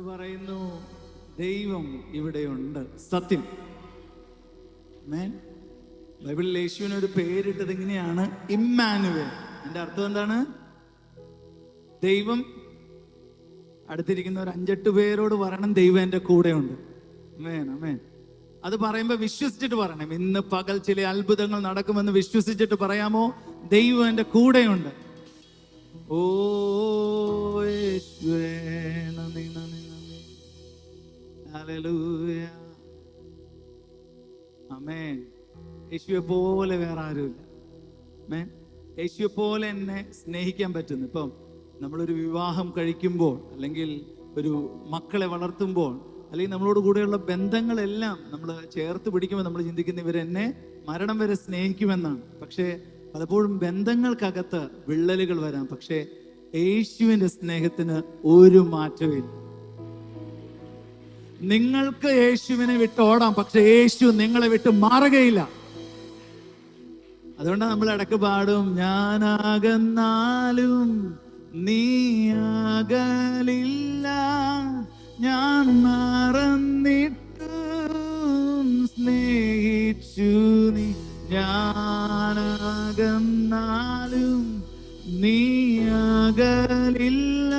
പറയുന്നു ദൈവം ഇവിടെയുണ്ട്. സത്യം. ബൈബിളിൽ യേശുവിന് ഒരു പേരിട്ടത് ഇങ്ങനെയാണ്, ഇമ്മാനുവേൽ. അതിന്റെ അർത്ഥം എന്താണ്? ദൈവം. അടുത്തിരിക്കുന്ന ഒരു 5-8 പേരോട് പറയണം, ദൈവം എൻ്റെ കൂടെയുണ്ട്. അത് പറയുമ്പോ വിശ്വസിച്ചിട്ട് പറയണം. ഇന്ന് പകൽ ചില അത്ഭുതങ്ങൾ നടക്കുമെന്ന് വിശ്വസിച്ചിട്ട് പറയാമോ? ദൈവം എൻ്റെ കൂടെയുണ്ട്. ഓ യേശുവേ, നന്ദി നന്ദി നന്ദി. ഹല്ലേലൂയ. ആമേൻ. യേശുവെ പോലെ വേറെ ആരുമില്ല. ആമേൻ. യേശുവെ പോലെ എന്നെ സ്നേഹിക്കാൻ പറ്റുന്നു. ഇപ്പം നമ്മളൊരു വിവാഹം കഴിക്കുമ്പോൾ, അല്ലെങ്കിൽ ഒരു മക്കളെ വളർത്തുമ്പോൾ, അല്ലെങ്കിൽ നമ്മളോട് കൂടെയുള്ള ബന്ധങ്ങളെല്ലാം നമ്മൾ ചേർത്ത് പിടിക്കുമ്പോൾ നമ്മൾ ചിന്തിക്കുന്ന ഇവരെന്നെ മരണം വരെ സ്നേഹിക്കുമെന്നാണ്. പക്ഷേ പലപ്പോഴും ബന്ധങ്ങൾക്കകത്ത് വിള്ളലുകൾ വരാം. പക്ഷേ യേശുവിന്റെ സ്നേഹത്തിന് ഒരു മാറ്റമില്ല. നിങ്ങൾക്ക് യേശുവിനെ വിട്ട് ഓടാം, പക്ഷെ യേശു നിങ്ങളെ വിട്ട് മാറുകയില്ല. അതുകൊണ്ടാണ് നമ്മൾ ഇടയ്ക്ക് പാടും, ഞാനാകന്നാലും നീ അകലില്ല, ഞാൻ മറന്നിട്ടും സ്നേഹിച്ചു നീ. ഞാനാകന്നാലും നീ അകലില്ല,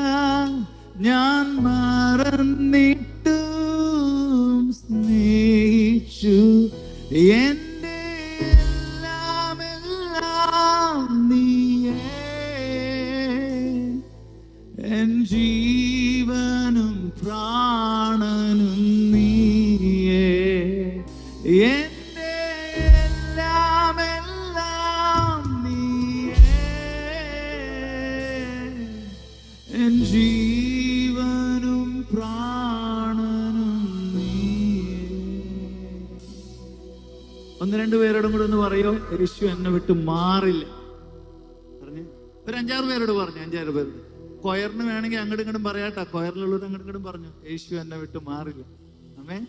ഞാൻ മറന്നിട്ടും സ്നേഹിച്ചു. എൻ്റെ എല്ലാമെല്ലാം നീയേ, എൻ ജീവനും പ്രാണനും നീയേ. എൻ്റെ എല്ലാമെല്ലാം നീയേ, എൻ ജീവനും പ്രാണനും നീയേ. 1-2 പേരോടും കൂടെ ഒന്ന് പറയോ, യേശു എന്നെ വിട്ട് മാറില്ല. പറഞ്ഞേ. ഒരു 5-6 പേരോട് പറഞ്ഞു. 5-6 പേരോട്. കൊയറിന് വേണമെങ്കിൽ അങ്ങോട്ടും ഇങ്ങോട്ടും പറയാട്ടാ. കൊയറിലുള്ളത് അങ്ങോട്ടും ഇങ്ങോട്ടും പറഞ്ഞു, യേശു എന്നെ വിട്ട് മാറില്ല. ആമേൻ.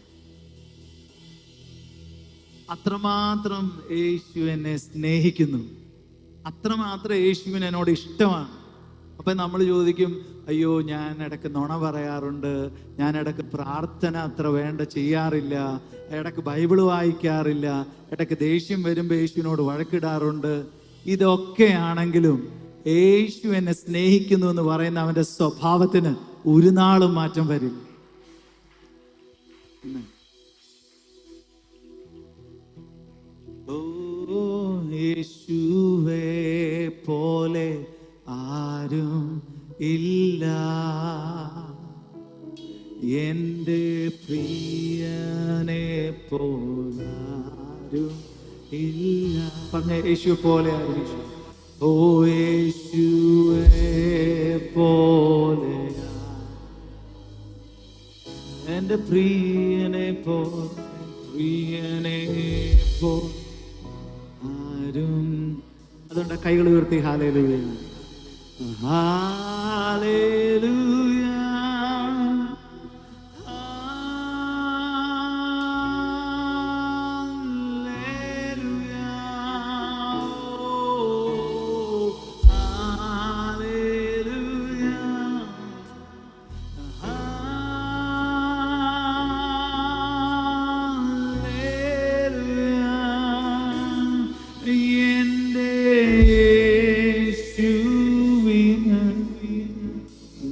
അത്രമാത്രം യേശു എന്നെ സ്നേഹിക്കുന്നു. അത്രമാത്രം യേശുവിന് എന്നോട് ഇഷ്ടമാണ്. അപ്പൊ നമ്മൾ ചോദിക്കും, അയ്യോ ഞാൻ ഇടയ്ക്ക് നുണ പറയാറുണ്ട്, ഞാൻ ഇടയ്ക്ക് പ്രാർത്ഥന അത്ര വേണ്ട ചെയ്യാറില്ല, ഇടയ്ക്ക് ബൈബിള് വായിക്കാറില്ല, ഇടയ്ക്ക് ദേഷ്യം വരുമ്പോൾ യേശുവിനോട് വഴക്കിടാറുണ്ട്. ഇതൊക്കെയാണെങ്കിലും യേശു എന്നെ സ്നേഹിക്കുന്നു എന്ന് പറയുന്ന അവന്റെ സ്വഭാവത്തിന് ഒരു നാളും മാറ്റം വരില്ല. ഓ യേശുവേ പോലെ ആരും ഇല്ല, എൻ്റെ പ്രിയനെ പോലാരും ഇല്ല. പറഞ്ഞ യേശു പോലെ ആരും. ഓ യേശുവേ പോലെ എൻ്റെ പ്രിയനെ പോലെ, പ്രിയനെ പോലെ ആരും. അതുകൊണ്ട് കൈകൾ ഉയർത്തി ഹല്ലേലൂയ, ഹല്ലേലൂയ,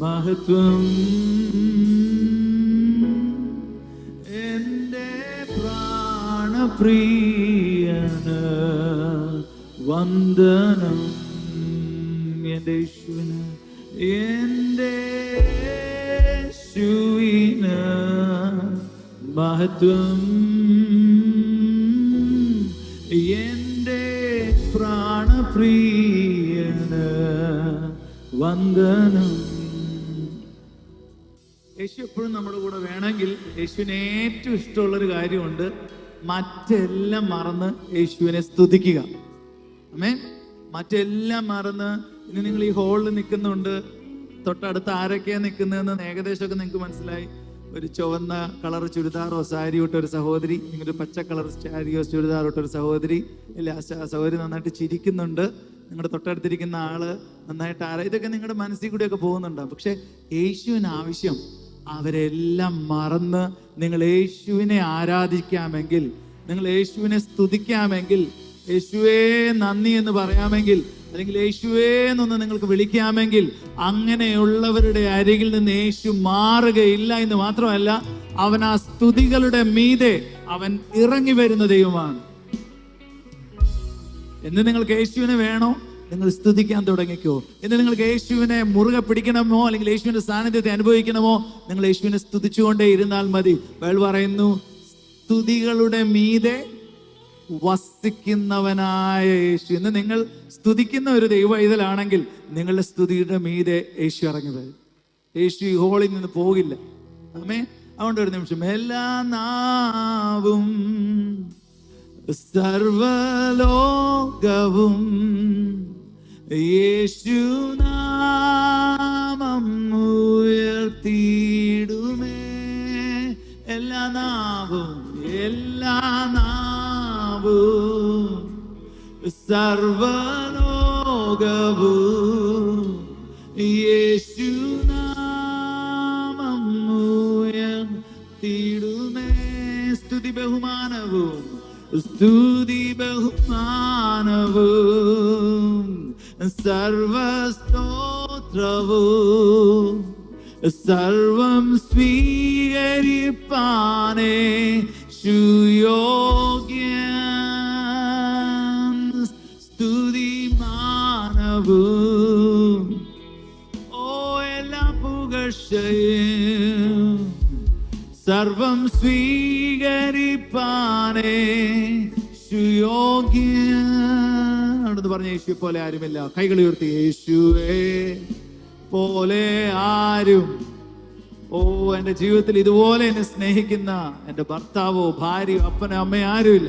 മഹത്വം എൻ്റെ പ്രാണപ്രിയന് വന്ദനം. എൻ്റെ യേശുവിന്, എൻ്റെ യേശുവിന് മഹത്വം, എൻ്റെ പ്രാണപ്രിയന് വന്ദനം. യേശു എപ്പോഴും നമ്മുടെ കൂടെ വേണമെങ്കിൽ യേശുവിന് ഏറ്റവും ഇഷ്ടമുള്ളൊരു കാര്യമുണ്ട്, മറ്റെല്ലാം മറന്ന് യേശുവിനെ സ്തുതിക്കുക. ആമേൻ. മറ്റെല്ലാം മറന്ന്. ഇനി നിങ്ങൾ ഈ ഹോളിൽ നിൽക്കുന്നുണ്ട്, തൊട്ടടുത്ത് ആരൊക്കെയാണ് നിൽക്കുന്നതെന്ന് ഏകദേശമൊക്കെ നിങ്ങൾക്ക് മനസ്സിലായി. ഒരു ചുവന്ന കളർ ചുരിദാറോ സാരി ഇട്ടൊരു സഹോദരി, നിങ്ങളൊരു പച്ച കളർ സാരിയോ ചുരിദാറോ ഇട്ടൊരു സഹോദരി. ഇല്ല, സഹോദരി നന്നായിട്ട് ചിരിക്കുന്നുണ്ട്. നിങ്ങളുടെ തൊട്ടടുത്തിരിക്കുന്ന ആള് നന്നായിട്ട് ഇതൊക്കെ നിങ്ങളുടെ മനസ്സിൽ കൂടെയൊക്കെ പോകുന്നുണ്ടാവും. പക്ഷെ യേശുവിന് ആവശ്യം അവരെല്ലാം മറന്ന് നിങ്ങൾ യേശുവിനെ ആരാധിക്കാമെങ്കിൽ, നിങ്ങൾ യേശുവിനെ സ്തുതിക്കാമെങ്കിൽ, യേശുവേ നന്ദി എന്ന് പറയാമെങ്കിൽ, അല്ലെങ്കിൽ യേശുവേ എന്നൊന്ന് നിങ്ങൾക്ക് വിളിക്കാമെങ്കിൽ, അങ്ങനെയുള്ളവരുടെ അരികിൽ നിന്ന് യേശു മാറുകയില്ല എന്ന് മാത്രമല്ല, അവൻ ആ സ്തുതികളുടെ മീതെ അവൻ ഇറങ്ങി വരുന്ന ദൈവമാണ്. എന്ന് നിങ്ങൾക്ക് യേശുവിനെ വേണോ, നിങ്ങൾ സ്തുതിക്കാൻ തുടങ്ങിക്കോ. എന്ന് നിങ്ങൾക്ക് യേശുവിനെ മുറുകെ പിടിക്കണമോ, അല്ലെങ്കിൽ യേശുവിന്റെ സാന്നിധ്യത്തെ അനുഭവിക്കണമോ, നിങ്ങൾ യേശുവിനെ സ്തുതിച്ചുകൊണ്ടേ ഇരുന്നാൽ മതി. ബൈബിൾ പറയുന്നു, സ്തുതികളുടെ മീതെ വസിക്കുന്നവനായ യേശു. ഇന്ന് നിങ്ങൾ സ്തുതിക്കുന്ന ഒരു ദൈവ ഇതലാണെങ്കിൽ നിങ്ങളുടെ സ്തുതിയുടെ മീതെ യേശു ഇറങ്ങി വരും. യേശു ഈ ഹോളിൽ നിന്ന് പോകില്ല. ആമേൻ. അതുകൊണ്ട് ഒരു നിമിഷം, എല്ലാ നാവും സർവലോകവും യേശുനാമം ഉയർത്തിയിടുമേ. എല്ലാ നാവും, എല്ലാ നാവും സർവലോകവും യേശുനാമം ഉയർത്തിയിടുമേ. സ്തുതി ബഹുമാനവും, സ്തുതി ബഹുമാനവും സർവസ്തോത്രവും സർവം സ്വീകരിപ്പാനേ സുയോഗ്യൻ. സ്തുതിമാനവും ഓ എല്ലാ പുകഴ്ചയും സർവം സ്വീകരിപ്പാനേ സുയോഗ്യൻ. അവിടുന്ന് പറഞ്ഞ യേശുവെ പോലെ ആരുമില്ല. കൈകൾ ഉയർത്തി, യേശുവേ പോലെ ആരും. ഓ, എൻ്റെ ജീവിതത്തിൽ ഇതുപോലെ എന്നെ സ്നേഹിക്കുന്ന എൻ്റെ ഭർത്താവോ ഭാര്യയോ അപ്പനോ അമ്മയോ ആരുമില്ല.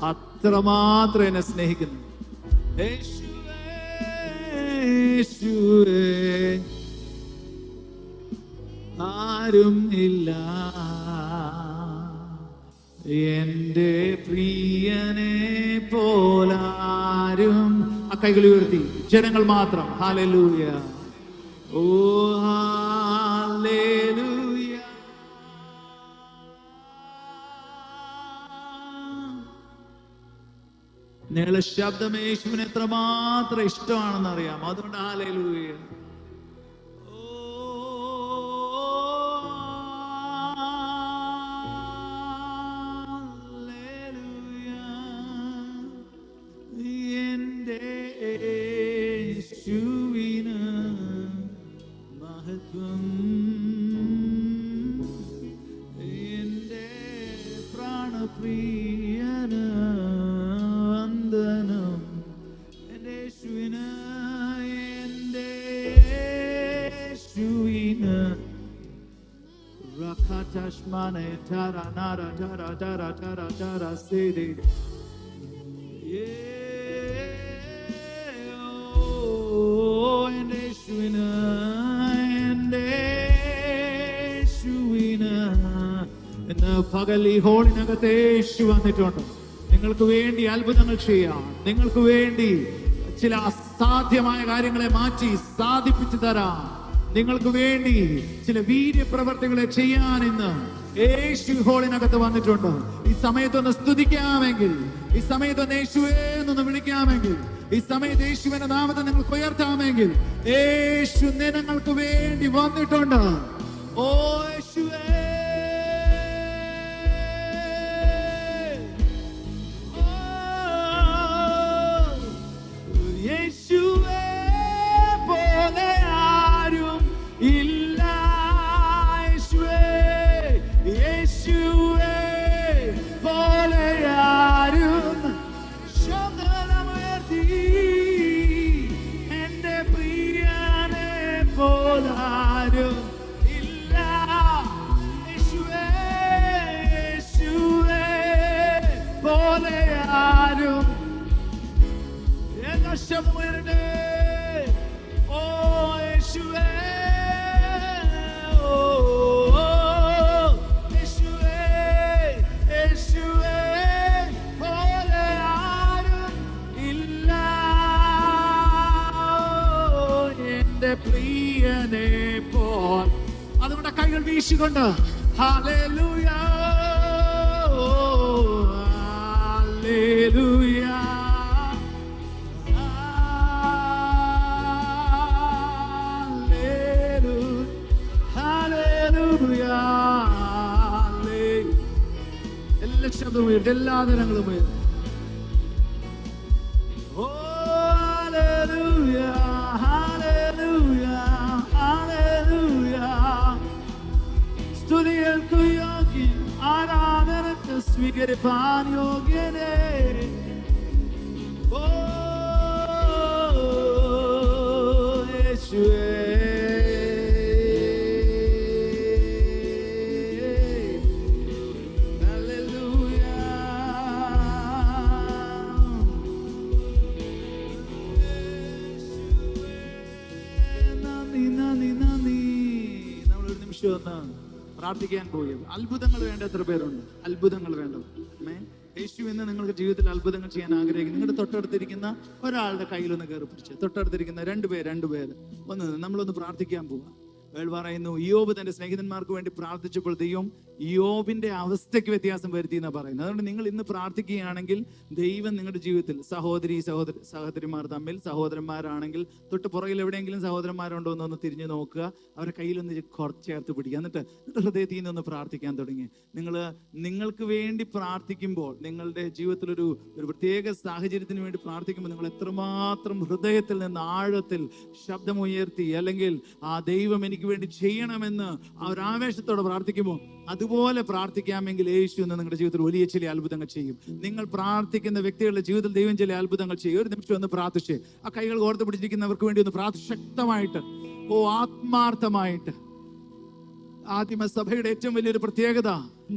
അത്രമാത്രം എന്നെ സ്നേഹിക്കുന്നു. യേശുവേ, യേശുവേ ആരും ഇല്ല എൻ്റെ പ്രിയനെ പോലാരും. ആ കൈകൾ ഉയർത്തി ജനങ്ങൾ മാത്രം. ഹല്ലേലൂയ, ഓ ഹല്ലേലൂയ. നിങ്ങളുടെ ശബ്ദം യേശുവിന് എത്രമാത്രം ഇഷ്ടമാണെന്ന് അറിയാം. അതുകൊണ്ട് hallelujah. Tashmane tara nara tara tara tara tara sede. Yeah, oh, and Yeshua, and Yeshua. ഇന്ന് പകലി ഹോളിനകത്ത് യേശു വന്നിട്ടുണ്ട്. നിങ്ങൾക്ക് വേണ്ടി അത്ഭുതങ്ങൾ ചെയ്യാം, നിങ്ങൾക്ക് വേണ്ടി ചില അസാധ്യമായ കാര്യങ്ങളെ മാറ്റി സാധിപ്പിച്ചു തരാം, നിങ്ങൾക്ക് വേണ്ടി ചില വീര്യപ്രവർത്തികളെ ചെയ്യാൻ ഇന്ന് യേശു ഹോളിനകത്ത് വന്നിട്ടുണ്ട്. ഈ സമയത്തൊന്ന് സ്തുതിക്കാമെങ്കിൽ, ഈ സമയത്തൊന്ന് യേശുവേ എന്നൊന്ന് വിളിക്കാമെങ്കിൽ, ഈ സമയത്ത് യേശുവിന്റെ നാമത്തെ നിങ്ങൾക്ക് ഉയർത്താമെങ്കിൽ, യേശു നിങ്ങൾക്ക് വേണ്ടി വന്നിട്ടുണ്ട്. ഓ യേശുവേ, യേശുവേ പോലെ ആരും ഇല്ല. യേശുവേ പോലെ ആരും. ശബ്ദമുയർത്തി എൻ്റെ പ്രിയനെ പോലാരും ഇല്ല. യേശുവേ, യേശുവേ പോലെ ആരും. എല്ലാ ശബ്ദമുയരട്ടെ. ഓ യേശുവേ, പ്രിയനെ പോൽ. അതുകൊണ്ട് കൈകൾ വീശി വീശിക്കൊണ്ട് ഹല്ലേലൂയ, ഹല്ലേലൂയ, ഹല്ലേലൂയ. എല്ലാ ശബ്ദവും ഉയർത്തി, എല്ലാ തരങ്ങളും ഉയർത്തി. സ്തുതികൾക്കു യോഗ്യൻ, ആരാധനക്ക് സ്വീകരിപ്പാൻ യോഗ്യനേ. ഓ യേശുവേ, ഹല്ലേലൂയ. നന്ദി, നന്ദി, നന്ദി. നമ്മളൊരു നിമിഷം ഒന്ന് പ്രാർത്ഥിക്കാൻ പോയത്. അത്ഭുതങ്ങൾ വേണ്ട എത്ര പേരുണ്ട്? അത്ഭുതങ്ങൾ വേണ്ടത്. യേശു എന്ന് നിങ്ങൾക്ക് ജീവിതത്തിൽ അത്ഭുതങ്ങൾ ചെയ്യാൻ ആഗ്രഹിക്കുന്നു. നിങ്ങളുടെ തൊട്ടടുത്തിരിക്കുന്ന ഒരാളുടെ കയ്യിലൊന്ന് കയറി പിടിച്ച്, തൊട്ടടുത്തിരിക്കുന്ന രണ്ടുപേര് ഒന്ന് നമ്മളൊന്ന് പ്രാർത്ഥിക്കാൻ പോവുക. പറയുന്നു, ഇയ്യോബ് തന്റെ സ്നേഹിതന്മാർക്ക് വേണ്ടി പ്രാർത്ഥിച്ചപ്പോൾ ദൈവം ഇയ്യോബിന്റെ അവസ്ഥയ്ക്ക് വ്യത്യാസം വരുത്തി എന്നാണ് പറയുന്നത്. അതുകൊണ്ട് നിങ്ങൾ ഇന്ന് പ്രാർത്ഥിക്കുകയാണെങ്കിൽ ദൈവം നിങ്ങളുടെ ജീവിതത്തിൽ സഹോദരിമാർ തമ്മിൽ, സഹോദരന്മാരാണെങ്കിൽ തൊട്ട് പുറകിൽ എവിടെയെങ്കിലും സഹോദരന്മാരുണ്ടോ എന്നൊന്ന് തിരിഞ്ഞു നോക്കുക. അവരുടെ കയ്യിലൊന്ന് ചേർത്ത് പിടിക്കുക. എന്നിട്ട് ഹൃദയത്തിൽ നിന്നൊന്ന് പ്രാർത്ഥിക്കാൻ തുടങ്ങി. നിങ്ങൾക്ക് വേണ്ടി പ്രാർത്ഥിക്കുമ്പോൾ, നിങ്ങളുടെ ജീവിതത്തിൽ ഒരു പ്രത്യേക സാഹചര്യത്തിന് വേണ്ടി പ്രാർത്ഥിക്കുമ്പോൾ നിങ്ങൾ എത്രമാത്രം ഹൃദയത്തിൽ നിന്ന് ആഴത്തിൽ ശബ്ദമുയർത്തി, അല്ലെങ്കിൽ ആ ദൈവം എനിക്ക് വേണ്ടി ചെയ്യണമെന്ന് ആ ഒരു ആവേശത്തോടെ പ്രാർത്ഥിക്കുമ്പോൾ, അതുപോലെ പ്രാർത്ഥിക്കാമെങ്കിൽ യേശു എന്ന് നിങ്ങളുടെ ജീവിതത്തിൽ വലിയ ചില അത്ഭുതങ്ങൾ ചെയ്യും. നിങ്ങൾ പ്രാർത്ഥിക്കുന്ന വ്യക്തികളുടെ ജീവിതത്തിൽ ദൈവം ചില അത്ഭുതങ്ങൾ ചെയ്യും. ഒരു നിമിഷം ഒന്ന് പ്രാർത്ഥിച്ച് ആ കൈകൾ ഓർത്ത് പിടിച്ചിരിക്കുന്നവർക്ക് വേണ്ടി ഒന്ന് ശക്തമായിട്ട്, ആത്മാർത്ഥമായിട്ട്. ആദിമസഭയുടെ ഏറ്റവും വലിയൊരു പ്രത്യേകത,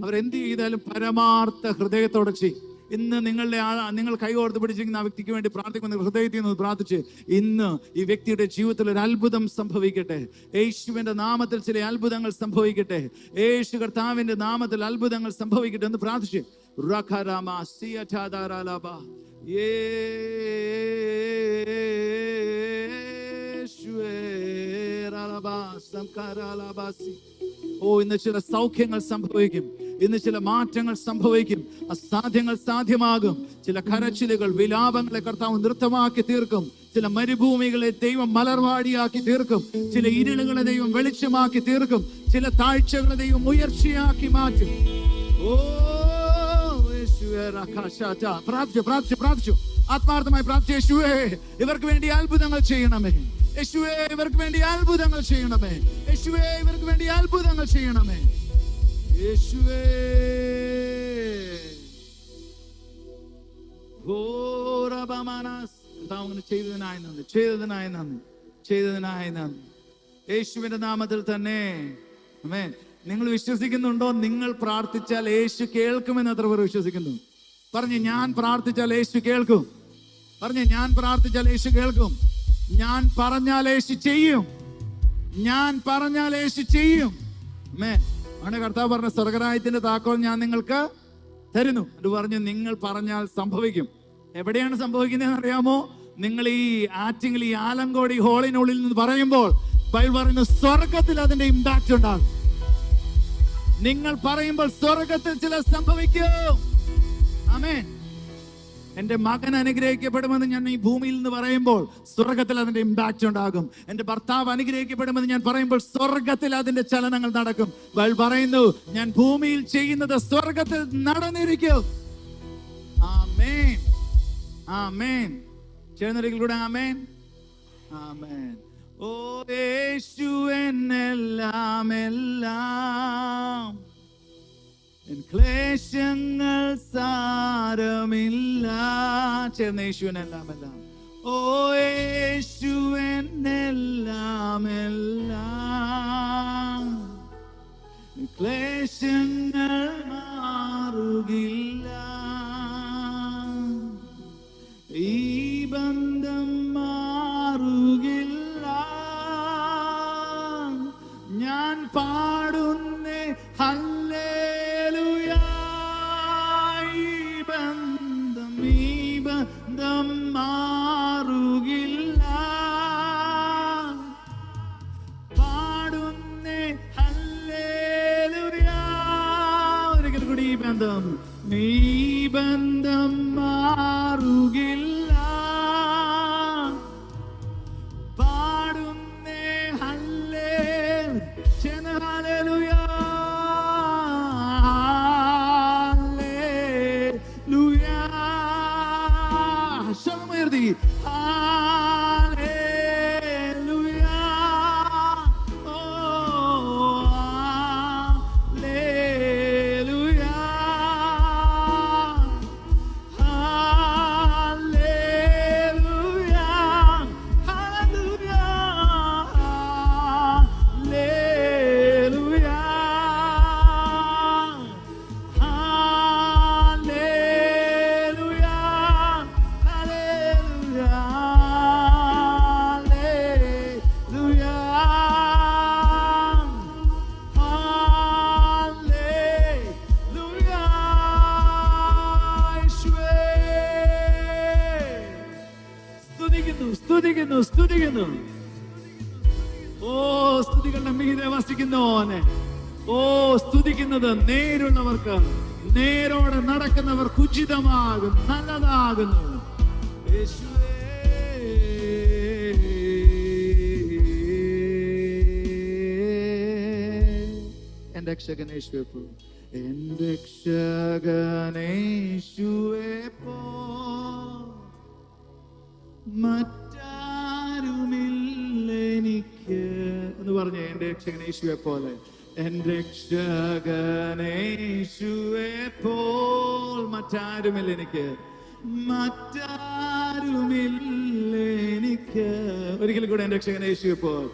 അവരെന്ത് ചെയ്താലും പരമാർത്ഥ ഹൃദയത്തോടെ ചെയ്യും. ഇന്ന് നിങ്ങൾ കൈകോർത്ത് പിടിച്ചിരിക്കുന്ന ആ വ്യക്തിക്ക് വേണ്ടി പ്രാർത്ഥിക്കുന്ന ഹൃദയത്തിൽ നിന്ന് പ്രാർത്ഥിച്ച്, ഇന്ന് ഈ വ്യക്തിയുടെ ജീവിതത്തിൽ ഒരു അത്ഭുതം സംഭവിക്കട്ടെ. യേശുവിന്റെ നാമത്തിൽ ചില അത്ഭുതങ്ങൾ സംഭവിക്കട്ടെ. യേശു കർത്താവിന്റെ നാമത്തിൽ അത്ഭുതങ്ങൾ സംഭവിക്കട്ടെ എന്ന് പ്രാർത്ഥിച്ച് ഇന്ന് ചില സൗഖ്യങ്ങൾ സംഭവിക്കും. ഇന്ന് ചില മാറ്റങ്ങൾ സംഭവിക്കും. അസാധ്യങ്ങൾ സാധ്യമാകും. ചില കരച്ചിലുകൾ, വിലാപങ്ങളെ കർത്താവ് നൃത്തമാക്കി തീർക്കും. ചില മരുഭൂമികളെ ദൈവം മലർവാടിയാക്കി തീർക്കും. ചില ഇരുളുകളെ ദൈവം വെളിച്ചമാക്കി തീർക്കും. ചില താഴ്ചകളെ ദൈവം ഉയർച്ചയാക്കി മാറ്റും. പ്രാർത്ഥിച്ചു ആത്മാർത്ഥമായി പ്രാർത്ഥിച്ചു. യേശുവേ, ഇവർക്ക് വേണ്ടി അത്ഭുതങ്ങൾ ചെയ്യണമേ. യേശുവേ, ഇവർക്ക് വേണ്ടി അത്ഭുതങ്ങൾ ചെയ്യണമേ. യേശുവേ, ഇവർക്ക് വേണ്ടി അത്ഭുതങ്ങൾ ചെയ്യണമേ. യേശുവേ, ചെയ്തതിനായി നന്ദി. യേശുവിന്റെ നാമത്തിൽ തന്നെ ആമേൻ. നിങ്ങൾ വിശ്വസിക്കുന്നുണ്ടോ? നിങ്ങൾ പ്രാർത്ഥിച്ചാൽ യേശു കേൾക്കുമെന്ന് എത്ര പേർ വിശ്വസിക്കുന്നു? പറഞ്ഞു, ഞാൻ പ്രാർത്ഥിച്ചാൽ യേശു കേൾക്കും. പറഞ്ഞു, ഞാൻ പ്രാർത്ഥിച്ചാൽ യേശു കേൾക്കും. ഞാൻ പറഞ്ഞാൽ യേശു ചെയ്യും. ഞാൻ പറഞ്ഞാൽ യേശു ചെയ്യും. ആമേൻ. ആണ് കർത്താവ് പറഞ്ഞ, സ്വർഗരാജ്യത്തിന്റെ താക്കോൽ ഞാൻ നിങ്ങൾക്ക് തരുന്നു. അത് പറഞ്ഞു, നിങ്ങൾ പറഞ്ഞാൽ സംഭവിക്കും. എവിടെയാണ് സംഭവിക്കുന്നതെന്ന് അറിയാമോ? നിങ്ങൾ ഈ ആറ്റിങ്ങിൽ, ഈ ആലങ്കോട്, ഈ ഹോളിനുള്ളിൽ നിന്ന് പറയുമ്പോൾ ബൈബിൾ പറയുന്നു, സ്വർഗത്തിൽ അതിന്റെ ഇമ്പാക്ട് ഉണ്ടാകും. നിങ്ങൾ പറയുമ്പോൾ സ്വർഗത്തിൽ ചില സംഭവിക്കും. ആമേൻ. എന്റെ മകൻ അനുഗ്രഹിക്കപ്പെടുമെന്ന് ഞാൻ ഈ ഭൂമിയിൽ നിന്ന് പറയുമ്പോൾ സ്വർഗത്തിൽ അതിന്റെ ഇമ്പാക്ട് ഉണ്ടാകും. എന്റെ ഭർത്താവ് അനുഗ്രഹിക്കപ്പെടുമെന്ന് ഞാൻ പറയുമ്പോൾ സ്വർഗത്തിൽ അതിന്റെ ചലനങ്ങൾ നടക്കും. ബൈബിൾ പറയുന്നു, ഞാൻ ഭൂമിയിൽ ചെയ്യുന്നത് സ്വർഗത്തിൽ നടന്നിരിക്കും. ആമേൻ, ആമേൻ. ചേർന്നൊരിക്കലൂടെ ആമേൻ, ആമേൻ. ഓ യേശു എന്നെല്ലാം എല്ലാം, ക്ലേശങ്ങൾ സാരമില്ല. ചേർന്ന് യേശുവിനെല്ലാം എല്ലാം. ഓ യേശുവിനെല്ലാം എല്ലാം, ക്ലേശങ്ങൾ മാറുകില്ല. ഈ ബന്ധം മാറുകില്ല. ഞാൻ പാടുന്നേ ഹല്ലേലൂയ. ഈ ബന്ധം മാറുകില്ല. പാടുന്നേ ഹല്ലേലൂയ. ഈ ബന്ധം മാറുകില്ല. പാടുന്നേ ഹല്ലേലൂയ, ഹല്ലേലൂയ. ശബ്ദമുയർത്തി സ്തുതിക്കുന്നു. ഓ, സ്തുതികളുടെ മീതെ വസിക്കുന്നവനെ. ഓ, സ്തുതിക്കുന്നത് നേരുള്ളവർക്ക്, നേരോടെ നടക്കുന്നവർക്ക് ഉചിതമാകും, നല്ലതാകുന്നു. എന്റെ രക്ഷകനേശുവേ പോ, എന്റെ രക്ഷകനേശുവേ പോ, മറ്റാരുമില്ല എനിക്ക് എന്ന് പറഞ്ഞേ. എന്റെ രക്ഷകനേശുവെ പോലെ, എന്റെ രക്ഷകനേശുവെ പോൽ മറ്റാരുമില്ല എനിക്ക്, മറ്റാരുമില്ല എനിക്ക്. ഒരിക്കലും കൂടെ എന്റെ രക്ഷകനേശുവെ പോൽ,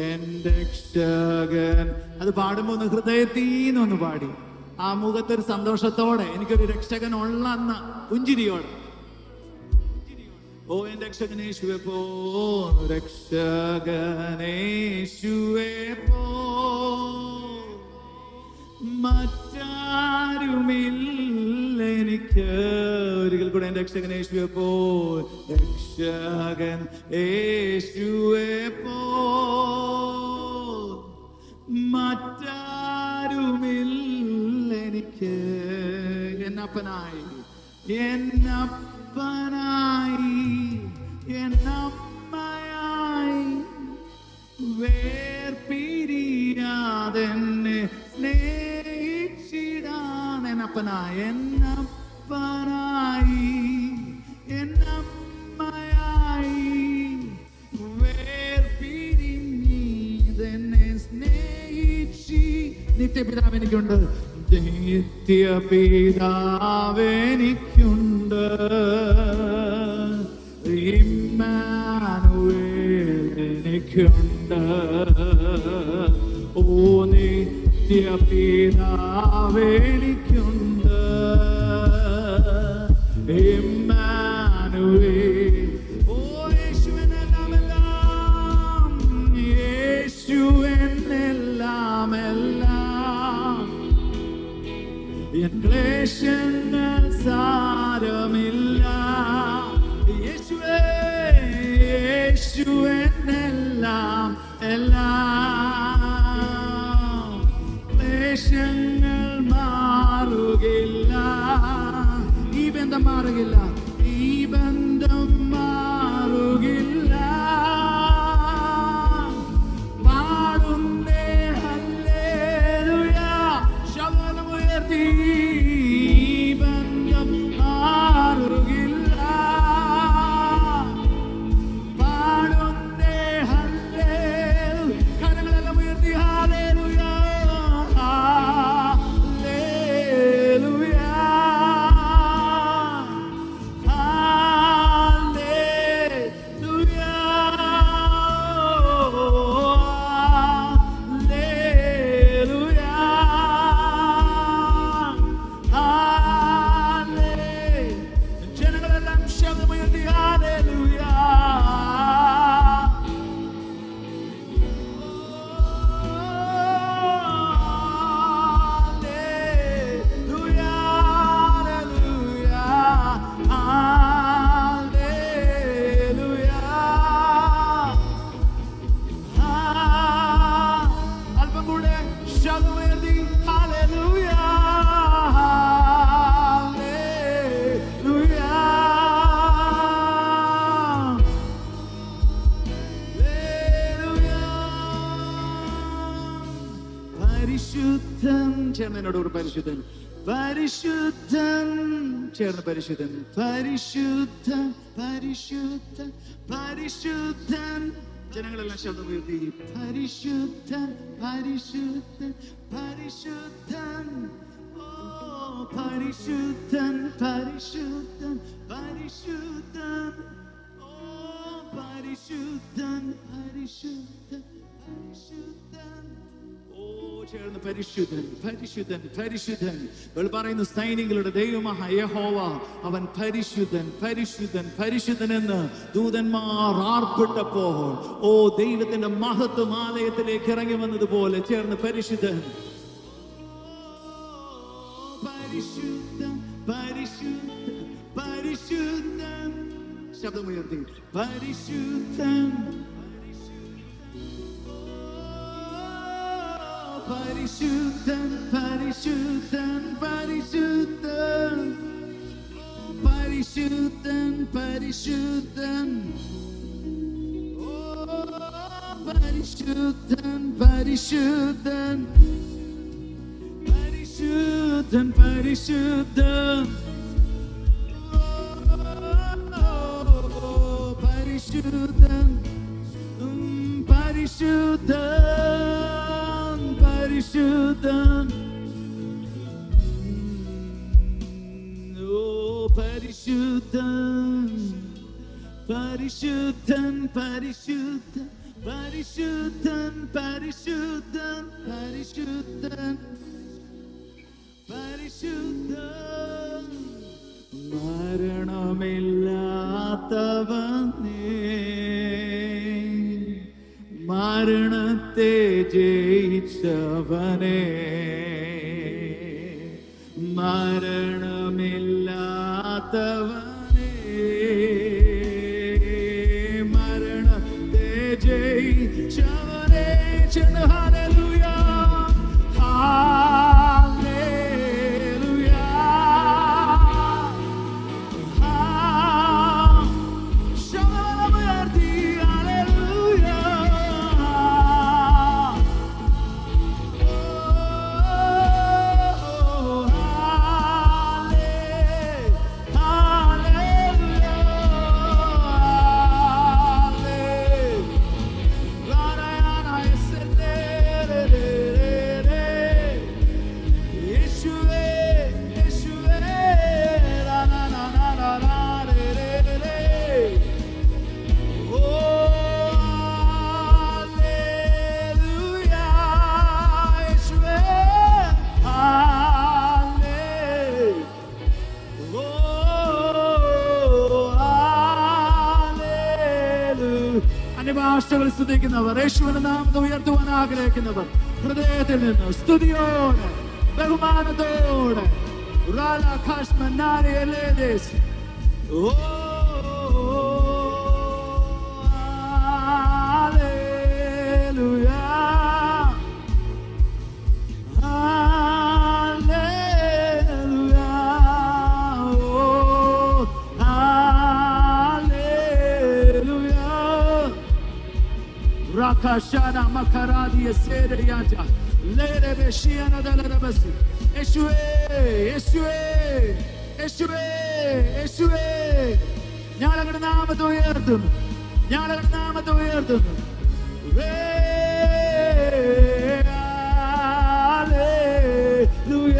എന്റെ രക്ഷകൻ. അത് പാടുമ്പോ ഒന്ന് ഹൃദയത്തീന്നൊന്ന് പാടി, ആ മുഖത്തൊരു സന്തോഷത്തോടെ, എനിക്കൊരു രക്ഷകൻ ഉള്ളെന്ന പുഞ്ചിരിയോടെ. ഓ, എന്റെ രക്ഷകനേശുവേ പോ, രക്ഷകനേശുവേ പോ, മറ്റാരുമില്ല എനിക്ക്. ഒരിക്കൽ കൂടെ എന്റെ രക്ഷകനേശുവേ പോ, രക്ഷകൻ യേശുവേ പോ, മറ്റാരുമില്ല എനിക്ക്. എന്നപ്പനായി, എന്നപ്പനായി, എന്നമ്മയായി, വേർപിരിയാതെന്നെ സ്നേഹിച്ചിടാൻ. എന്നപ്പനായി, എന്നപ്പനായി, എന്നമ്മയായി, വേർപിരിഞ്ഞിതെന്നെ സ്നേഹിച്ചി. നിത്യപിതാവ് എനിക്കുണ്ട്, നിത്യപിതാവ് എനിക്കുണ്ട്, ഇമ്മാനുവേൽ എനിക്കുണ്ട്. ഓ, നിത്യപിതാവ് എനിക്കുണ്ട്, ഇമ്മാനുവേൽ. ഓ, യേശുവെന്നെല്ലാമെല്ലാം, യേശുവെന്നെല്ലാമെല്ലാം, എൻ ക്ലേശങ്ങൾ സാരമില്ല. യേശുവേ, യേശുവെന്നെല്ലാം എല്ലാം, ക്ലേശങ്ങൾ മാറുകില്ല. ഈ ബന്ധം മാറുകില്ല, ഈ ബന്ധം മാറുകില്ല. പാടുന്നേ ഹല്ലേലൂയ, ശബ്ദമുയർത്തി. പരിശുദ്ധൻ. ചേർന്ന് എന്നോട് പരിശുദ്ധൻ, പരിശുദ്ധൻ. ചേർന്ന് പരിശുദ്ധൻ, പരിശുദ്ധൻ, പരിശുദ്ധൻ, പരിശുദ്ധൻ. ജനങ്ങളെല്ലാം ശബ്ദം ഉയർത്തി, പരിശുദ്ധൻ, പരിശുദ്ധൻ, പരിശുദ്ധൻ. ഓ പരിശുദ്ധൻ, പരിശുദ്ധൻ, പരിശുദ്ധൻ. ഓ പരിശുദ്ധൻ, പരിശുദ്ധൻ, പരിശുദ്ധൻ. ഓ ചേർന്ന് പരിശുദ്ധൻ, പരിശുദ്ധൻ, പരിശുദ്ധൻ. പറയുന്നു സൈനികളുടെ ദൈവമായ യഹോവ അവൻ പരിശുദ്ധൻ, പരിശുദ്ധൻ, പരിശുദ്ധൻ എന്ന് ദൂതന്മാർ ആർപ്പിട്ടപ്പോൾ ഓ ദൈവത്തിന്റെ മഹത്വം ആലയത്തിലേക്ക് ഇറങ്ങി വന്നതുപോലെ ചേർന്ന് പരിശുദ്ധൻ, പരിശുദ്ധൻ, പരിശുദ്ധൻ, പരിശുദ്ധൻ. ശബ്ദമുയർത്തി, പരിശുദ്ധൻ, പരിശുദ്ധൻ, പരിശുദ്ധൻ, പരിശുദ്ധൻ, പരിശുദ്ധൻ, പരിശുദ്ധൻ. ഓ പരിശുദ്ധൻ, പരിശുദ്ധൻ, പരിശുദ്ധൻ, പരിശുദ്ധൻ. പരിശുദ്ധൻ, പരിശുദ്ധൻ, പരിശുദ്ധൻ. ഓ പരിശുദ്ധൻ, പരിശുദ്ധൻ, പരിശുദ്ധൻ, പരിശുദ്ധൻ, പരിശുദ്ധൻ, പരിശുദ്ധൻ, പരിശുദ്ധൻ. മരണമില്ലാത്തവനേ, മരണത്തെ ജയിച്ചവനേ, മരണമില്ലാത്തവനേ, മരണത്തെ ജയിച്ചവനേ. ഹല്ലേലൂയ, ഹല്ലേലൂയ, ശബ്ദമുയർത്തി ഹല്ലേലൂയ. അന്യഭാഷകൾ സ്തുതിക്കുന്നവർ, യേശുവിന്റെ നാമത്തെ ഉയർത്തുവാൻ ആഗ്രഹിക്കുന്നവർ ഹൃദയത്തിൽ നിന്ന് സ്തുതിയോടെ ബഹുമാനത്തോടെ Rakashana makaradi esere yaja lere beshiana dalere basi Yeshua Yeshua Yeshua Yeshua ഞങ്ങളുടെ നാമത്തെ ഉയർത്തുന്നു ഞങ്ങളുടെ നാമത്തെ ഉയർത്തുന്നു ഹല്ലേലൂയ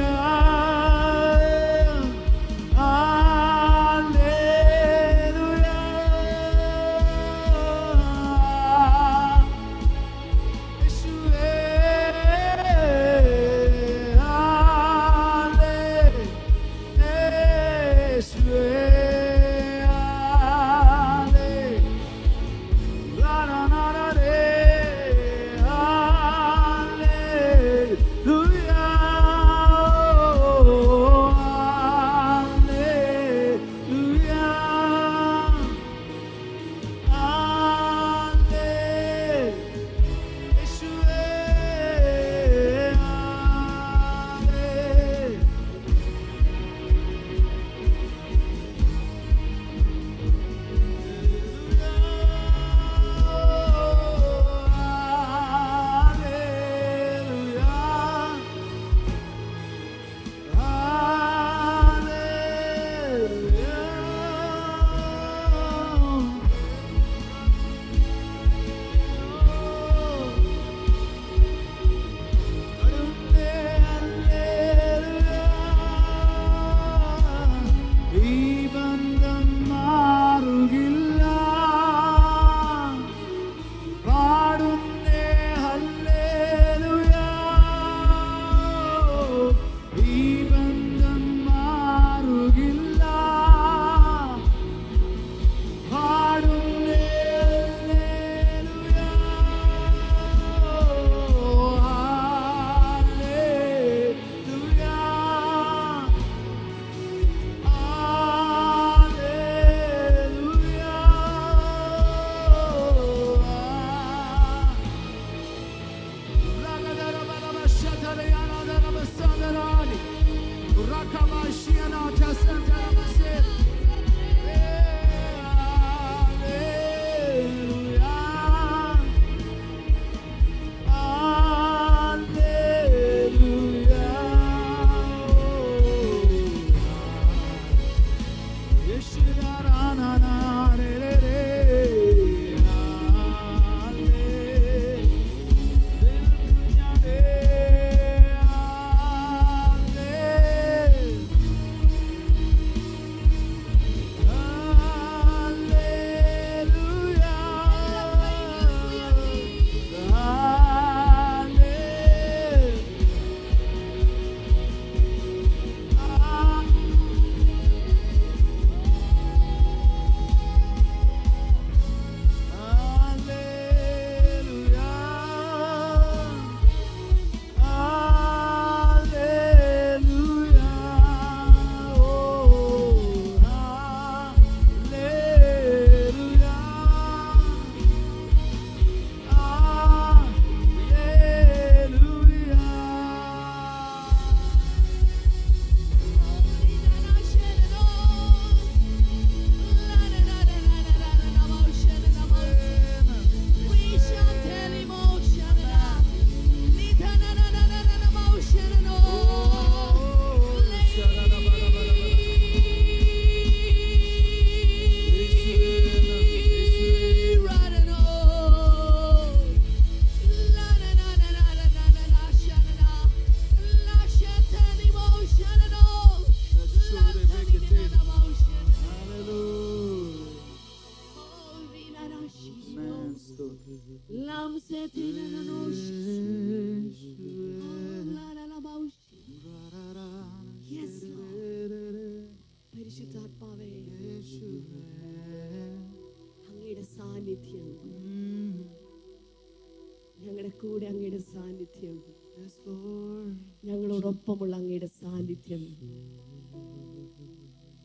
സാന്നിധ്യം, ഞങ്ങളോടൊപ്പമുള്ള അങ്ങയുടെ സാന്നിധ്യം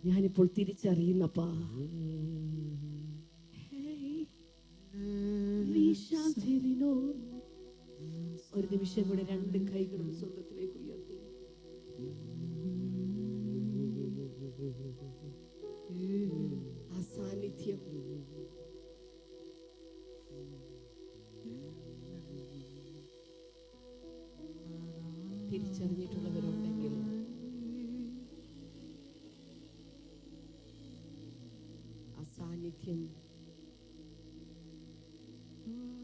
ഞാനിപ്പോൾ തിരിച്ചറിയുന്നപ്പാ. ഒരു നിമിഷം കൂടെ രണ്ട് കൈകളും സ്വർഗത്തിലേക്ക് ഉയർത്തി. ആ സാന്നിധ്യം തിരിച്ചറിഞ്ഞിട്ടുള്ളവരുണ്ടെങ്കിൽ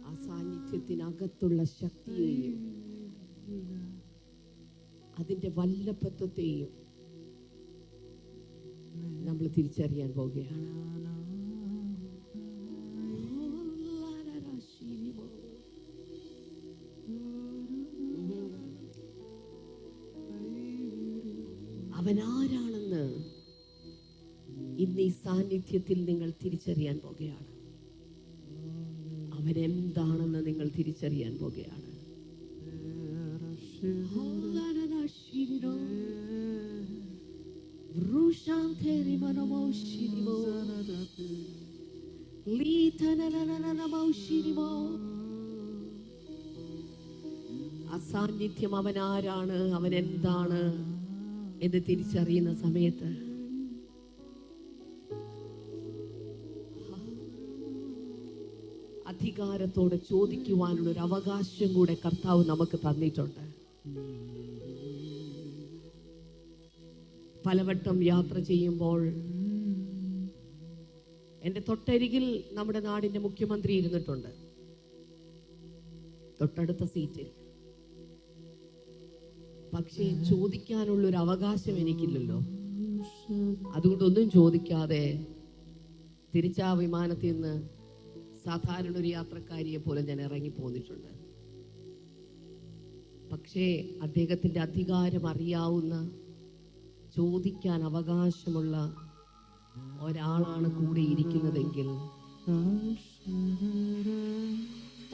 ആ സാന്നിധ്യത്തിനകത്തുള്ള ശക്തിയെയും അതിന്റെ വല്ലഭത്വത്തെയും നമ്മൾ തിരിച്ചറിയാൻ പോവുകയാണ്. അവനാരാണെന്ന് ഇന്ന് ഈ സാന്നിധ്യത്തിൽ നിങ്ങൾ തിരിച്ചറിയാൻ പോകുകയാണ്. അവനെന്താണെന്ന് നിങ്ങൾ തിരിച്ചറിയാൻ പോകുകയാണ്. ആ സാന്നിധ്യം അവനാരാണ്, അവനെന്താണ് എന്ന് തിരിച്ചറിയുന്ന സമയത്ത് അധികാരത്തോടെ ചോദിക്കുവാനുള്ള ഒരു അവകാശം കൂടെ കർത്താവ് നമുക്ക് തന്നിട്ടുണ്ട്. പലവട്ടം യാത്ര ചെയ്യുമ്പോൾ എൻ്റെ തൊട്ടരികിൽ നമ്മുടെ നാടിന്റെ മുഖ്യമന്ത്രി ഇരുന്നിട്ടുണ്ട്, തൊട്ടടുത്ത സീറ്റിൽ. പക്ഷേ ചോദിക്കാനുള്ളൊരു അവകാശം എനിക്കില്ലല്ലോ. അതുകൊണ്ടൊന്നും ചോദിക്കാതെ തിരിച്ചാ വിമാനത്തിൽ നിന്ന് സാധാരണ ഒരു യാത്രക്കാരിയെ പോലെ ഞാൻ ഇറങ്ങി പോന്നിട്ടുണ്ട്. പക്ഷേ അദ്ദേഹത്തിന്റെ അധികാരം അറിയാവുന്ന, ചോദിക്കാൻ അവകാശമുള്ള ഒരാളാണ് കൂടെ ഇരിക്കുന്നതെങ്കിൽ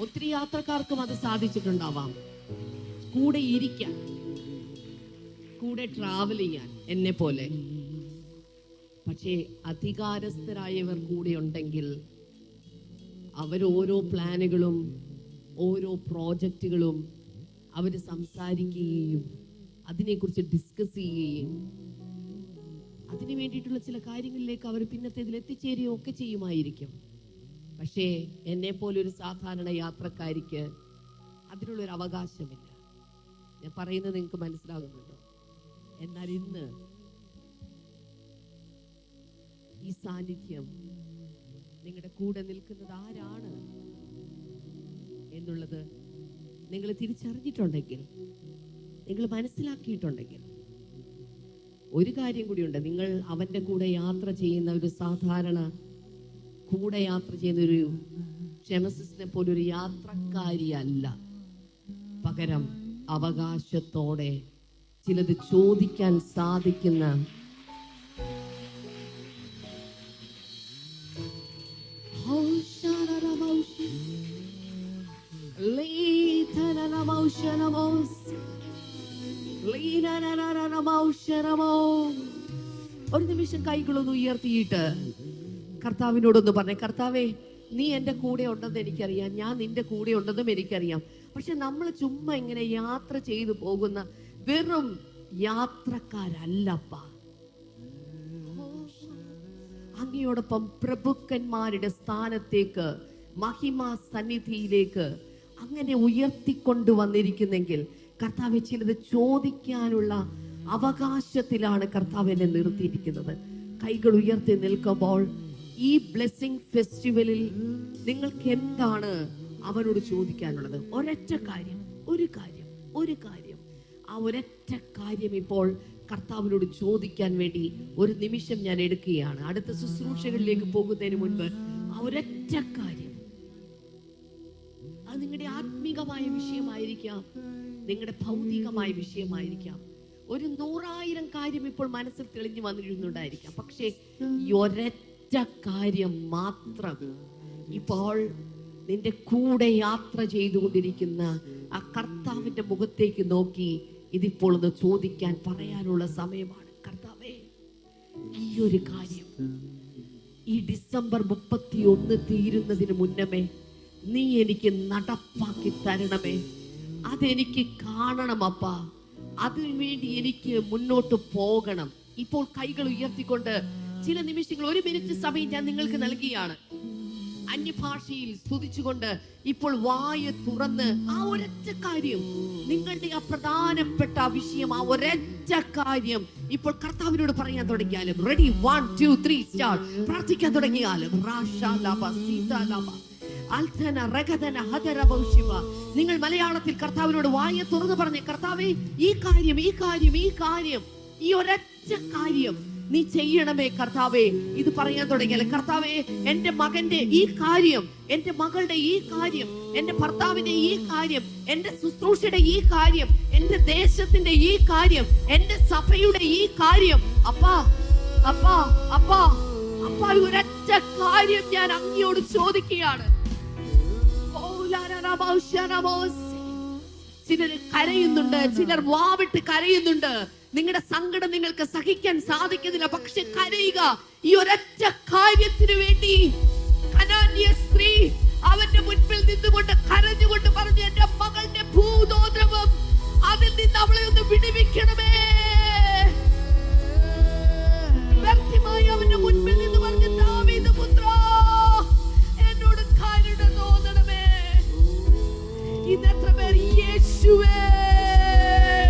ഒത്തിരി യാത്രക്കാർക്കും അത് സാധിച്ചിട്ടുണ്ടാവാം. കൂടെ ഇരിക്കാൻ, കൂടെ ട്രാവൽ ചെയ്യാൻ എന്നെ പോലെ. പക്ഷേ അധികാരസ്ഥരായവർ കൂടെ ഉണ്ടെങ്കിൽ അവരോരോ പ്ലാനുകളും ഓരോ പ്രോജക്റ്റുകളും അവർ സംസാരിക്കുകയും അതിനെക്കുറിച്ച് ഡിസ്കസ് ചെയ്യുകയും അതിനു വേണ്ടിയിട്ടുള്ള ചില കാര്യങ്ങളിലേക്ക് അവർ പിന്നത്തേതിൽ എത്തിച്ചേരുകയും ഒക്കെ ചെയ്യുമായിരിക്കും. പക്ഷേ എന്നെ പോലെ ഒരു സാധാരണ യാത്രക്കാരിക്ക് അതിനുള്ളൊരു അവകാശമില്ല. ഞാൻ പറയുന്നത് നിങ്ങൾക്ക് മനസ്സിലാകുന്നുണ്ടോ? എന്നാൽ ഇന്ന് ഈ സാന്നിധ്യം നിങ്ങളുടെ കൂടെ നിൽക്കുന്നത് ആരാണ് എന്നുള്ളത് നിങ്ങൾ തിരിച്ചറിഞ്ഞിട്ടുണ്ടെങ്കിൽ, നിങ്ങൾ മനസ്സിലാക്കിയിട്ടുണ്ടെങ്കിൽ, ഒരു കാര്യം കൂടിയുണ്ട്. നിങ്ങൾ അവൻ്റെ കൂടെ യാത്ര ചെയ്യുന്ന ഒരു സാധാരണ കൂടെ യാത്ര ചെയ്യുന്ന ഒരു ക്ഷമസിനെ പോലൊരു യാത്രക്കാരിയല്ല. പകരം അവകാശത്തോടെ ചിലത് ചോദിക്കാൻ സാധിക്കുന്ന ഒരു നിമിഷം കൈകളൊന്ന് ഉയർത്തിയിട്ട് കർത്താവിനോടൊന്ന് പറഞ്ഞേ, കർത്താവേ, നീ എൻ്റെ കൂടെ ഉണ്ടെന്ന് എനിക്കറിയാം, ഞാൻ നിന്റെ കൂടെ ഉണ്ടെന്നും എനിക്കറിയാം. പക്ഷെ നമ്മൾ ചുമ്മാ ഇങ്ങനെ യാത്ര ചെയ്തു പോകുന്ന വെറും യാത്രക്കാരല്ലപ്പ. അങ്ങയോടൊപ്പം പ്രഭുക്കന്മാരുടെ സ്ഥാനത്തേക്ക്, മഹിമാ സന്നിധിയിലേക്ക് അങ്ങനെ ഉയർത്തിക്കൊണ്ടുവന്നിരിക്കുന്നെങ്കിൽ കർത്താവ് ചിലത് ചോദിക്കാനുള്ള അവകാശത്തിലാണ് കർത്താവ് എന്നെ നിർത്തിയിരിക്കുന്നത്. കൈകൾ ഉയർത്തി നിൽക്കുമ്പോൾ ഈ ബ്ലെസ്സിംഗ് ഫെസ്റ്റിവലിൽ നിങ്ങൾക്ക് എന്താണ് അവനോട് ചോദിക്കാനുള്ളത്? ഒരൊറ്റ കാര്യം, ഒരു കാര്യം. ആ ഒരൊറ്റ കാര്യം ഇപ്പോൾ കർത്താവിനോട് ചോദിക്കാൻ വേണ്ടി ഒരു നിമിഷം ഞാൻ എടുക്കുകയാണ്. അടുത്ത ശുശ്രൂഷകളിലേക്ക് പോകുന്നതിന് മുൻപ് ആ ഒരൊറ്റ കാര്യം, അത് നിങ്ങളുടെ ആത്മീകമായ വിഷയമായിരിക്കാം, നിങ്ങളുടെ ഭൗതികമായ വിഷയമായിരിക്കാം. ഒരു 100,000 കാര്യം ഇപ്പോൾ മനസ്സിൽ തെളിഞ്ഞു വന്നിരുന്നുണ്ടായിരിക്കാം. പക്ഷേ ഈ ഒരൊറ്റ കാര്യം മാത്രം ഇപ്പോൾ നിന്റെ കൂടെ യാത്ര ചെയ്തുകൊണ്ടിരിക്കുന്ന ആ കർത്താവിന്റെ മുഖത്തേക്ക് നോക്കി ഇതിപ്പോൾ ഒന്ന് ചോദിക്കാൻ പറയാനുള്ള സമയമാണ്. കർത്താവേ, ഈ ഒരു കാര്യം ഈ ഡിസംബർ 31 തീരുന്നതിന് മുന്നമേ നീ എനിക്ക് നടപ്പാക്കി തരണമേ. അതെനിക്ക് കാണണം അപ്പാ. അതിനു വേണ്ടി എനിക്ക് മുന്നോട്ട് പോകണം. ഇപ്പോൾ കൈകൾ ഉയർത്തിക്കൊണ്ട് ചില നിമിഷങ്ങൾ, 1 മിനിറ്റ് സമയം ഞാൻ നിങ്ങൾക്ക് നൽകിയാണ്. അന്യഭാഷയിൽ സ്തുതിച്ചുകൊണ്ട് ഇപ്പോൾ വായ തുറന്ന് ആ ഒരൊറ്റ കാര്യം, നിങ്ങളുടെ ആ പ്രധാനപ്പെട്ട വിഷയം, ആ ഒരൊറ്റ കാര്യം ഇപ്പോൾ കർത്താവിനോട് പറയാൻ തുടങ്ങിയാലും. Ready, 1 2 3 start. പ്രാർത്ഥിക്കാൻ തുടങ്ങിയാലും നിങ്ങൾ മലയാളത്തിൽ കർത്താവിനോട് വായ തുറന്ന് പറഞ്ഞേ, കർത്താവേ, ഈ കാര്യം ഈ കാര്യം ഈ കാര്യം ഈ ഒരൊറ്റ കാര്യം നീ ചെയ്യണമേ കർത്താവേ. ഇത് പറയാൻ തുടങ്ങിയാൽ, കർത്താവേ, എന്റെ മകന്റെ ഈ കാര്യം, എന്റെ മകളുടെ ഈ കാര്യം, എന്റെ ഭർത്താവിന്റെ ഈ കാര്യം, എന്റെ ശുശ്രൂഷയുടെ ഈ കാര്യം, എന്റെ ദേശത്തിന്റെ ഈ കാര്യം, എന്റെ സഭയുടെ ഈ കാര്യം, അപ്പാ അപ്പാ അപ്പാ അപ്പാ, ഒരൊറ്റ കാര്യം ഞാൻ അങ്ങയോട് ചോദിക്കുകയാണ്. ചിലർ കരയുന്നുണ്ട്, ചിലർ വാവിട്ട് കരയുന്നുണ്ട്. നിങ്ങളുടെ സങ്കടം നിങ്ങൾക്ക് സഹിക്കാൻ സാധിക്കുന്നില്ല. പക്ഷെ കരയുക ഈ ഒരൊറ്റ കാര്യത്തിനു വേണ്ടി. കനാന്യ സ്ത്രീ അവന്റെ മുൻപിൽ നിന്നുകൊണ്ട് കരഞ്ഞുകൊണ്ട് പറഞ്ഞു, എന്റെ മകളുടെ ഭൂതോദ്രവം, അതിൽ നിന്ന് അവളെ ഒന്ന് വിടുവിക്കണമേ. വ്യക്തമായി അവന്റെ മുൻപിൽ നിന്ന് പറഞ്ഞു, ദാവീദ് പുത്രാ, എന്നോട് കരുണ തോന്നണമേ. ഇതെത്ര പേർ യേശുവേ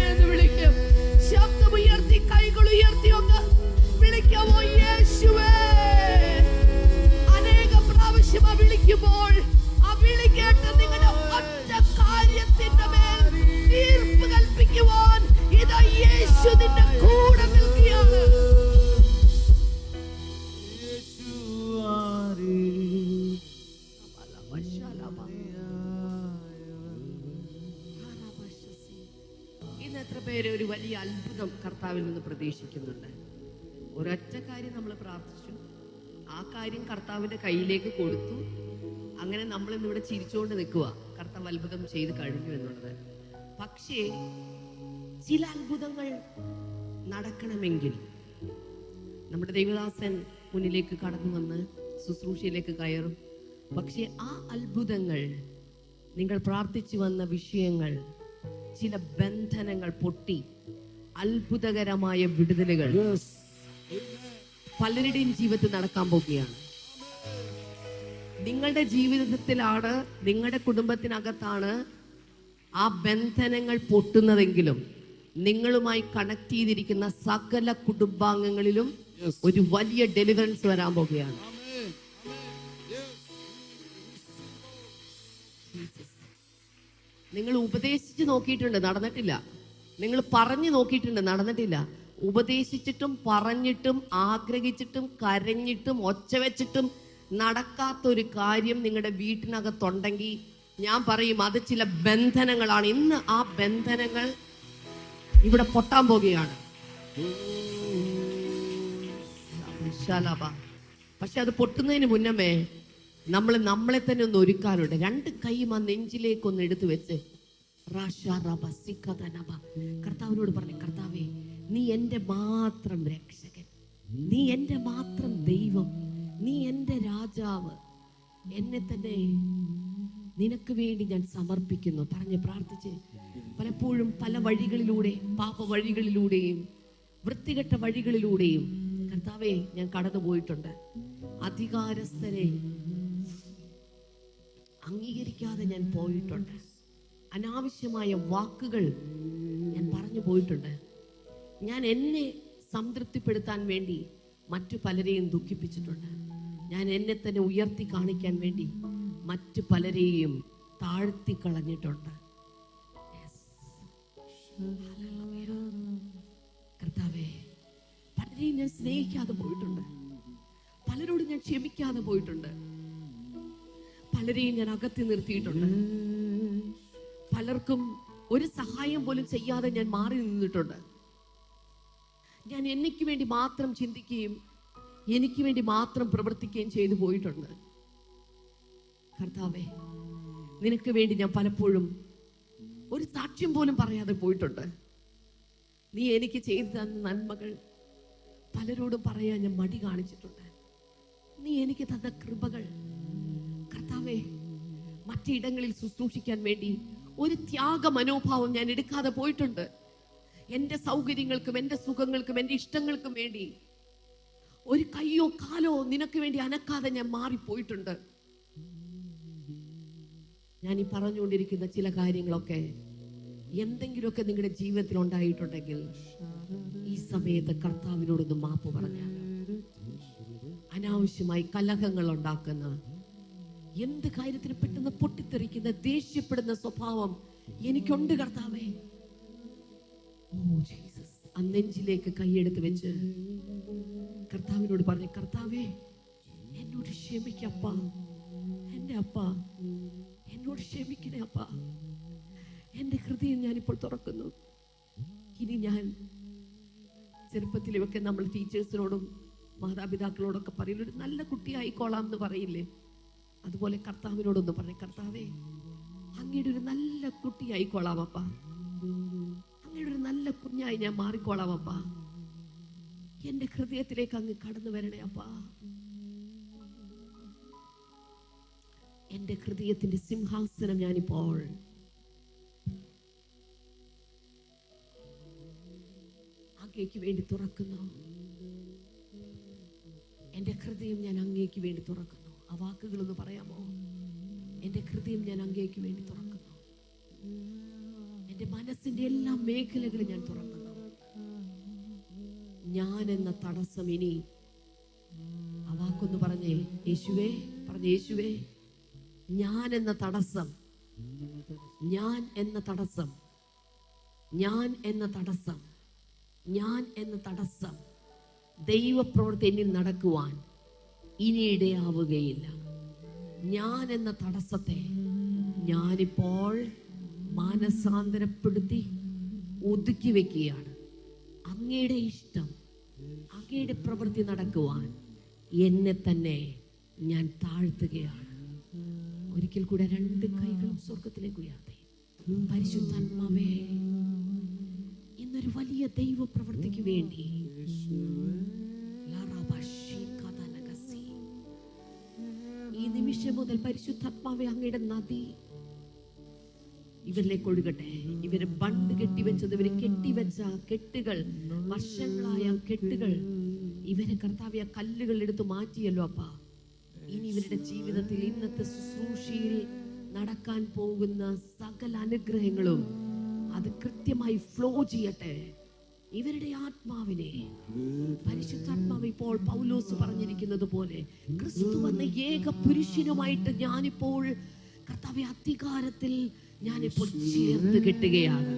എന്ന് വിളിക്കും? ശബ്ദമുയർത്തി കൈകൾ ഉയർത്തി ഒന്ന് വിളിക്കാമോ? യേശുവേ. അനേക പ്രാവശ്യം വിളിക്കുമ്പോൾ ആ വിളി കേട്ട് നിങ്ങളുടെ ഒറ്റ കാര്യത്തിന്റെ മേൽ തീർപ്പ് കൽപ്പിക്കുവാൻ ഇതാ യേശു നിന്റെ കൂടെ നിൽക്കുകയാണ്. എത്ര പേര് ഒരു വലിയ അത്ഭുതം കർത്താവിൽ നിന്ന് പ്രതീക്ഷിക്കുന്നുണ്ട്? ഒരൊറ്റ കാര്യം നമ്മൾ പ്രാർത്ഥിച്ചു, ആ കാര്യം കർത്താവിന്റെ കയ്യിലേക്ക് കൊടുത്തു. അങ്ങനെ നമ്മൾ ഇന്നിവിടെ ചിരിച്ചുകൊണ്ട് നിൽക്കുക, കർത്താവ് അത്ഭുതം ചെയ്ത് കഴിഞ്ഞു എന്നുള്ളത്. പക്ഷേ ചില അത്ഭുതങ്ങൾ നടക്കണമെങ്കിൽ നമ്മുടെ ദൈവദാസൻ മുന്നിലേക്ക് കടന്നു വന്ന് ശുശ്രൂഷയിലേക്ക് കയറും. പക്ഷെ ആ അത്ഭുതങ്ങൾ, നിങ്ങൾ പ്രാർത്ഥിച്ചു വന്ന വിഷയങ്ങൾ, ചില ബന്ധനങ്ങൾ പൊട്ടി അത്ഭുതകരമായ വിടുതലുകൾ പലരുടെയും ജീവിതത്തിൽ നടക്കാൻ പോകുകയാണ്. നിങ്ങളുടെ ജീവിതത്തിലാണ്, നിങ്ങളുടെ കുടുംബത്തിനകത്താണ് ആ ബന്ധനങ്ങൾ പൊട്ടുന്നതെങ്കിലും നിങ്ങളുമായി കണക്ട് ചെയ്തിരിക്കുന്ന സകല കുടുംബാംഗങ്ങളിലും ഒരു വലിയ ഡെലിവറൻസ് വരാൻ പോകുകയാണ്. നിങ്ങൾ ഉപദേശിച്ച് നോക്കിയിട്ടുണ്ട്, നടന്നിട്ടില്ല. നിങ്ങൾ പറഞ്ഞു നോക്കിയിട്ടുണ്ട്, നടന്നിട്ടില്ല. ഉപദേശിച്ചിട്ടും പറഞ്ഞിട്ടും ആഗ്രഹിച്ചിട്ടും കരഞ്ഞിട്ടും ഒച്ച വെച്ചിട്ടും നടക്കാത്തൊരു കാര്യം നിങ്ങളുടെ വീട്ടിനകത്തുണ്ടെങ്കിൽ ഞാൻ പറയും അത് ചില ബന്ധനങ്ങളാണ്. ഇന്ന് ആ ബന്ധനങ്ങൾ ഇവിടെ പൊട്ടാൻ പോകുകയാണ്. പക്ഷെ അത് പൊട്ടുന്നതിന് മുന്നമേ നമ്മളെ തന്നെ ഒന്ന് ഒരുക്കാനുണ്ട്. 2 കൈയും ആ നെഞ്ചിലേക്ക് ഒന്ന് എടുത്തു വെച്ച് കർത്താവിനോട് പറഞ്ഞു, കർത്താവേ, നീ എൻ്റെ മാത്രം രക്ഷകൻ, നീ എൻ്റെ മാത്രം ദൈവം, നീ എൻ്റെ രാജാവ്, എന്നെ തന്നെ നിനക്ക് വേണ്ടി ഞാൻ സമർപ്പിക്കുന്നു പറഞ്ഞ് പ്രാർത്ഥിച്ച് പലപ്പോഴും പല വഴികളിലൂടെ, പാപ വഴികളിലൂടെയും വൃത്തികെട്ട വഴികളിലൂടെയും കർത്താവേ ഞാൻ കടന്നു പോയിട്ടുണ്ട്. അധികാരസ്ഥരെ അംഗീകരിക്കാതെ ഞാൻ പോയിട്ടുണ്ട്. അനാവശ്യമായ വാക്കുകൾ ഞാൻ പറഞ്ഞു പോയിട്ടുണ്ട്. ഞാൻ എന്നെ സംതൃപ്തിപ്പെടുത്താൻ വേണ്ടി മറ്റു പലരെയും ദുഃഖിപ്പിച്ചിട്ടുണ്ട്. ഞാൻ എന്നെ തന്നെ ഉയർത്തി കാണിക്കാൻ വേണ്ടി മറ്റു പലരെയും താഴ്ത്തി കളഞ്ഞിട്ടുണ്ട്. കർത്താവേ, പലരെയും ഞാൻ സ്നേഹിക്കാതെ പോയിട്ടുണ്ട്, പലരോട് ഞാൻ ക്ഷമിക്കാതെ പോയിട്ടുണ്ട്, പലരെയും ഞാൻ അകത്തി നിർത്തിയിട്ടുണ്ട്, പലർക്കും ഒരു സഹായം പോലും ചെയ്യാതെ ഞാൻ മാറി നിന്നിട്ടുണ്ട്. ഞാൻ എനിക്ക് വേണ്ടി മാത്രം ചിന്തിക്കുകയും എനിക്ക് വേണ്ടി മാത്രം പ്രവർത്തിക്കുകയും ചെയ്തു പോയിട്ടുണ്ട്. കർത്താവേ, നിനക്ക് വേണ്ടി ഞാൻ പലപ്പോഴും ഒരു സാക്ഷ്യം പോലും പറയാതെ പോയിട്ടുണ്ട്. നീ എനിക്ക് ചെയ്തു തന്ന നന്മകൾ പലരോടും പറയാൻ ഞാൻ മടി കാണിച്ചിട്ടുണ്ട്. നീ എനിക്ക് തന്ന കൃപകൾ കർത്താവേ, മറ്റിടങ്ങളിൽ ശുശ്രൂഷിക്കാൻ വേണ്ടി ഒരു ത്യാഗ മനോഭാവം ഞാൻ എടുക്കാതെ പോയിട്ടുണ്ട്. എൻ്റെ സൗകര്യങ്ങൾക്കും എൻ്റെ സുഖങ്ങൾക്കും എൻ്റെ ഇഷ്ടങ്ങൾക്കും വേണ്ടി ഒരു കയ്യോ കാലോ നിനക്ക് വേണ്ടി അനക്കാതെ ഞാൻ മാറിപ്പോയിട്ടുണ്ട്. ഞാൻ ഈ പറഞ്ഞുകൊണ്ടിരിക്കുന്ന ചില കാര്യങ്ങളൊക്കെ എന്തെങ്കിലുമൊക്കെ നിങ്ങളുടെ ജീവിതത്തിൽ ഉണ്ടായിട്ടുണ്ടെങ്കിൽ ഈ സമയത്ത് കർത്താവിനോടൊന്ന് മാപ്പ് പറഞ്ഞാൽ, അനാവശ്യമായി കലഹങ്ങൾ ഉണ്ടാക്കുന്ന, എന്ത് കാര്യത്തിന് പെട്ടെന്ന് പൊട്ടിത്തെറിക്കുന്ന, ദേഷ്യപ്പെടുന്ന സ്വഭാവം എനിക്കുണ്ട് കർത്താവേ. ഓ ജീസസ്, ആ നെഞ്ചിലേക്ക് കൈയെടുത്ത് വെച്ച് കർത്താവിനോട് പറഞ്ഞു, കർത്താവേ എന്നോട് ക്ഷമിക്കപ്പ, എൻ്റെ അപ്പ എന്നോട് ക്ഷമിക്കണേ അപ്പ. എൻ്റെ ഹൃദയം ഞാനിപ്പോൾ തുറക്കുന്നു. ഇനി ഞാൻ ചെറുപ്പത്തിലൊക്കെ നമ്മൾ ടീച്ചേഴ്സിനോടും മാതാപിതാക്കളോടൊക്കെ പറയില്ല, ഒരു നല്ല കുട്ടിയായിക്കോളാം എന്ന് പറയില്ലേ, അതുപോലെ കർത്താവിനോടൊന്ന് പറഞ്ഞു, കർത്താവേ അങ്ങയുടെ ഒരു നല്ല കുട്ടിയായിക്കോളാം അപ്പ, അങ്ങയുടെ ഒരു നല്ല കുഞ്ഞായി ഞാൻ മാറിക്കോളാം അപ്പ. എൻ്റെ ഹൃദയത്തിലേക്ക് അങ്ങ് കടന്നു വരണേ അപ്പ. എൻ്റെ ഹൃദയത്തിന്റെ സിംഹാസനം ഞാനിപ്പോൾ അങ്ങേക്ക് വേണ്ടി തുറക്കുന്നു. എൻ്റെ ഹൃദയം ഞാൻ അങ്ങേക്ക് വേണ്ടി തുറക്കുന്നു. ആ വാക്കുകളൊന്ന് പറയാമോ? എൻ്റെ ഹൃദയം ഞാൻ അങ്ങേക്ക് വേണ്ടി തുറക്കുന്നു. എൻ്റെ മനസ്സിന്റെ എല്ലാ മേഖലകളും ഞാൻ തുറക്കുന്നു. ഞാൻ എന്ന തടസ്സം ഇനി, ആ വാക്കൊന്ന് പറഞ്ഞേ, യേശുവേ, പറഞ്ഞേ, യേശുവേ ഞാൻ എന്ന തടസ്സം, ഞാൻ എന്ന തടസ്സം, ഞാൻ എന്ന തടസ്സം, ഞാൻ എന്ന തടസ്സം ദൈവപ്രവൃത്തി എന്നിൽ നടക്കുവാൻ ഇനി ഇടയാവുകയില്ല. ഞാൻ എന്ന തടസ്സത്തെ ഞാനിപ്പോൾ മാനസാന്തരപ്പെടുത്തി ഒതുക്കി വെക്കുകയാണ്. അങ്ങയുടെ ഇഷ്ടം, അങ്ങയുടെ പ്രവൃത്തി നടക്കുവാൻ എന്നെ തന്നെ ഞാൻ താഴ്ത്തുകയാണ്. ഒരിക്കൽ കൂടെ രണ്ട് കൈകളും സ്വർഗത്തിലേക്ക് ഉയർത്തി, പരിശുദ്ധാത്മാവേ, ഇന്നൊരു വലിയ ദൈവ പ്രവൃത്തിക്ക് വേണ്ടി ഈ നിമിഷം മുതൽ പരിശുദ്ധാത്മാവേ, അങ്ങയുടെ നദി ഇവരിലേക്ക് ഒഴുകട്ടെ. ഇവര് ബണ്ട് കെട്ടിവെച്ചത്, ഇവര് കെട്ടിവെച്ച കെട്ടുകൾ, വർഷങ്ങളായ കെട്ടുകൾ, ഇവരെ കർത്താവേ കല്ലുകൾ എടുത്ത് മാറ്റിയല്ലോ അപ്പ. ഇനി ഇവരുടെ ജീവിതത്തിൽ ഇന്നത്തെ ശുശ്രൂഷയിൽ നടക്കാൻ പോകുന്ന സകല അനുഗ്രഹങ്ങളും അത് കൃത്യമായി ഫ്ലോ ചെയ്യട്ടെ. ഇവരുടെ ആത്മാവിനെ പരിശുദ്ധാത്മാവ് ഇപ്പോൾ പൗലോസ് പറഞ്ഞിരിക്കുന്നത് പോലെ ക്രിസ്തു എന്ന ഏക പുരുഷനുമായിട്ട് ഞാനിപ്പോൾ കർത്താവേ അധികാരത്തിൽ ഞാനിപ്പോൾ ചേർത്ത് കെട്ടുകയാണ്.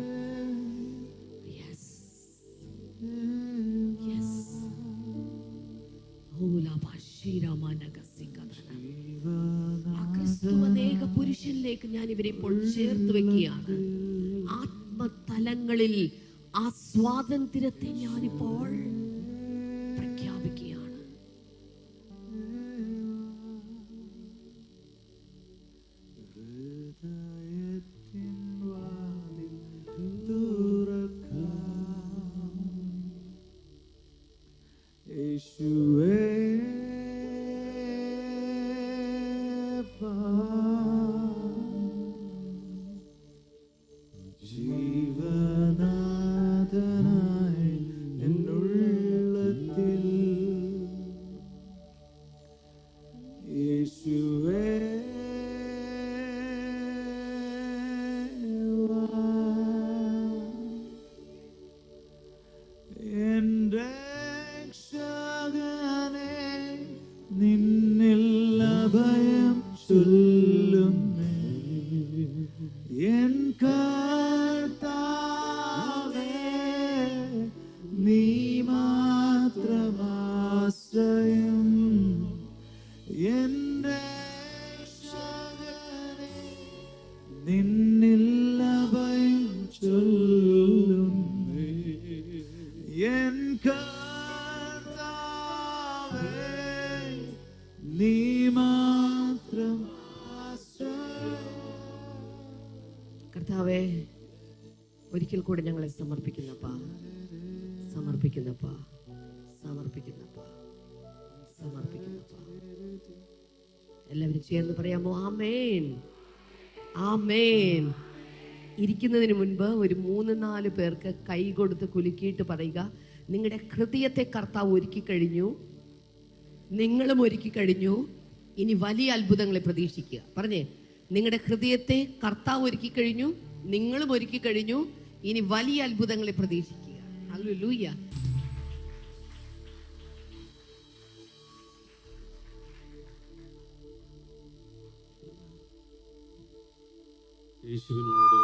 ക്രിസ്തുവനേക പുരുഷനിലേക്ക് ഞാൻ ഇവരെ ഇപ്പോൾ ചേർത്ത് വെക്കുകയാണ്. ആത്മതലങ്ങളിൽ ആ സ്വാതന്ത്ര്യത്തെ ഞാനിപ്പോൾ പ്രഖ്യാപിക്കുകയാണ്. കർത്താവേ, കൂടെ ഞങ്ങളെ സമർപ്പിക്കുന്നപ്പാ, സമർപ്പിക്കുന്നപ്പാ, സമർപ്പിക്കുന്നപ്പാ, സമർപ്പിക്കുന്നപ്പാ. എല്ലാവരും ചേർന്ന് പറയാമോ? ആമേൻ, ആമേൻ. ഇരിക്കുന്നതിന് മുൻപ് ഒരു 3-4 പേർക്ക് കൈ കൊടുത്ത് കുലുക്കിയിട്ട് പറയുക, നിങ്ങളുടെ ഹൃദയത്തെ കർത്താവ് ഒരുക്കി കഴിഞ്ഞു, നിങ്ങളും ഒരുക്കി കഴിഞ്ഞു, ഇനി വലിയ അത്ഭുതങ്ങളെ പ്രതീക്ഷിക്കുക. പറഞ്ഞേ, നിങ്ങളുടെ ഹൃദയത്തെ കർത്താവ് ഒരുക്കി കഴിഞ്ഞു, നിങ്ങളും ഒരുക്കി കഴിഞ്ഞു, ഇനി വലിയ അത്ഭുതങ്ങളെ പ്രതീക്ഷിക്കുക. ഹല്ലേലൂയ. യേശുവിനോട്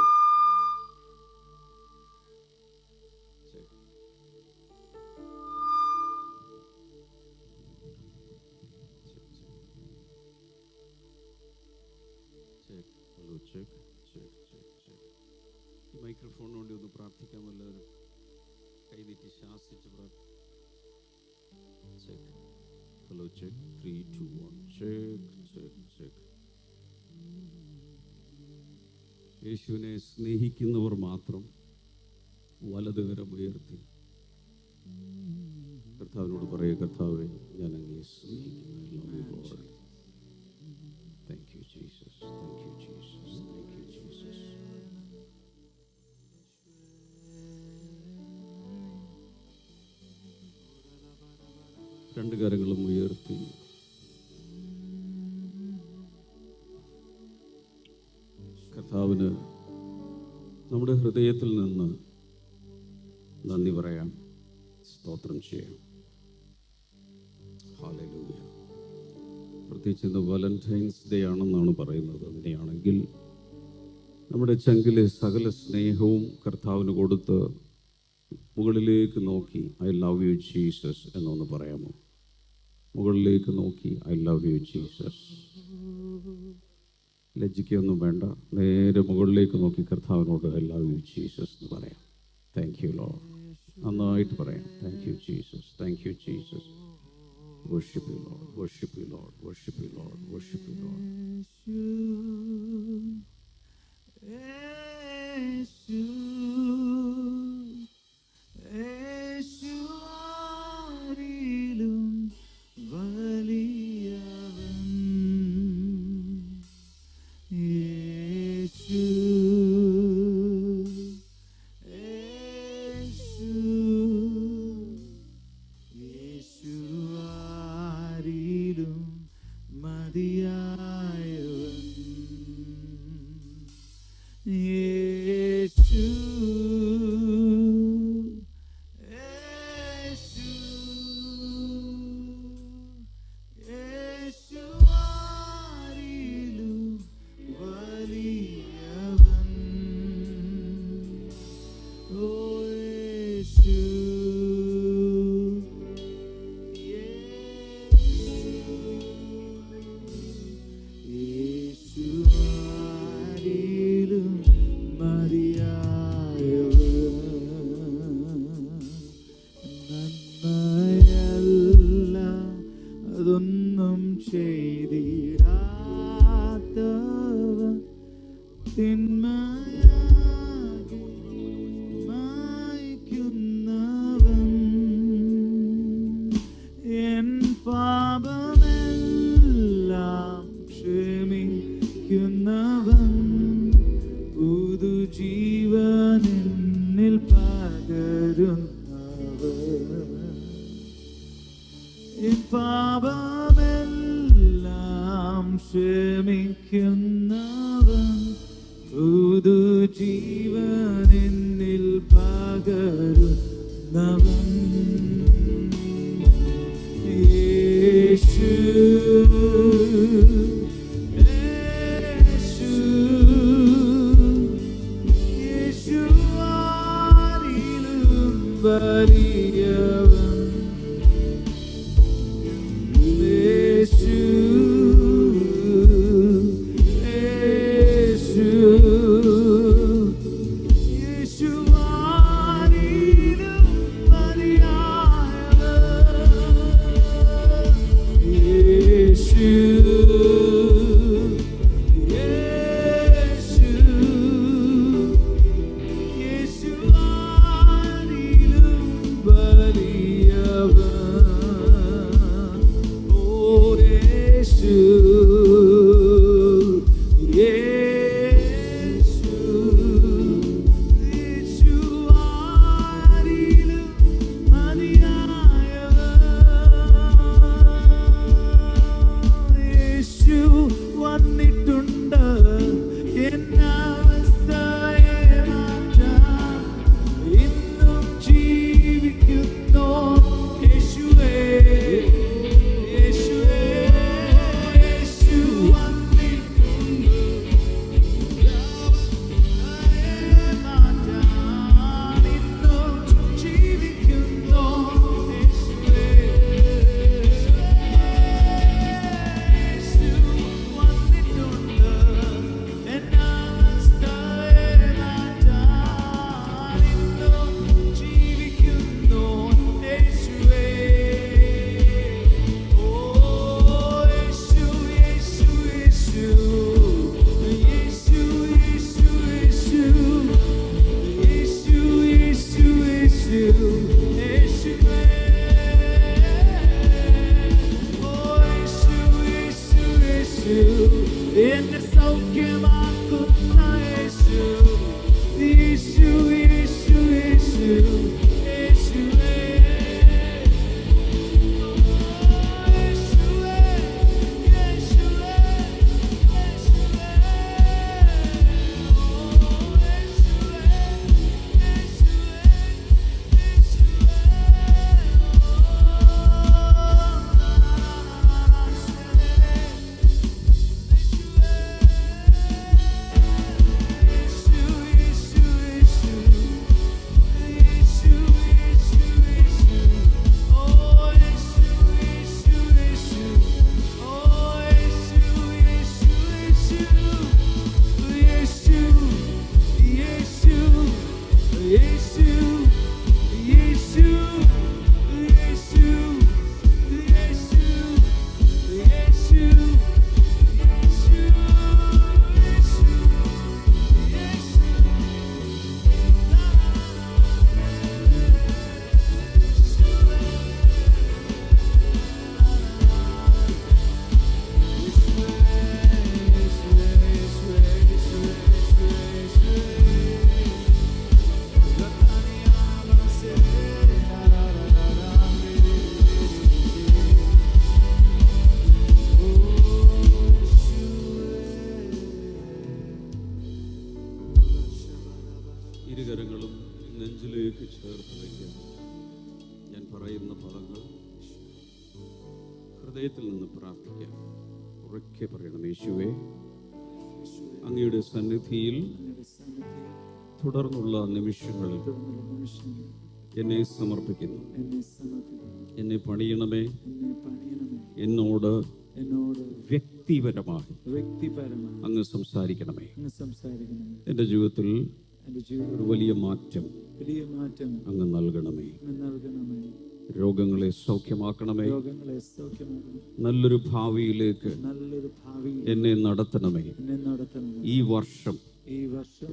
ഈ മൈക്രോഫോണിന് വേണ്ടി ഒന്ന് പ്രാർത്ഥിക്കാം. എല്ലാവരും കൈനീട്ടി ശാസിച്ച് ഹലോ ചെക്ക് 3 2 1 ചെക്ക്. യേശുവിനെ സ്നേഹിക്കുന്നവർ മാത്രം വലതുകരം ഉയർത്തി കർത്താവിനോട് പറയുക, കർത്താവേ, ഞാൻ അങ്ങയെ സ്നേഹിക്കുന്നു. Thank you Jesus, thank you Jesus, thank you Jesus. രണ്ട് കരങ്ങളും ഉയർത്തി കർത്താവിന് നമ്മുടെ ഹൃദയത്തിൽ നിന്ന് നന്ദി പറയാം, സ്തോത്രം ചെയ്യാം. ഹല്ലേലൂയ. പ്രത്യേകിച്ച് ഇന്ന് വാലന്റൈൻസ് ഡേ ആണെന്നാണ് പറയുന്നത്. അങ്ങനെയാണെങ്കിൽ നമ്മുടെ ചങ്കിലെ സകല സ്നേഹവും കർത്താവിന് കൊടുത്ത് മുകളിലേക്ക് നോക്കി ഐ ലവ് യു ജീസസ് എന്നൊന്ന് പറയാമോ? മുകളിലേക്ക് നോക്കി ഐ ലവ് യു ജീസസ്. ലജ്ജിക്കൊന്നും വേണ്ട, നേരെ മുകളിലേക്ക് നോക്കി കർത്താവിനോട് ഐ ലവ് യു ജീസസ് എന്ന് പറയാം. Thank you Lord. നന്നായിട്ട് പറയാം. Thank you Jesus, thank you Jesus. Worship you, Lord. Worship you, Lord. Worship you, Lord. Worship you, Lord. Yes, you സൗഖ്യമാക്കുന്ന യേശു, യേശു, യേശു, യേശു, യേശുവേ. ഇരുകരങ്ങളും നെഞ്ചിലേക്ക് ചേർത്ത് വയ്ക്കുക. ഞാൻ പറയുന്ന പദങ്ങൾ ഹൃദയത്തിൽ നിന്ന് പ്രാർത്ഥിക്കാം. ഉറക്കെ പറയണം. യേശുവേ, അങ്ങയുടെ സന്നിധിയിൽ തുടർന്നുള്ള നിമിഷങ്ങളിൽ എന്നെ സമർപ്പിക്കുന്നു. എന്നെ പണിയണമേ. എന്നോട് വ്യക്തിപരമായി അങ്ങ് സംസാരിക്കണമേ. എൻ്റെ ജീവിതത്തിൽ ഒരു വലിയ മാറ്റം അങ്ങ് നൽകണമേ. രോഗങ്ങളെ സൗഖ്യമാക്കണമേ. നല്ലൊരു ഭാവിയിലേക്ക് എന്നെ നടത്തണമേ. ഈ വർഷം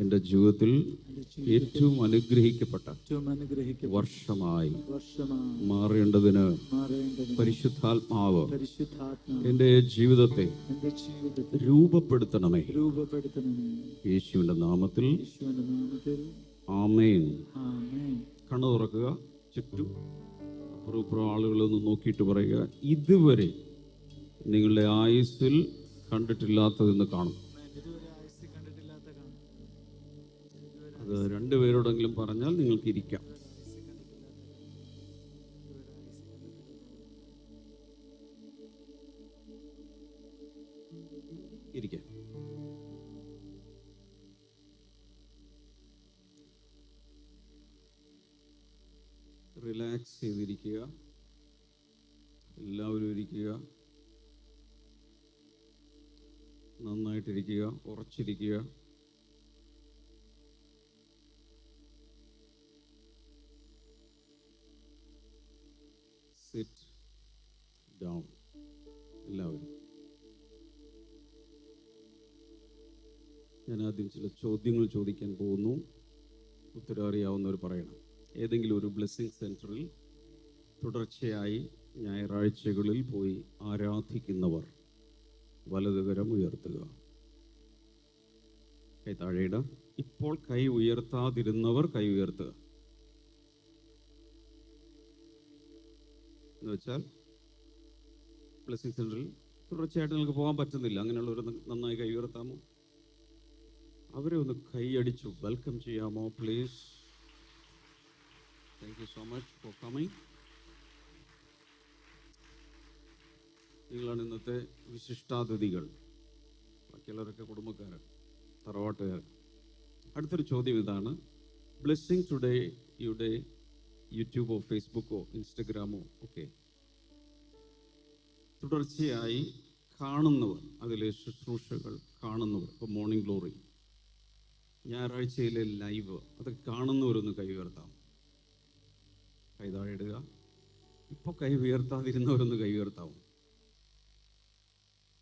എൻ്റെ ജീവിതത്തിൽ ഏറ്റവും അനുഗ്രഹിക്കപ്പെട്ട വർഷമായി മാറേണ്ടതിന് പരിശുദ്ധാത്മാവ് എൻ്റെ ജീവിതത്തെ രൂപപ്പെടുത്തണമേ. യേശുവിൻ്റെ നാമത്തിൽ ആമേൻ. കണ്ണു തുറക്കുക. ചുറ്റും അപ്പുറം ആളുകളൊന്ന് നോക്കിയിട്ട് പറയുക, ഇതുവരെ നിങ്ങളുടെ ആയുസ്സിൽ കണ്ടിട്ടില്ലാത്തതെന്ന് കാണും. അത് രണ്ടുപേരോടെങ്കിലും പറഞ്ഞാൽ നിങ്ങൾക്ക് ഇരിക്കാം. ഇരിക്കാം. റിലാക്സ് ചെയ്തിരിക്കുക. എല്ലാവരും ഇരിക്കുക. നന്നായിട്ടിരിക്കുക. ഉറച്ചിരിക്കുക. Sit down. എല്ലാവരും. ഞാൻ ആദ്യം ചില ചോദ്യങ്ങൾ ചോദിക്കാൻ പോകുന്നു. ഉത്തരം അറിയാവുന്നവർ പറയണം. ഏതെങ്കിലും ഒരു ബ്ലെസ്സിങ് സെൻറ്ററിൽ തുടർച്ചയായി ഞായറാഴ്ചകളിൽ പോയി ആരാധിക്കുന്നവർ വലതുകരം ഉയർത്തുക. കൈ താഴെയിട. ഇപ്പോൾ കൈ ഉയർത്താതിരുന്നവർ കൈ ഉയർത്തുക. എന്ന് വെച്ചാൽ ബ്ലെസ്സിങ് സെൻറ്ററിൽ തുടർച്ചയായിട്ട് നിങ്ങൾക്ക് പോകാൻ പറ്റുന്നില്ല, അങ്ങനെയുള്ളവർ നന്നായി കൈ ഉയർത്താമോ? അവരെ ഒന്ന് കൈയടിച്ചു വെൽക്കം ചെയ്യാമോ please? Thank you so much for coming. നിങ്ങളാണ് ഇന്നത്തെ വിശിഷ്ടാതിഥികൾ. ബാക്കിയുള്ളവരൊക്കെ കുടുംബക്കാരൻ, തറവാട്ടുകാരൻ. അടുത്തൊരു ചോദ്യം ഇതാണ്. ബ്ലെസ്സിങ് ടുഡേയുടെ യൂട്യൂബോ ഫേസ്ബുക്കോ ഇൻസ്റ്റഗ്രാമോ ഒക്കെ തുടർച്ചയായി കാണുന്നവർ, അതിലെ ശുശ്രൂഷകൾ കാണുന്നവർ, ഇപ്പോൾ മോർണിംഗ് ഗ്ലോറി, ഞായറാഴ്ചയിലെ ലൈവ്, അതൊക്കെ കാണുന്നവരൊന്ന് കൈ ഉയർത്താം. കൈ താഴെ ഇടുക. ഇപ്പോൾ കൈ ഉയർത്താതിരുന്നവരൊന്ന് കൈ ഉയർത്താവും.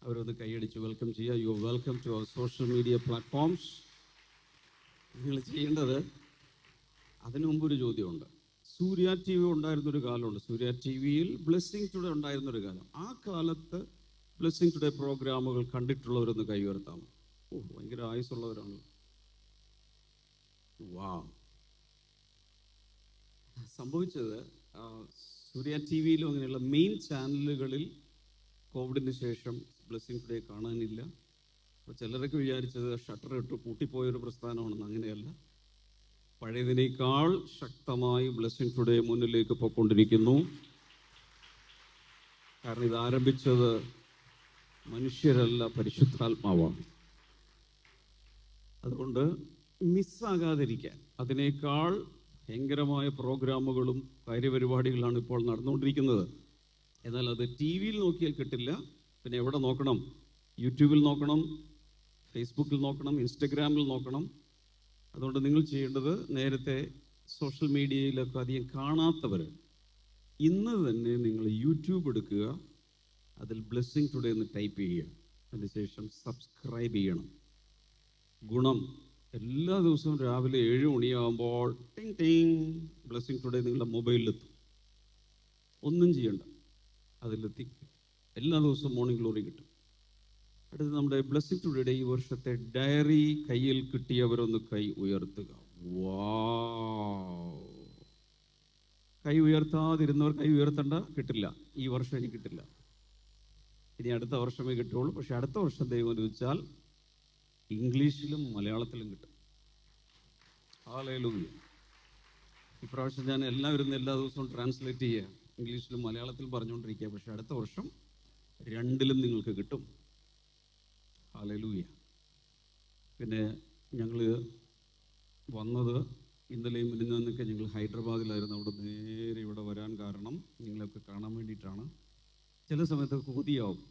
അവരൊന്ന് കൈയടിച്ച് വെൽക്കം ചെയ്യുക. You are welcome to our social media platforms. നിങ്ങൾ ചെയ്യേണ്ടത്, അതിനു മുമ്പൊരു ചോദ്യമുണ്ട്. സൂര്യ ടി വി ഉണ്ടായിരുന്നൊരു കാലമുണ്ട്. സൂര്യ ടി വിയിൽ ബ്ലെസ്സിങ് ടുഡേ ഉണ്ടായിരുന്നൊരു കാലം. ആ കാലത്ത് ബ്ലെസ്സിങ് ടുഡേ പ്രോഗ്രാമുകൾ കണ്ടിട്ടുള്ളവരൊന്ന് കൈ ഉയർത്താം. ഭയങ്കര ആയുസ്സുള്ളവരാണ്. വാ, സംഭവിച്ചത് സൂര്യ ടി വിയിലും അങ്ങനെയുള്ള മെയിൻ ചാനലുകളിൽ കോവിഡിന് ശേഷം ബ്ലെസ്സിങ് ടുഡേ കാണാനില്ല. അപ്പോൾ ചിലരൊക്കെ വിചാരിച്ചത് ഷട്ടർ ഇട്ട് പൂട്ടിപ്പോയൊരു പ്രസ്ഥാനമാണെന്ന്. അങ്ങനെയല്ല, പഴയതിനേക്കാൾ ശക്തമായി ബ്ലെസ്സിങ് ടുഡേ മുന്നിലേക്ക് പോയിക്കൊണ്ടിരിക്കുന്നു. കാരണം ഇത് ആരംഭിച്ചത് മനുഷ്യരല്ല, പരിശുദ്ധാത്മാവാണ്. അതുകൊണ്ട് മിസ്സാകാതിരിക്കാൻ അതിനേക്കാൾ ഭയങ്കരമായ പ്രോഗ്രാമുകളും കാര്യപരിപാടികളാണ് ഇപ്പോൾ നടന്നുകൊണ്ടിരിക്കുന്നത്. എന്നാൽ അത് ടി വിയിൽ നോക്കിയാൽ കിട്ടില്ല. പിന്നെ എവിടെ നോക്കണം? യൂട്യൂബിൽ നോക്കണം, ഫേസ്ബുക്കിൽ നോക്കണം, ഇൻസ്റ്റഗ്രാമിൽ നോക്കണം. അതുകൊണ്ട് നിങ്ങൾ ചെയ്യേണ്ടത്, നേരത്തെ സോഷ്യൽ മീഡിയയിലൊക്കെ അധികം കാണാത്തവർ ഇന്ന് തന്നെ നിങ്ങൾ യൂട്യൂബ് എടുക്കുക, അതിൽ ബ്ലെസ്സിങ് ടുഡേ എന്ന് ടൈപ്പ് ചെയ്യുക, അതിനുശേഷം സബ്സ്ക്രൈബ് ചെയ്യണം. ഗുണം, എല്ലാ ദിവസവും രാവിലെ 7 മണിയാകുമ്പോൾ ടിങ് ടിങ് ബ്ലെസ്സിങ് ടുഡേ നിങ്ങളുടെ മൊബൈലിലെത്തും. ഒന്നും ചെയ്യണ്ട, അതിലെത്തി എല്ലാ ദിവസവും മോർണിംഗ് ഗ്ലോറി കിട്ടും. അടുത്ത് നമ്മുടെ ബ്ലെസ്സിങ് ടുഡേയുടെ ഈ വർഷത്തെ ഡയറി കയ്യിൽ കിട്ടിയവരൊന്ന് കൈ ഉയർത്തുക. വാവ്! കൈ ഉയർത്താതിരുന്നവർ കൈ ഉയർത്തണ്ട, കിട്ടില്ല. ഈ വർഷം എനിക്ക് കിട്ടില്ല, ഇനി അടുത്ത വർഷമേ കിട്ടുള്ളൂ. പക്ഷെ അടുത്ത വർഷം ദൈവം അനുവദിച്ചാൽ ഇംഗ്ലീഷിലും മലയാളത്തിലും കിട്ടും. ഹല്ലേലൂയ! ഇപ്രാവശ്യം ഞാൻ എല്ലാവരും എല്ലാ ദിവസവും ട്രാൻസ്ലേറ്റ് ചെയ്യുക, ഇംഗ്ലീഷിലും മലയാളത്തിലും പറഞ്ഞുകൊണ്ടിരിക്കുക. പക്ഷെ അടുത്ത വർഷം രണ്ടിലും നിങ്ങൾക്ക് കിട്ടും. ഹല്ലേലൂയ! പിന്നെ ഞങ്ങൾ വന്നത് ഇന്നലെയും മിനിഞ്ഞാന്നൊക്കെ ഞങ്ങൾ ഹൈദരാബാദിലായിരുന്നു. അവിടെ നേരെ ഇവിടെ വരാൻ കാരണം നിങ്ങളെയൊക്കെ കാണാൻ വേണ്ടിയിട്ടാണ്. ചില സമയത്തൊക്കെ കൊതിയാവും.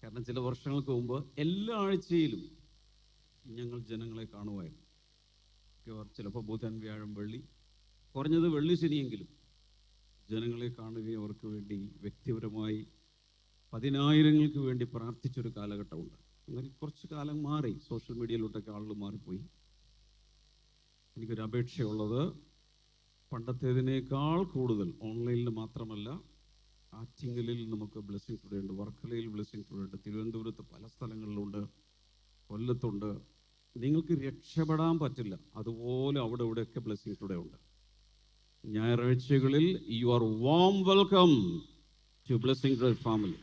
കാരണം ചില വർഷങ്ങൾക്ക് മുമ്പ് എല്ലാ ആഴ്ചയിലും ഞങ്ങൾ ജനങ്ങളെ കാണുമായിരുന്നു. ചിലപ്പോൾ ബുധൻ, വ്യാഴം, വെള്ളി, കുറഞ്ഞത് വെള്ളി ശനിയെങ്കിലും ജനങ്ങളെ കാണുകയും അവർക്ക് വേണ്ടി വ്യക്തിപരമായി 10,000-ങ്ങൾക്ക് വേണ്ടി പ്രാർത്ഥിച്ചൊരു കാലഘട്ടമുണ്ട്. എന്നാൽ കുറച്ച് കാലം മാറി, സോഷ്യൽ മീഡിയയിലോട്ടൊക്കെ ആളുകൾ മാറിപ്പോയി. എനിക്കൊരു അപേക്ഷയുള്ളത്, പണ്ടത്തേതിനേക്കാൾ കൂടുതൽ ഓൺലൈനിൽ മാത്രമല്ല, ആറ്റിങ്ങലിൽ നമുക്ക് ബ്ലെസ്സിങ് ടുഡേ ഉണ്ട്, വർക്കലയിൽ ബ്ലെസ്സിങ് ടുഡേ ഉണ്ട്, തിരുവനന്തപുരത്ത് പല സ്ഥലങ്ങളിലുണ്ട്, കൊല്ലത്തുണ്ട്. നിങ്ങൾക്ക് രക്ഷപ്പെടാൻ പറ്റില്ല, അതുപോലെ അവിടെ ഇവിടെയൊക്കെ ബ്ലെസ്സിങ് ടുഡേ ഉണ്ട്. ഞായറാഴ്ചകളിൽ you are warm welcome to blessing today family.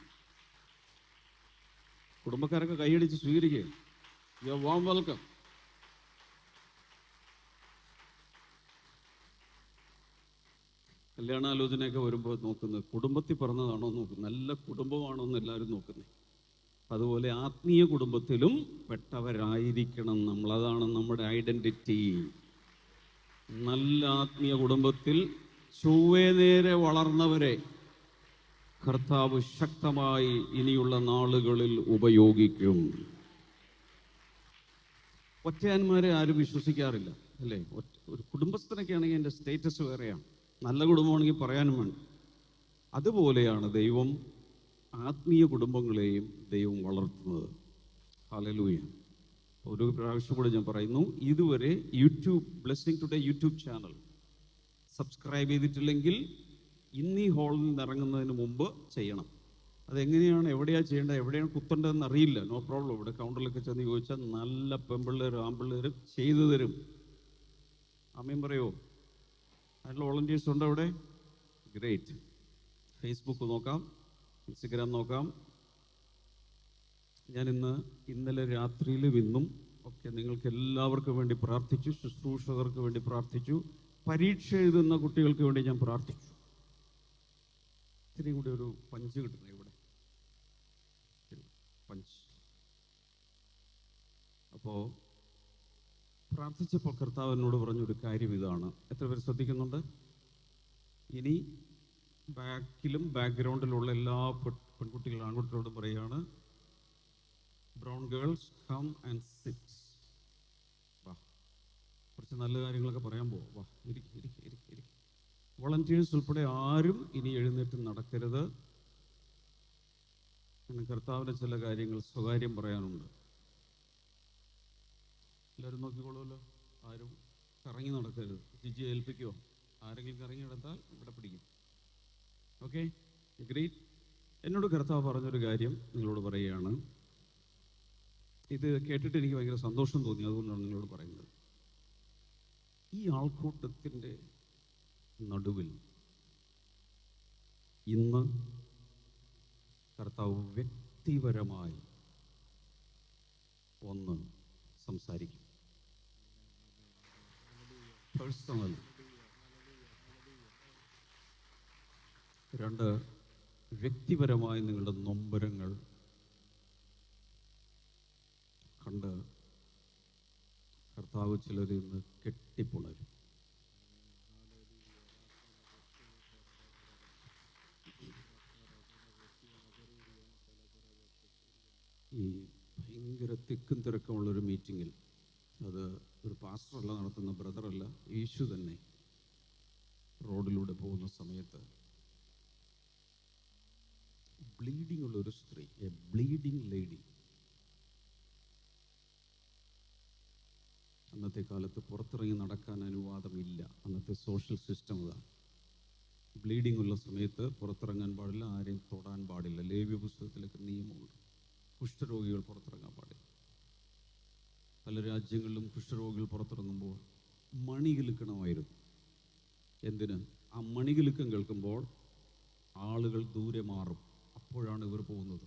കുടുംബക്കാരൊക്കെ കൈയടിച്ച് സ്വീകരിക്കുക. You are warm welcome. കല്യാണാലോചനയൊക്കെ വരുമ്പോൾ നോക്കുന്നത് കുടുംബത്തിൽ പറഞ്ഞതാണോ നോക്കുന്നത്, നല്ല കുടുംബമാണോ എന്ന് എല്ലാവരും നോക്കുന്നത്. അതുപോലെ ആത്മീയ കുടുംബത്തിലും പെട്ടവരായിരിക്കണം നമ്മൾ. അതാണ് നമ്മുടെ ഐഡന്റിറ്റി. നല്ല ആത്മീയ കുടുംബത്തിൽ ചൊവ്വേ നേരെ വളർന്നവരെ കർത്താവ് ശക്തമായി ഇനിയുള്ള നാളുകളിൽ ഉപയോഗിക്കും. ഒറ്റയാന്മാരെ ആരും വിശ്വസിക്കാറില്ല, അല്ലേ? ഒരു കുടുംബസ്ഥനൊക്കെ ആണെങ്കിൽ എൻ്റെ സ്റ്റേറ്റസ് വേറെയാണ്. നല്ല കുടുംബമാണെങ്കിൽ പറയാനും വേണം. അതുപോലെയാണ് ദൈവം ആത്മീയ കുടുംബങ്ങളെയും ദൈവം വളർത്തുന്നത്. ഹല്ലേലൂയ! ഒരു പ്രാവശ്യം കൂടെ ഞാൻ പറയുന്നു, ഇതുവരെ YouTube blessing today YouTube channel subscribe ചെയ്തിട്ടില്ലെങ്കിൽ ഇന്ന് ഈ ഹാളിൽ നിന്ന് ഇറങ്ങുന്നതിന് മുമ്പ് ചെയ്യണം. അതെങ്ങനെയാണ്, എവിടെയാണ് ചെയ്യേണ്ടത്, എവിടെയാണ് കുത്തേണ്ടതെന്ന് അറിയില്ല. നോ പ്രോബ്ലം, ഇവിടെ കൗണ്ടറിലൊക്കെ ചെന്ന് ചോദിച്ചാൽ നല്ല പെൺപിള്ളേരും ആൺപിള്ളേരും ചെയ്തു തരും. അമ്മയും പറയുമോ? അതിനുള്ള വോളണ്ടിയേഴ്സ് ഉണ്ട് അവിടെ. ഗ്രേറ്റ്. ഫേസ്ബുക്ക് നോക്കാം, ഇൻസ്റ്റഗ്രാം നോക്കാം. ഞാൻ ഇന്നലെ രാത്രിയിലും ഇന്നും ഒക്കെ നിങ്ങൾക്ക് എല്ലാവർക്കും വേണ്ടി പ്രാർത്ഥിച്ചു, ശുശ്രൂഷകർക്ക് വേണ്ടി പ്രാർത്ഥിച്ചു, പരീക്ഷ എഴുതുന്ന കുട്ടികൾക്ക് വേണ്ടി ഞാൻ പ്രാർത്ഥിച്ചു. ഇത്തിരി കൂടി ഒരു പഞ്ച് കിട്ടണേ ഇവിടെ, പഞ്ച്. അപ്പോൾ പ്രാർത്ഥിച്ചപ്പോൾ കർത്താവ് എന്നോട് പറഞ്ഞൊരു കാര്യം ഇതാണ്. എത്ര പേര് ശ്രദ്ധിക്കുന്നുണ്ട്? ഇനി ബാക്കിലും ബാക്ക്ഗ്രൗണ്ടിലുള്ള എല്ലാ പെൺകുട്ടികളും ആൺകുട്ടികളോടും പറയുകയാണ്, brown girls come and sit. വാ, കുറച്ച് നല്ല കാര്യങ്ങളൊക്കെ പറയാൻ പോവാം. വാ, ഇരിക്കും. വോളണ്ടിയേഴ്സ് ഉൾപ്പെടെ ആരും ഇനി എഴുന്നേറ്റ് നടക്കരുത്. കർത്താവിന് ചില കാര്യങ്ങൾ സ്വകാര്യം പറയാനുണ്ട്. എല്ലാവരും നോക്കിക്കോളുമല്ലോ, ആരും കറങ്ങി നടക്കരുത്. ജിജി ഏൽപ്പിക്കുമോ? ആരെങ്കിലും കറങ്ങി നടത്താൽ ഇവിടെ പിടിക്കും. Okay, great. എന്നോട് കർത്താവ് പറഞ്ഞൊരു കാര്യം നിങ്ങളോട് പറയുകയാണ്. ഇത് കേട്ടിട്ട് എനിക്ക് ഭയങ്കര സന്തോഷം തോന്നി, അതുകൊണ്ടാണ് നിങ്ങളോട് പറയുന്നത്. ഈ ആൾക്കൂട്ടത്തിൻ്റെ നടുവിൽ ഇന്ന് കർത്താവ് വ്യക്തിപരമായി ഒന്ന് സംസാരിക്കും. പേഴ്സണൽ. രണ്ട്, വ്യക്തിപരമായി നിങ്ങളുടെ നൊമ്പരങ്ങൾ കണ്ട് കർത്താവ് ചിലരിൽ നിന്ന് കെട്ടിപ്പുണരും. ഈ ഭയങ്കര തിക്കും തിരക്കമുള്ളൊരു മീറ്റിങ്ങിൽ, അത് ഒരു പാസ്റ്ററല്ല നടത്തുന്ന, ബ്രദറല്ല, യേശു തന്നെ റോഡിലൂടെ പോകുന്ന സമയത്ത് ബ്ലീഡിംഗ് ഉള്ളൊരു സ്ത്രീ, എ ബ്ലീഡിംഗ് ലേഡി. അന്നത്തെ കാലത്ത് പുറത്തിറങ്ങി നടക്കാൻ അനുവാദമില്ല, അന്നത്തെ സോഷ്യൽ സിസ്റ്റം അതാണ്. ബ്ലീഡിംഗ് ഉള്ള സമയത്ത് പുറത്തിറങ്ങാൻ പാടില്ല, ആരെയും തൊടാൻ പാടില്ല. ലേവ്യ പുസ്തകത്തിലൊക്കെ നിയമമുണ്ട്. കുഷ്ഠരോഗികൾ പുറത്തിറങ്ങാൻ പാടില്ല. പല രാജ്യങ്ങളിലും കുഷ്ഠരോഗികൾ പുറത്തിറങ്ങുമ്പോൾ മണി കിലുക്കണമായിരുന്നു. എന്തിന്? ആ മണി കിലുക്കം കേൾക്കുമ്പോൾ ആളുകൾ ദൂരെ മാറും. അപ്പോഴാണ് ഇവർ പോകുന്നത്.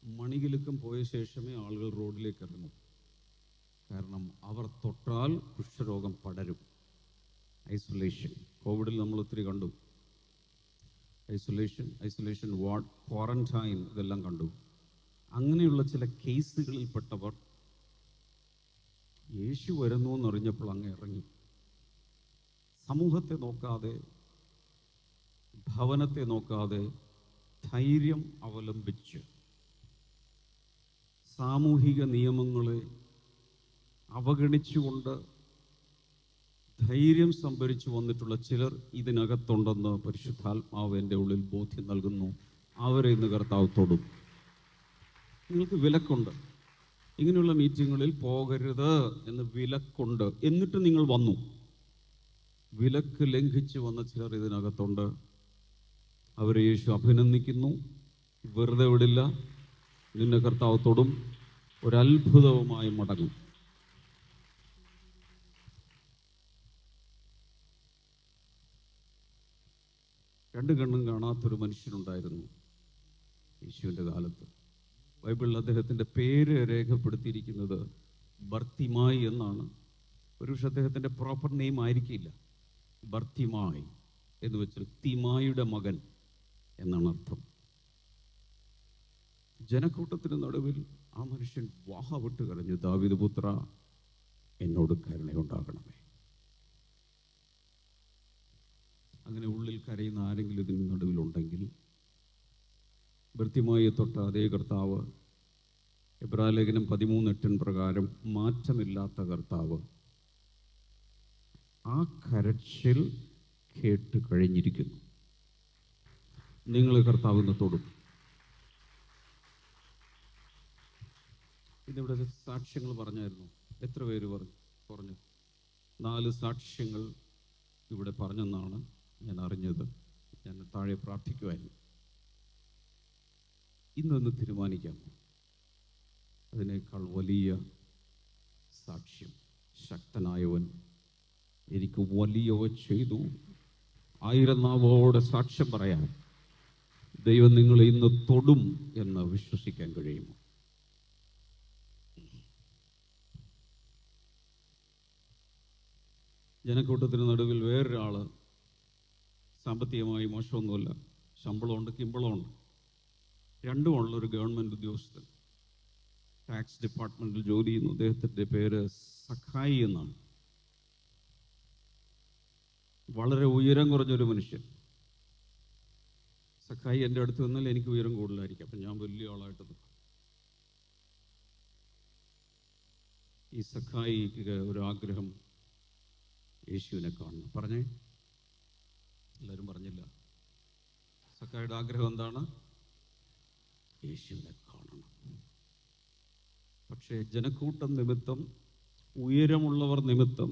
മണി കിലുക്കം പോയ ശേഷമേ ആളുകൾ റോഡിലേക്ക് ഇറങ്ങും. കാരണം അവർ തൊട്ടാൽ കുഷ്ഠരോഗം പടരും. ഐസൊലേഷൻ, കോവിഡിൽ നമ്മൾ ഒത്തിരി കണ്ടു. ഐസൊലേഷൻ വാർഡ്, ക്വാറന്റൈൻ, ഇതെല്ലാം കണ്ടു. അങ്ങനെയുള്ള ചില കേസുകളിൽപ്പെട്ടവർ യേശു വരുന്നു എന്നറിഞ്ഞപ്പോൾ അങ്ങ് ഇറങ്ങി. സമൂഹത്തെ നോക്കാതെ, ഭവനത്തെ നോക്കാതെ, ധൈര്യം അവലംബിച്ച് സാമൂഹിക നിയമങ്ങളെ അവഗണിച്ചുകൊണ്ട് ധൈര്യം സംഭരിച്ചു വന്നിട്ടുള്ള ചിലർ ഇതിനകത്തുണ്ടെന്ന് പരിശുദ്ധാത്മാവ് എൻ്റെ ഉള്ളിൽ ബോധ്യം നൽകുന്നു. അവരെ ഇന്ന് കർത്താവ് തൊടും. നിങ്ങൾക്ക് വിലക്കുണ്ട്, ഇങ്ങനെയുള്ള മീറ്റിങ്ങുകളിൽ പോകരുത് എന്ന് വിലക്കുണ്ട്. എന്നിട്ട് നിങ്ങൾ വന്നു. വിലക്ക് ലംഘിച്ച് വന്ന ചിലർ ഇതിനകത്തുണ്ട്. അവരെ യേശു അഭിനന്ദിക്കുന്നു. വെറുതെ വിടില്ല. നിന്നെ കർത്താവ് തൊടും. ഒരത്ഭുതവുമായി മടങ്ങും. രണ്ട് കണ്ണും കാണാത്തൊരു മനുഷ്യനുണ്ടായിരുന്നു യേശുവിൻ്റെ കാലത്ത്. ബൈബിളിൽ അദ്ദേഹത്തിൻ്റെ പേര് രേഖപ്പെടുത്തിയിരിക്കുന്നത് ബർത്തിമായി എന്നാണ്. ഒരുപക്ഷെ അദ്ദേഹത്തിൻ്റെ പ്രോപ്പർ നെയിം ആയിരിക്കില്ല. ബർത്തിമായി എന്ന് വെച്ചാൽ തിമായിയുടെ മകൻ എന്നാണ് അർത്ഥം. ജനക്കൂട്ടത്തിന് നടുവിൽ ആ മനുഷ്യൻ വാഹ വിട്ട് കരഞ്ഞു, ദാവീദ് പുത്ര, എന്നോട് കരുണയുണ്ടാകണമേ. അങ്ങനെ ഉള്ളിൽ കരയുന്ന ആരെങ്കിലും ഇതിന് നടുവിലുണ്ടെങ്കിൽ, ഭൃത്യമായി തൊട്ട അതേ കർത്താവ്, എബ്രായലേഖനം 13:8 പ്രകാരം മാറ്റമില്ലാത്ത കർത്താവ് ആ കരച്ചിൽ കേട്ട് കഴിഞ്ഞിരിക്കുന്നു. നിങ്ങൾ കർത്താവിന് തൊടും. ഇതിവിടെ സാക്ഷ്യങ്ങൾ പറഞ്ഞായിരുന്നു. എത്ര പേര് പറഞ്ഞു? 4 സാക്ഷ്യങ്ങൾ ഇവിടെ പറഞ്ഞെന്നാണ് ഞാൻ അറിഞ്ഞത്. ഞാൻ താഴെ പ്രാർത്ഥിക്കുമായിരുന്നു. ഇന്നൊന്ന് തീരുമാനിക്കാം. അതിനേക്കാൾ വലിയ സാക്ഷ്യം, ശക്തനായവൻ എനിക്ക് വലിയവ ചെയ്തു, 1000 നാവോടെ സാക്ഷ്യം പറയാൻ ദൈവം നിങ്ങളെ ഇന്ന് തൊടും എന്ന് വിശ്വസിക്കാൻ കഴിയുമോ? ജനക്കൂട്ടത്തിന് നടുവിൽ വേറൊരാള് സാമ്പത്തികമായി മോശമൊന്നുമില്ല, ശമ്പളമുണ്ട്, കിമ്പളമുണ്ട്, രണ്ടുമുള്ള ഒരു ഗവൺമെൻറ് ഉദ്യോഗസ്ഥൻ, ടാക്സ് ഡിപ്പാർട്ട്മെൻറ്റിൽ ജോലി ചെയ്യുന്നു. അദ്ദേഹത്തിൻ്റെ പേര് സഖായി എന്നാണ്. വളരെ ഉയരം കുറഞ്ഞൊരു മനുഷ്യൻ. സഖായി എൻ്റെ അടുത്ത് വന്നാൽ എനിക്ക് ഉയരം കൂടുതലായിരിക്കും. അപ്പം ഞാൻ വലിയ ആളായിട്ട് നിൽക്കും. ഈ സഖായിക്ക് ഒരു ആഗ്രഹം, യേശുവിനെ കാണണം. പറഞ്ഞേ, എല്ലാവരും പറഞ്ഞില്ല. സഖായിയുടെ ആഗ്രഹം എന്താണ്? യേശുവിനെ കാണണം. പക്ഷേ ജനക്കൂട്ടം നിമിത്തം, ഉയരമുള്ളവർ നിമിത്തം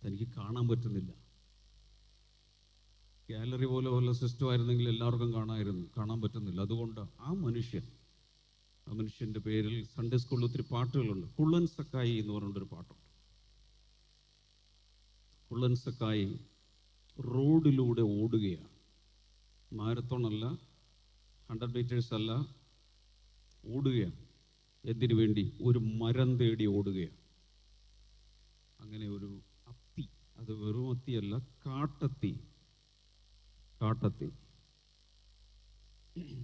തനിക്ക് കാണാൻ പറ്റുന്നില്ല. ഗാലറി പോലെ സിസ്റ്റം ആയിരുന്നെങ്കിൽ എല്ലാവർക്കും കാണാൻ പറ്റുന്നില്ല. അതുകൊണ്ട് ആ മനുഷ്യൻ ആ മനുഷ്യൻ്റെ പേരിൽ സൺഡേ സ്കൂളിൽ ഒത്തിരി പാട്ടുകളുണ്ട്. കുള്ളൻ സക്കായി എന്ന് പറഞ്ഞൊരു പാട്ടുണ്ട്. കുള്ളൻ സക്കായി റോഡിലൂടെ ഓടുകയാണ്. മാരത്തോൺ അല്ല, 100 മീറ്റേഴ്സ് അല്ല, ഓടുകയാണ്. എന്തിനു വേണ്ടി? ഒരു മരം തേടി ഓടുകയാണ്. അങ്ങനെ ഒരു അത്തി, അത് വെറും അത്തിയല്ല, കാട്ടത്തി.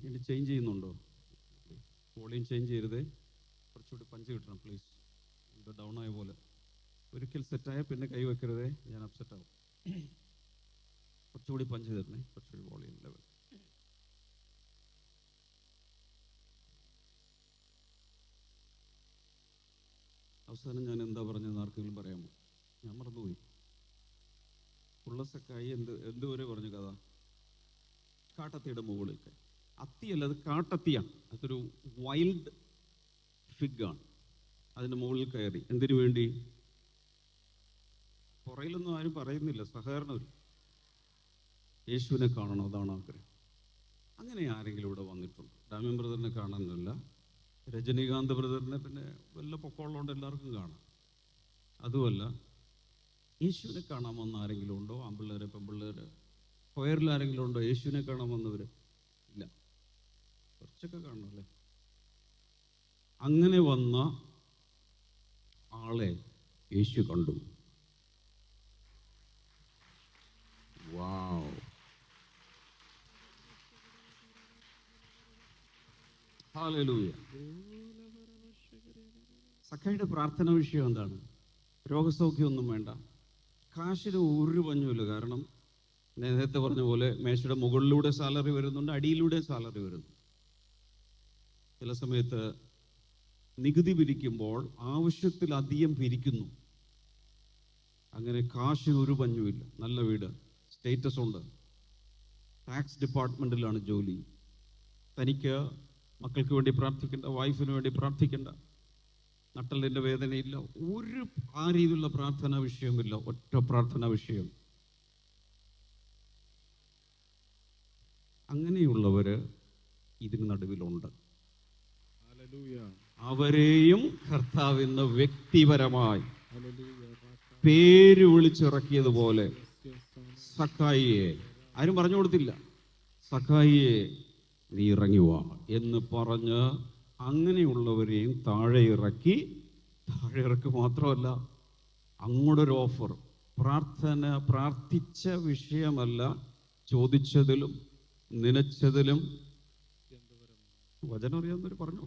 ഇനി ചേഞ്ച് ചെയ്യുന്നുണ്ടോ? വോളിയം ചേഞ്ച് ചെയ്യരുതേ, കുറച്ചുകൂടി പഞ്ച് കിട്ടണം പ്ലീസ്. ഇത് ഡൗൺ ആയ പോലെ. ഒരിക്കൽ സെറ്റായ പിന്നെ കൈ വെക്കരുതേ, ഞാൻ അപ്സെറ്റ് ആവും. കുറച്ചുകൂടി പഞ്ച് തരണേ, കുറച്ചുകൂടി വോളിയം ലെവൽ. അവസാനം ഞാൻ എന്താ പറഞ്ഞതെന്ന് ആർക്കെങ്കിലും പറയാമോ? ഞാൻ മറന്നുപോയി. ഉള്ളസക്കായി എന്തുവരെ പറഞ്ഞു കഥ? കാട്ടത്തിയുടെ മുകളിൽ. അത്തിയല്ല, അത് കാട്ടത്തിയാണ്. അതൊരു വൈൽഡ് ഫിഗാണ്. അതിൻ്റെ മുകളിൽ കയറി. എന്തിനു വേണ്ടി? പുറയിലൊന്നും ആരും പറയുന്നില്ല, സഹകരണമില്ല. യേശുവിനെ കാണണം, അതാണ് ആഗ്രഹം. അങ്ങനെ ആരെങ്കിലും ഇവിടെ വന്നിട്ടുണ്ട്? ഡാമിൻ ബ്രദറിനെ കാണാനല്ല, രജനീകാന്ത് ബ്രദറിനെ പിന്നെ വല്ല പൊക്കമുള്ളതുകൊണ്ട് എല്ലാവർക്കും കാണാം. അതുമല്ല, യേശുവിനെ കാണാൻ വന്ന ആരെങ്കിലും ഉണ്ടോ? ആൺപിള്ളേര്, പെൺപിള്ളേര്, കൊയറിൽ ആരെങ്കിലും ഉണ്ടോ യേശുവിനെ കാണാൻ വന്നവർ? ഇല്ല, കുറച്ചൊക്കെ കാണണമല്ലേ. അങ്ങനെ വന്ന ആളെ യേശു കണ്ടു. വാവ്! ഹല്ലേലൂയ! സക്കായിയുടെ പ്രാർത്ഥന വിഷയം എന്താണ്? രോഗസൗഖ്യമൊന്നും വേണ്ട, കാശിന് ഒരു പഞ്ഞുമില്ല. കാരണം നേരത്തെ പറഞ്ഞ പോലെ മേശയുടെ മുകളിലൂടെ സാലറി വരുന്നുണ്ട്, അടിയിലൂടെ സാലറി വരുന്നു. ചില സമയത്ത് നികുതി പിരിക്കുമ്പോൾ ആവശ്യത്തിലധികം പിരിക്കുന്നു. അങ്ങനെ കാശിന് ഒരു പഞ്ഞുമില്ല. നല്ല വീട്, സ്റ്റേറ്റസ് ഉണ്ട്, ടാക്സ് ഡിപ്പാർട്ട്മെൻറ്റിലാണ് ജോലി. തനിക്ക് മക്കൾക്ക് വേണ്ടി പ്രാർത്ഥിക്കേണ്ട, വൈഫിന് വേണ്ടി പ്രാർത്ഥിക്കേണ്ട, നട്ടലിൻ്റെ വേദനയില്ല, ഒരു ആ രീതിയിലുള്ള പ്രാർത്ഥനാ വിഷയമില്ല. ഒറ്റ പ്രാർത്ഥനാ വിഷയം. അങ്ങനെയുള്ളവര് ഇതിന് നടുവിലുണ്ട്. അവരെയും കർത്താവിന്ന് വ്യക്തിപരമായി പേര് വിളിച്ചിറക്കിയതുപോലെ സക്കായിയെ ആരും പറഞ്ഞു കൊടുത്തില്ല. സക്കായിയെ നീ ഇറങ്ങി വാ എന്ന് പറഞ്ഞ് അങ്ങനെയുള്ളവരെയും താഴെ ഇറക്കി മാത്രമല്ല, അങ്ങോട്ടൊരു ഓഫർ. പ്രാർത്ഥിച്ച വിഷയമല്ല, ചോദിച്ചതിലും നനച്ചതിലും. വചനം അറിയാവുന്നവർ പറഞ്ഞു,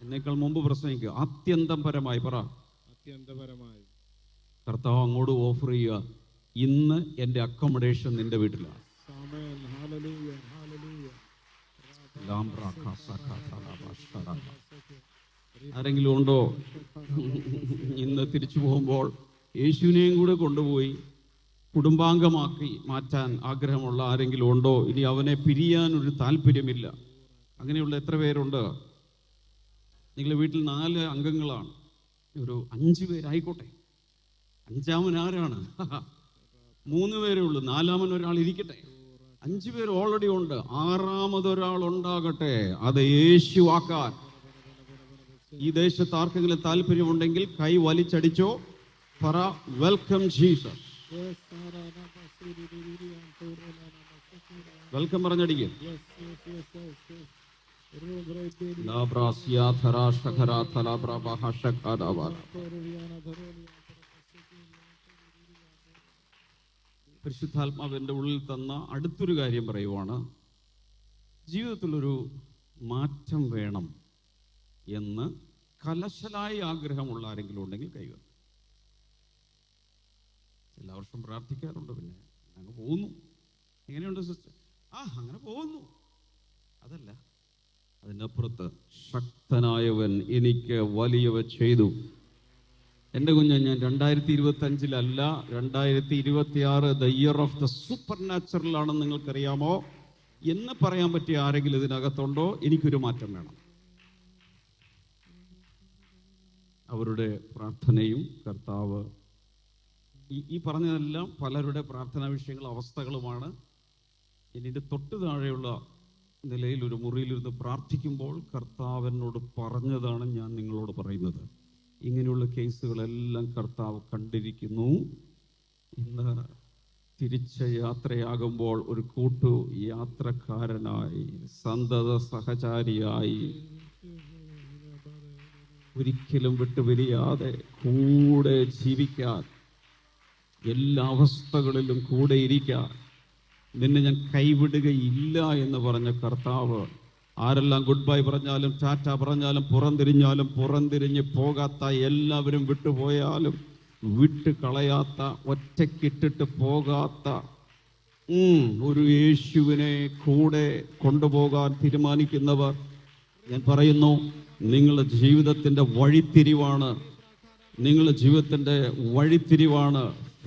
എന്നേക്കാൾ മുമ്പ് പ്രസംഗിക്കുക. അത്യന്തം പരമായി പറ. അത്യന്തപരമായി കർത്താവ് അങ്ങോട്ട് ഓഫർ ചെയ്യുക, ഇന്ന് എൻ്റെ അക്കോമഡേഷൻ നിന്റെ വീട്ടിലാണ്. ആരെങ്കിലും ഉണ്ടോ ഇന്ന് തിരിച്ചു പോകുമ്പോൾ യേശുവിനെയും കൂടെ കൊണ്ടുപോയി കുടുംബാംഗമാക്കി മാറ്റാൻ ആഗ്രഹമുള്ള ആരെങ്കിലും ഉണ്ടോ? ഇനി അവനെ പിരിയാൻ ഒരു താല്പര്യമില്ല. അങ്ങനെയുള്ള എത്ര പേരുണ്ട്? നിങ്ങളുടെ വീട്ടിൽ 4 അംഗങ്ങളാണ്, ഒരു 5 പേരായിക്കോട്ടെ. 5ാമൻ ആരാണ്? 3 പേരേ ഉള്ളൂ, 4ാമൻ ഒരാൾ ഇരിക്കട്ടെ. 5 പേര് ഓൾറെഡി ഉണ്ട്, 6ാമതൊരാൾ ഉണ്ടാകട്ടെ. അത് യേശുവാക്കാൻ. ഈ ദേശത്ത് ആർക്കെങ്കിലും താല്പര്യമുണ്ടെങ്കിൽ കൈ വലിച്ചടിച്ചോ, പറ വെൽക്കം ജീസസ്. വെൽക്കം പറഞ്ഞടിക്കും. പരിശുദ്ധാത്മാവിൻ്റെ ഉള്ളിൽ തന്ന അടുത്തൊരു കാര്യം പറയുവാണ്. ജീവിതത്തിലൊരു മാറ്റം വേണം എന്ന് കലശലായ ആഗ്രഹമുള്ള ആരെങ്കിലും ഉണ്ടെങ്കിൽ കൈവരും. എല്ലാ വർഷവും പ്രാർത്ഥിക്കാറുണ്ട്, പിന്നെ അങ്ങ് പോകുന്നു. എങ്ങനെയുണ്ട് സിസ്റ്റർ? അങ്ങനെ പോകുന്നു. അതല്ല, അതിനപ്പുറത്ത് ശക്തനായവൻ എനിക്ക് വലിയവ ചെയ്തു. എൻ്റെ കുഞ്ഞ്, ഞാൻ 2025 2026 the year of the super natural ആണെന്ന് നിങ്ങൾക്കറിയാമോ എന്ന് പറയാൻ പറ്റിയ ആരെങ്കിലും ഇതിനകത്തുണ്ടോ? എനിക്കൊരു മാറ്റം വേണം. അവരുടെ പ്രാർത്ഥനയും കർത്താവ് ഈ പറഞ്ഞതെല്ലാം പലരുടെ പ്രാർത്ഥനാ വിഷയങ്ങളും അവസ്ഥകളുമാണ്. ഇതിൻ്റെ തൊട്ട് താഴെയുള്ള നിലയിൽ ഒരു മുറിയിലിരുന്ന് പ്രാർത്ഥിക്കുമ്പോൾ കർത്താവിനോട് പറഞ്ഞതാണ് ഞാൻ നിങ്ങളോട് പറയുന്നത്. ഇങ്ങനെയുള്ള കേസുകളെല്ലാം കർത്താവ് കണ്ടിരിക്കുന്നു. ഇന്ന് തിരിച്ച് യാത്രയാകുമ്പോൾ ഒരു കൂട്ടു യാത്രക്കാരനായി, സന്തത സഹചാരിയായി, ഒരിക്കലും വിട്ടുപിരിയാതെ കൂടെ ജീവിക്കാൻ, എല്ലാ അവസ്ഥകളിലും കൂടെ ഇരിക്കാൻ, നിന്നെ ഞാൻ കൈവിടുകയില്ല എന്ന് പറഞ്ഞ കർത്താവ്, ആരെല്ലാം ഗുഡ് ബൈ പറഞ്ഞാലും ടാറ്റ പറഞ്ഞാലും പുറംതിരിഞ്ഞ് പോകാത്ത, എല്ലാവരും വിട്ടുപോയാലും വിട്ട് കളയാത്ത, ഒറ്റയ്ക്കിട്ടിട്ട് പോകാത്ത ഒരു യേശുവിനെ കൂടെ കൊണ്ടുപോകാൻ തീരുമാനിക്കുന്നവർ, ഞാൻ പറയുന്നു, നിങ്ങളുടെ ജീവിതത്തിൻ്റെ വഴിത്തിരിവാണ്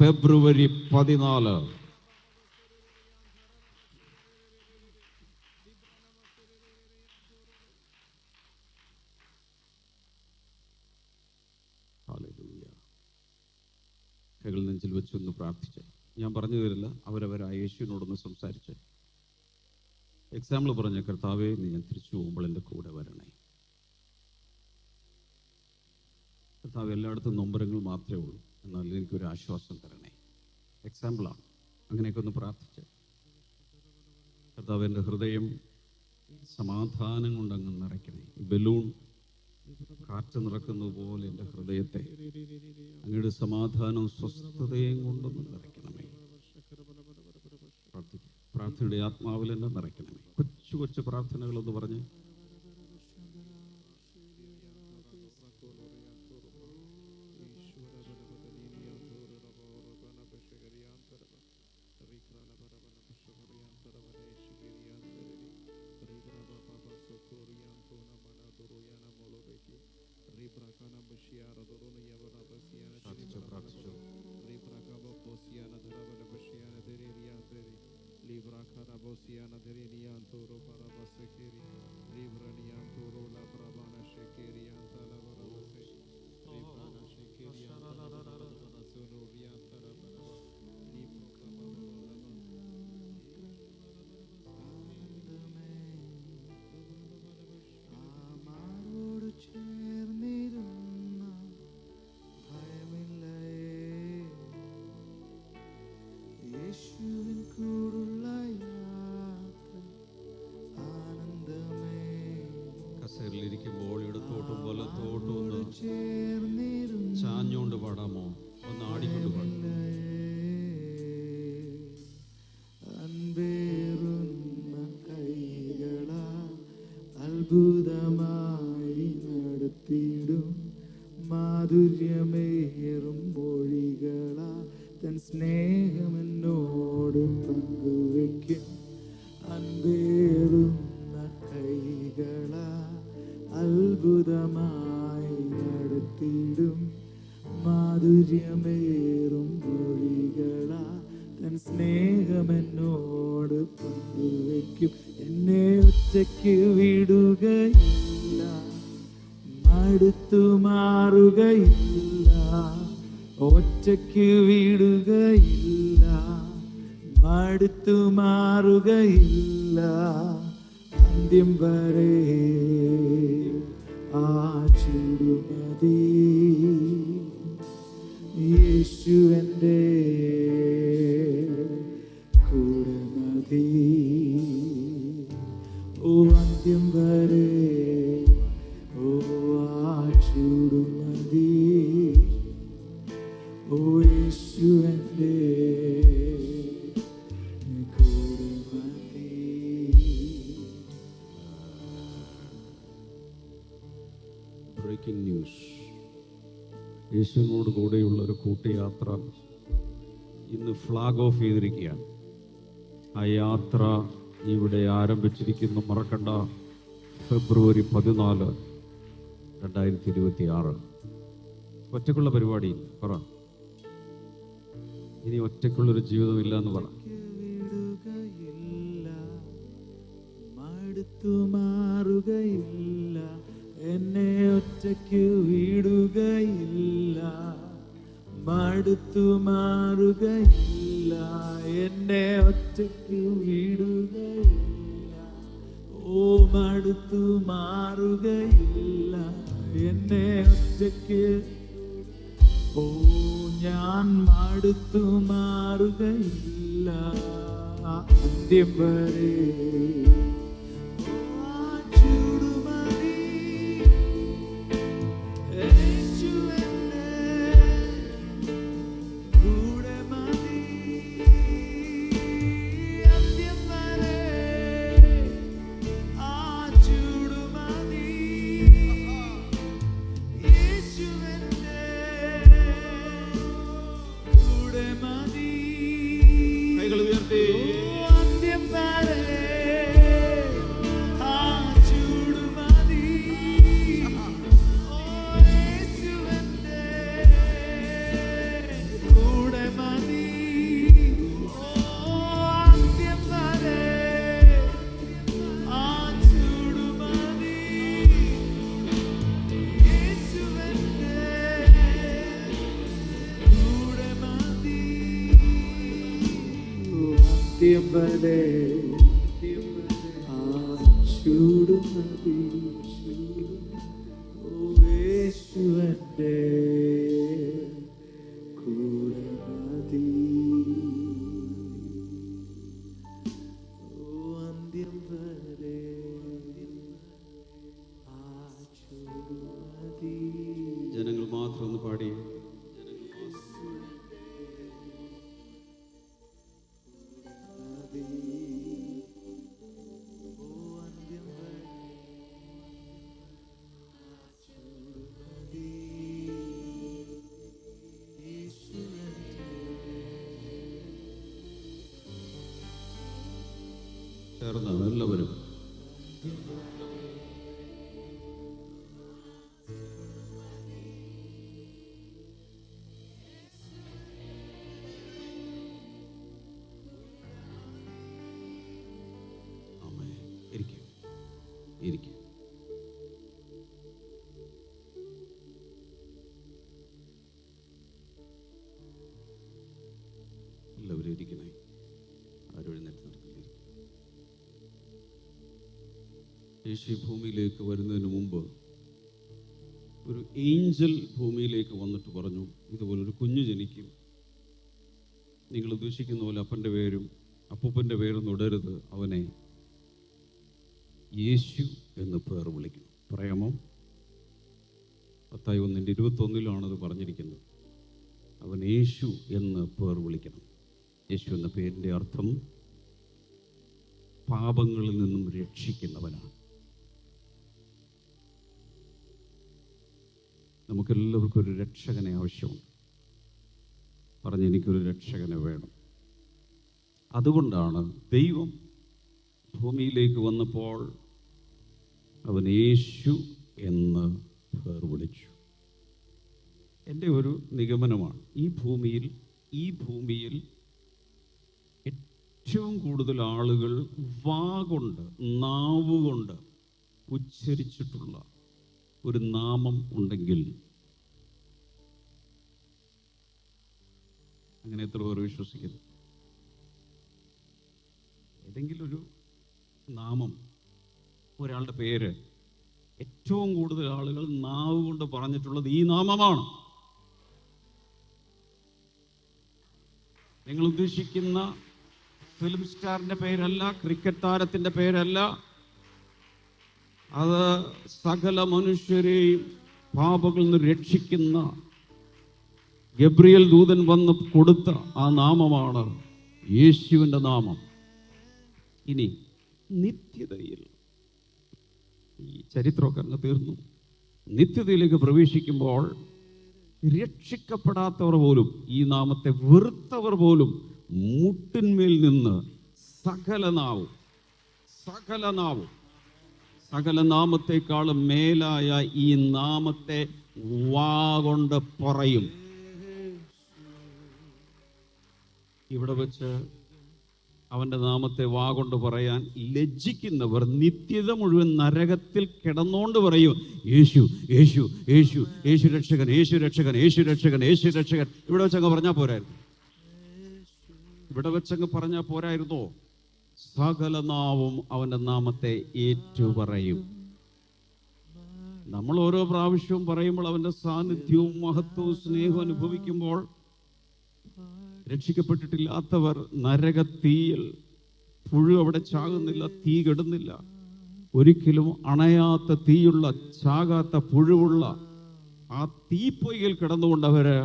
ഫെബ്രുവരി 14. കൈകൾ നെഞ്ചിൽ വെച്ചൊന്ന് പ്രാർത്ഥിച്ച്, ഞാൻ പറഞ്ഞു തരില്ല, അവരവർ ആ യേശുവിനോടൊന്ന് സംസാരിച്ച് എക്സാമ്പിൾ പറഞ്ഞ, കർത്താവേ, നീ ഞാൻ തിരിച്ചു പോകുമ്പോൾ എൻ്റെ കൂടെ വരണേ. കർത്താവ്, എല്ലായിടത്തും നൊമ്പരങ്ങൾ മാത്രമേ ഉള്ളൂ, എന്നാൽ എനിക്കൊരു ആശ്വാസം തരണേ. എക്സാമ്പിളാണ്. അങ്ങനെയൊക്കെ ഒന്ന് പ്രാർത്ഥിച്ച്, കർത്താവ്, എൻ്റെ ഹൃദയം സമാധാനം കൊണ്ടങ്ങ് നിറയ്ക്കണേ. ബലൂൺ കാറ്റ് നിറക്കുന്നത് പോലെ എൻ്റെ ഹൃദയത്തെ അങ്ങയുടെ സമാധാനവും സ്വസ്ഥതയും കൊണ്ടൊന്ന് നിറയ്ക്കണമേ. പ്രാർത്ഥനയുടെ ആത്മാവിൽ എന്നെ നിറയ്ക്കണമേ. കൊച്ചു കൊച്ചു പ്രാർത്ഥനകളെന്ന് പറഞ്ഞ് കസേരയിലിരിക്കുമ്പോൾ ഇടത്തോട്ടും വലത്തോട്ടും ഒന്ന് ചാഞ്ഞുകൊണ്ട് പാടാമോ? ഒന്ന് ആടിക്കൊണ്ട് പാടാം. അത്ഭുതമായി നടത്തിയിടും മാധുര്യമേറും മൊഴികളാ തൻ സ്നേഹമെന്നോട് പങ്കുവയ്ക്കും. അൻപേറുന്ന കൈകളാ അത്ഭുതമായി നടത്തിയിടും മാധുര്യമേറും മൊഴികളാ തൻ സ്നേഹമെന്നോട് പങ്കുവയ്ക്കും. എന്നെ ഒറ്റയ്ക്ക് വിടുകയില്ല, മടുത്തു മാറുകയില്ല. ഒറ്റയ്ക്ക് വിടുകയില്ല, മടുത്തു മാറുകയില്ല. അന്ത്യം വരെ ആ ചുടുമതി യേശു എൻ്റെ കൂടെ മതി. ഓ അന്ത്യം വരെ ഓ ആ ചുടുമതി. ഓ യേശു എൻ്റെ കൂടെ മതി. Breaking news. യേശുവിനോട് കൂടെയുള്ള ഒരു കൂട്ടയാത്ര ഇന്ന് ഫ്ലാഗ് ഓഫ് ചെയ്തിരിക്കുകയാണ്. ആ യാത്ര ഇവിടെ ആരംഭിച്ചിരിക്കുന്നു. മറക്കണ്ട, ഫെബ്രുവരി 14, 2026. ഒറ്റക്കുള്ള പരിപാടി പറ. ഇനി ഒറ്റക്കുള്ളൊരു ജീവിതമില്ല എന്ന് പറ. മടുത്തു മാറുകയില്ല, എന്നെ ഒറ്റയ്ക്ക് വിടുകയില്ല. മടുത്തു മാറുകയില്ല, എന്നെ ഒറ്റയ്ക്ക് വിടുകയില്ല. ഓ മടുത്തു മാറുകയില്ല എന്നെ ഒറ്റയ്ക്ക്. ഓ ഞാൻ മടുത്തു മാറുകയില്ല അന്ത്യം വരെ. ചൂടുമതി യേശുവെന്നെ കൂടെ മതി അന്ത്യം വരെ. ആ ചൂടുമതി യേശുവെന്നെ കൂടെ മതി. കൈകൾ ഉയർത്തി. അന്ത്യം വരെ ആ ചൂടുമതി യേശുവെന്നെ കൂടെ മതി. അന്ത്യം വരെ ആ ചൂടുമതി യേശുവെന്നെ കൂടെ മതി. അന്ത്യം വരെ ആ ചൂടുമതി യേശുവെന്നെ കൂടെ മതി. അന്ത്യം വരെ ആ ചൂടുമതി. ജനങ്ങൾ മാത്രം ഒന്ന് പാടി. ചേർന്നാണ് എല്ലാവരും. ഇരിക്കും. എല്ലാവരും ഇരിക്കണേ. ആരും എഴുന്നേറ്റ് നടക്കില്ല. യേശു ഭൂമിയിലേക്ക് വരുന്നതിന് മുമ്പ് ഒരു ഏഞ്ചൽ ഭൂമിയിലേക്ക് വന്നിട്ട് പറഞ്ഞു, ഇതുപോലൊരു കുഞ്ഞ് ജനിക്കും. നിങ്ങൾ ഉദ്ദേശിക്കുന്ന പോലെ അപ്പൻ്റെ പേരും അപ്പൂപ്പൻ്റെ പേരും ഇടരുത്. അവനെ യേശു എന്ന് പേർ വിളിക്കണം. പറയാമോ? മത്തായി 1:21 പറഞ്ഞിരിക്കുന്നത്. അവൻ യേശു എന്ന് പേർ വിളിക്കണം. യേശു എന്ന പേരിൻ്റെ അർത്ഥം പാപങ്ങളിൽ നിന്നും രക്ഷിക്കുന്നവനാണ്. നമുക്കെല്ലാവർക്കും ഒരു രക്ഷകനെ ആവശ്യമുണ്ട്. പറഞ്ഞ് എനിക്കൊരു രക്ഷകനെ വേണം. അതുകൊണ്ടാണ് ദൈവം ഭൂമിയിലേക്ക് വന്നപ്പോൾ അവൻ യേശു എന്ന് പേർ വിളിച്ചു. എൻ്റെ ഒരു നിഗമനമാണ്, ഈ ഭൂമിയിൽ ഏറ്റവും കൂടുതൽ ആളുകൾ വാഗൊണ്ട്, നാവുകൊണ്ട് ഉച്ചരിച്ചിട്ടുള്ള ഒരു നാമം ഉണ്ടെങ്കിൽ, അങ്ങനെ എത്ര പേർ വിശ്വസിക്കുന്നു? ഏതെങ്കിലും ഒരു നാമം, ഒരാളുടെ പേര് ഏറ്റവും കൂടുതൽ ആളുകൾ നാവ് കൊണ്ട് പറഞ്ഞിട്ടുള്ളത് ഈ നാമമാണ്. നിങ്ങൾ ഉദ്ദേശിക്കുന്ന ഫിലിം സ്റ്റാറിൻ്റെ പേരല്ല, ക്രിക്കറ്റ് താരത്തിൻ്റെ പേരല്ല. അത് സകല മനുഷ്യരെയും പാപങ്ങളിൽ നിന്ന് രക്ഷിക്കുന്ന ഗബ്രിയേൽ ദൂതൻ വന്ന് കൊടുത്ത ആ നാമമാണ് യേശുവിൻ്റെ നാമം. ഇനി നിത്യതയിൽ, ഈ ചരിത്രമൊക്കെ അങ്ങ് തീർന്നു, നിത്യതയിലേക്ക് പ്രവേശിക്കുമ്പോൾ രക്ഷിക്കപ്പെടാത്തവർ പോലും, ഈ നാമത്തെ വെറുത്തവർ പോലും മുട്ടിന്മേൽ നിന്ന് സകല നാമത്തെക്കാളും മേലായ ഈ നാമത്തെ വാഗൊണ്ട് പറയും. ഇവിടെ വെച്ച് അവൻ്റെ നാമത്തെ വാഗൊണ്ട് പറയാൻ ലജ്ജിക്കുന്നവർ നിത്യത മുഴുവൻ നരകത്തിൽ കിടന്നുകൊണ്ട് പറയും, യേശു യേശു യേശു യേശു രക്ഷകൻ, യേശു രക്ഷകൻ, യേശു രക്ഷകൻ, യേശു രക്ഷകൻ. ഇവിടെ വെച്ചങ്ങ് പറഞ്ഞാൽ പോരായിരുന്നു. സകല നാവും അവൻ്റെ നാമത്തെ ഏറ്റുപറയും. നമ്മൾ ഓരോ പ്രാവശ്യവും പറയുമ്പോൾ അവൻ്റെ സാന്നിധ്യവും മഹത്വവും സ്നേഹവും അനുഭവിക്കുമ്പോൾ രക്ഷിക്കപ്പെട്ടിട്ടില്ലാത്തവർ നരകത്തീയിൽ, പുഴു അവിടെ ചാകുന്നില്ല, തീ കെടുന്നില്ല, ഒരിക്കലും അണയാത്ത തീയുള്ള, ചാകാത്ത പുഴുവുള്ള ആ തീപ്പൊയ്യിൽ കിടന്നുകൊണ്ട് അവര്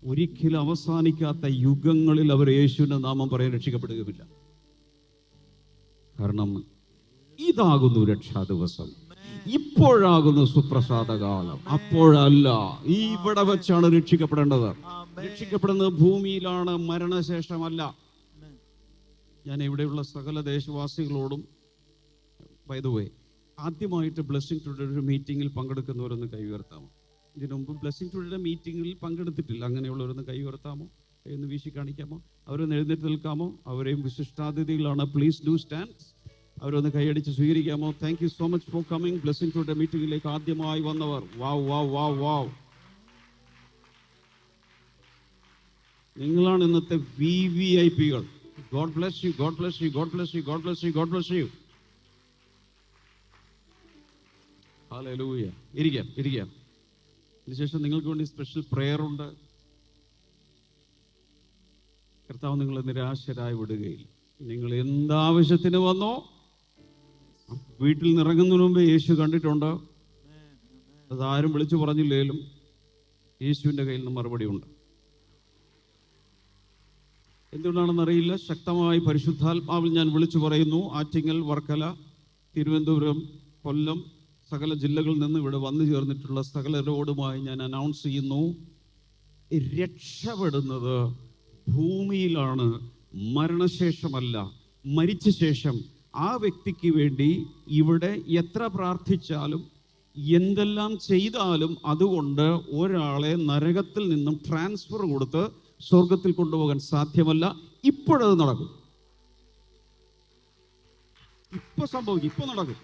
ഒരിക്കലും അവസാനിക്കാത്ത യുഗങ്ങളിൽ അവർ യേശുവിന്റെ നാമം പറയാൻ രക്ഷിക്കപ്പെടുകയില്ല. കാരണം ഇതാകുന്നു രക്ഷാ ദിവസം, ഇപ്പോഴാകുന്നു സുപ്രസാദകാലം, അപ്പോഴല്ല. ഇവിടെ വെച്ചാണ് രക്ഷിക്കപ്പെടേണ്ടത്. രക്ഷിക്കപ്പെടുന്നത് ഭൂമിയിലാണ്, മരണശേഷമല്ല. ഞാൻ ഇവിടെയുള്ള സകല ദേശവാസികളോടും, ബൈ ദ വേ, ആദ്യമായിട്ട് ബ്ലെസ്സിംഗ് ടുഡേ ഒരു മീറ്റിങ്ങിൽ പങ്കെടുക്കുന്നവരൊന്ന് കൈ ഉയർത്താമോ? ഇതിനു മുമ്പ് ബ്ലെസ്സിംഗ് ടുഡേ മീറ്റിങ്ങിൽ പങ്കെടുത്തിട്ടില്ല അങ്ങനെയുള്ളവരൊന്ന് കൈ ഉയർത്താമോ? എന്ന് വീശി കാണിക്കാമോ? അവരൊന്ന് എഴുന്നേറ്റ് നിൽക്കാമോ? അവരെയും വിശിഷ്ടാതിഥികളാണ്. Please do stand. അവരൊന്ന് കൈയടിച്ച് സ്വീകരിക്കാമോ? Thank you so much for coming. Blessing today മീറ്റിംഗിലേക്ക് ആദ്യമായി വന്നവർ, വാവ് വാവ് വാവ് വാവ്, നിങ്ങളാണ് ഇന്നത്തെ VVIP-കൾ. God bless you, God bless you, God bless you, God bless you, God bless you. Hallelujah. ഇരിക്കാം. ഇതിനുശേഷം നിങ്ങൾക്ക് വേണ്ടി സ്പെഷ്യൽ പ്രെയർ ഉണ്ട്. കർത്താവ് നിങ്ങളെ നിരാശരായി വിടുകയില്ല. നിങ്ങൾ എന്താവശ്യത്തിന് വന്നോ, വീട്ടിൽ നിന്ന് ഇറങ്ങുന്നതിന് മുമ്പ് യേശു കണ്ടിട്ടുണ്ട്. അതാരും വിളിച്ചു പറഞ്ഞില്ലേലും യേശുവിൻ്റെ കയ്യിൽ നിന്ന് മറുപടി ഉണ്ട്. എന്തുകൊണ്ടാണെന്നറിയില്ല, ശക്തമായി പരിശുദ്ധാത്മാവിൽ ഞാൻ വിളിച്ചു പറയുന്നു. ആറ്റിങ്ങൽ, വർക്കല, തിരുവനന്തപുരം, കൊല്ലം, സകല ജില്ലകളിൽ നിന്ന് ഇവിടെ വന്നു ചേർന്നിട്ടുള്ള സകലരോടുമായി ഞാൻ അനൗൺസ് ചെയ്യുന്നു, രക്ഷപ്പെടുന്നത് ഭൂമിയിലാണ്, മരണശേഷമല്ല. മരിച്ച ശേഷം ആ വ്യക്തിക്ക് വേണ്ടി ഇവിടെ എത്ര പ്രാർത്ഥിച്ചാലും എന്തെല്ലാം ചെയ്താലും അതുകൊണ്ട് ഒരാളെ നരകത്തിൽ നിന്നും ട്രാൻസ്ഫർ കൊടുത്ത് സ്വർഗത്തിൽ കൊണ്ടുപോകാൻ സാധ്യമല്ല. ഇപ്പോഴത് നടക്കും, ഇപ്പൊ സംഭവിക്കും, ഇപ്പൊ നടക്കും.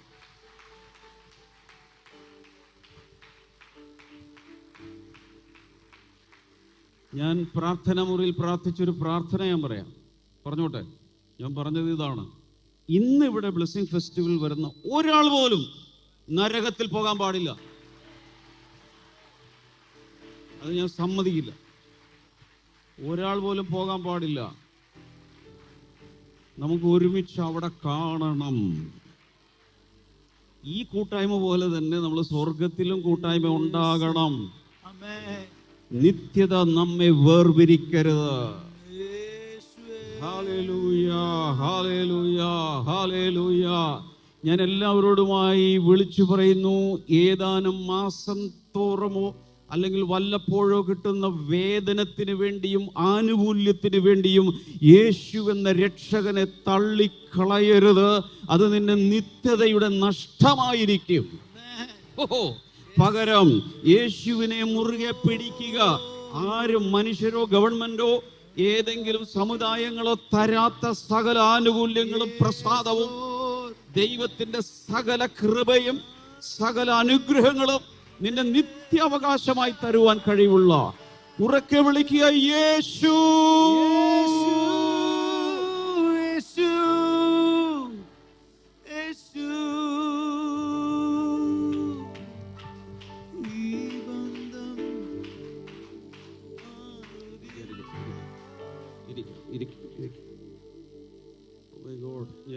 ഞാൻ പ്രാർത്ഥനാ മുറിയിൽ പ്രാർത്ഥിച്ചൊരു പ്രാർത്ഥന ഞാൻ പറയാം, പറഞ്ഞോട്ടെ. ഞാൻ പറഞ്ഞത് ഇതാണ്: ഇന്ന് ഇവിടെ ബ്ലെസ്സിംഗ് ഫെസ്റ്റിവൽ വരുന്ന ഒരാൾ പോലും നരകത്തിൽ പോകാൻ പാടില്ല. അത് ഞാൻ സമ്മതിക്കില്ല. ഒരാൾ പോലും പോകാൻ പാടില്ല. നമുക്ക് ഒരുമിച്ച് അവിടെ കാണണം. ഈ കൂട്ടായ്മ പോലെ തന്നെ നമ്മൾ സ്വർഗത്തിലും കൂട്ടായ്മ ഉണ്ടാകണം. നിത്യത നമ്മെ വേർപിരിക്കരുത്. Hallelujah, hallelujah, hallelujah. ഞാൻ എല്ലാവരോടുമായി വിളിച്ചു പറയുന്നു, ഏതാനും മാസം തോറുമോ അല്ലെങ്കിൽ വല്ലപ്പോഴോ കിട്ടുന്ന വേതനത്തിന് വേണ്ടിയും ആനുകൂല്യത്തിന് വേണ്ടിയും യേശു എന്ന രക്ഷകനെ തള്ളിക്കളയരുത്. അത് നിന്നെ നിത്യതയുടെ നഷ്ടമായിരിക്കും. പകരം യേശുവിനെ മുറുകെ പിടിക്കുക. ആരും മനുഷ്യരോ ഗവൺമെന്റോ ഏതെങ്കിലും സമുദായങ്ങളോ തരാത്ത സകല ആനുകൂല്യങ്ങളും പ്രസാദവും ദൈവത്തിന്റെ സകല കൃപയും സകല അനുഗ്രഹങ്ങളും നിന്റെ നിത്യാവകാശമായി തരുവാൻ കഴിവുള്ള, ഉറക്കെ വിളിക്കുക, യേശു, യേശു, യേശു.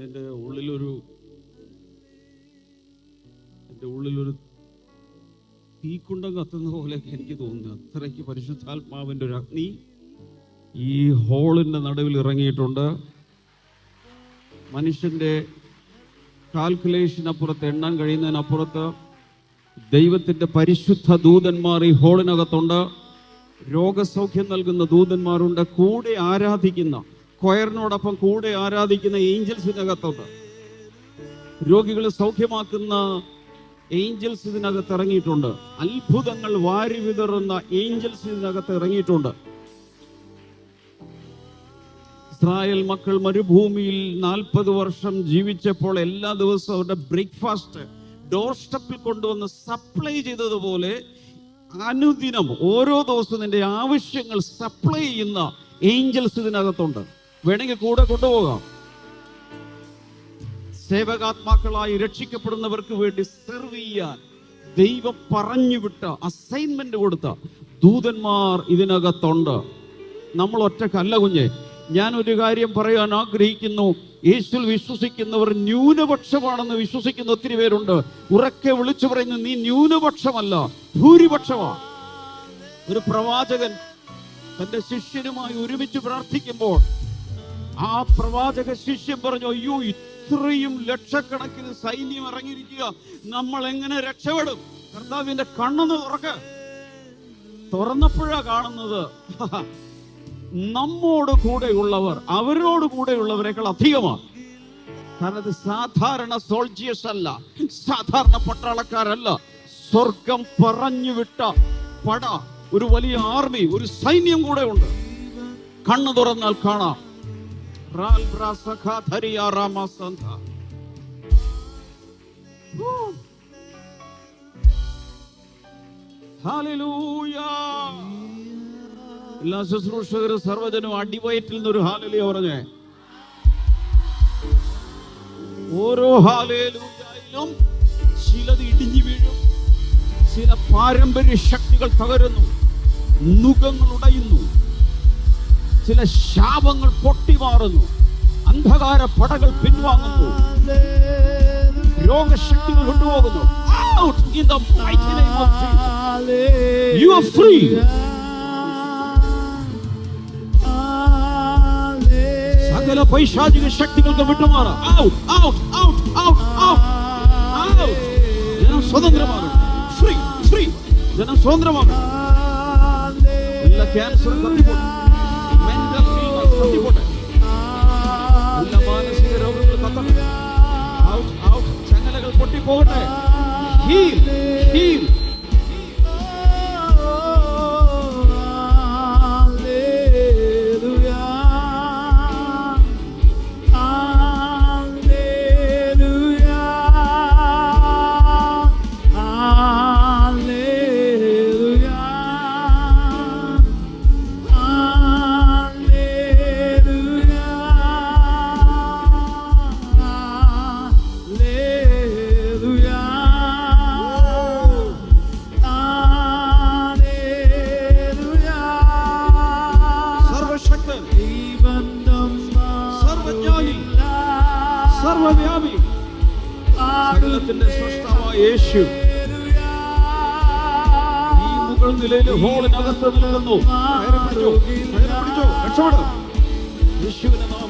എൻ്റെ ഉള്ളിലൊരു തീക്കുണ്ടം കത്തുന്ന പോലെയൊക്കെ എനിക്ക് തോന്നുന്നു. അത്രയ്ക്ക് പരിശുദ്ധാത്മാവിൻ്റെ ഒരു അഗ്നി ഈ ഹോളിൻ്റെ നടുവിൽ ഇറങ്ങിയിട്ടുണ്ട്. മനുഷ്യൻ്റെ കാൽക്കുലേഷനപ്പുറത്ത്, എണ്ണാൻ കഴിയുന്നതിനപ്പുറത്ത് ദൈവത്തിൻ്റെ പരിശുദ്ധ ദൂതന്മാർ ഈ ഹോളിനകത്തുണ്ട്. രോഗസൗഖ്യം നൽകുന്ന ദൂതന്മാരുണ്ട്. കൂടെ ആരാധിക്കുന്ന, കൊയറിനോടൊപ്പം കൂടെ ആരാധിക്കുന്ന ഏഞ്ചൽസ് ഇതിനകത്തുണ്ട്. രോഗികളെ സൗഖ്യമാക്കുന്ന ഏഞ്ചൽസ് ഇതിനകത്ത് ഇറങ്ങിയിട്ടുണ്ട്. അത്ഭുതങ്ങൾ വാരി വിതറുന്ന ഏഞ്ചൽസ് ഇതിനകത്ത് ഇറങ്ങിയിട്ടുണ്ട്. ഇസ്രായേൽ മക്കൾ മരുഭൂമിയിൽ 40 വർഷം ജീവിച്ചപ്പോൾ എല്ലാ ദിവസവും അവരുടെ ബ്രേക്ക്ഫാസ്റ്റ് ഡോർ സ്റ്റെപ്പിൽ കൊണ്ടുവന്ന് സപ്ലൈ ചെയ്തതുപോലെ അനുദിനം ഓരോ ദിവസവും നിന്റെ ആവശ്യങ്ങൾ സപ്ലൈ ചെയ്യുന്ന ഏഞ്ചൽസ് ഇതിനകത്തുണ്ട്. വേണമെങ്കിൽ കൂടെ കൊണ്ടുപോകാം. സേവകാത്മാക്കളായി രക്ഷിക്കപ്പെടുന്നവർക്ക് വേണ്ടി സെർവ് ചെയ്യാൻ ദൈവം പറഞ്ഞുവിട്ട അസൈൻമെന്റ് കൊടുത്ത ദൂതന്മാർ ഇതിനകത്തുണ്ട്. നമ്മൾ ഒറ്റക്കല്ല കുഞ്ഞെ. ഞാൻ ഒരു കാര്യം പറയാൻ ആഗ്രഹിക്കുന്നു. യേശുവിൽ വിശ്വസിക്കുന്നവർ ന്യൂനപക്ഷമാണെന്ന് വിശ്വസിക്കുന്ന ഒത്തിരി പേരുണ്ട്. ഉറക്കെ വിളിച്ചു പറയുന്നു, നീ ന്യൂനപക്ഷമല്ല, ഭൂരിപക്ഷമാണ്. ഒരു പ്രവാചകൻ തന്റെ ശിഷ്യനുമായി ഒരുമിച്ച് പ്രാർത്ഥിക്കുമ്പോൾ ആ പ്രവാചക ശിഷ്യൻ പറഞ്ഞു, അയ്യോ, ഇത്രയും ലക്ഷക്കണക്കിന് സൈന്യം ഇറങ്ങിയിരിക്കുക, നമ്മൾ എങ്ങനെ രക്ഷപ്പെടും? കർത്താവിന്റെ കണ്ണൊന്ന് തുറന്നപ്പോഴാ കാണുന്നത് നമ്മോട് കൂടെയുള്ളവർ അവരോട് കൂടെയുള്ളവരെക്കാൾ അധികമാണ്. കാരണം ഇത് സാധാരണ സോൾജിയേഴ്സ് അല്ല, സാധാരണ പട്ടാളക്കാരല്ല. സ്വർഗം പറഞ്ഞു വിട്ട പട, ഒരു വലിയ ആർമി, ഒരു സൈന്യം കൂടെ ഉണ്ട്. കണ്ണു തുറന്നാൽ കാണാം. എല്ലാ ശുശ്രൂഷകരും സർവ്വജനും അടിവയറ്റിൽ നിന്നൊരു ഹാലലുയ പറഞ്ഞേ. ഓരോ ഹാലലുയയിലും ചിലത് ഇടിഞ്ഞു വീഴും, ചില പാരമ്പര്യ ശക്തികൾ തകരുന്നു, നുകങ്ങൾ ഉടയുന്നു, ചില ശാപങ്ങൾ പൊട്ടിമാറുന്നു, അന്ധകാര പടകൾ പിൻവാങ്ങുന്നു, രോഗശക്തികൾ കൊണ്ടുപോകുന്നു. Out in the mighty name of Jesus. You are free. സകല പൈശാചിക ശക്തികൾക്ക് വിട്ടുമാറാം. Out, out, out, out, out, out. ജനം സ്വതന്ത്രമാകും. Free, free. ജനം സ്വതന്ത്രമാകും. എല്ലാ ക്യാൻസറും കത്തിപ്പോട്ടെ, മെന്റൽ ഇൽനസ് കത്തിപ്പോട്ടെ, എല്ലാ മാനസിക രോഗങ്ങളും കത്തട്ടെ. Out, out. ചങ്ങലകൾ പൊട്ടിപ്പോകട്ടെ. Heal, heal. സർവ്വവ്യാപി, സകലത്തിന്റെ സൃഷ്ടാവായ യേശു ഈ മുകൾ നിലയിൽ ഹോളിനകത്ത് നിൽക്കുന്നു. കയറി പിടിച്ചോ, രക്ഷപ്പെടും. യേശുവിന്റെ നാമം.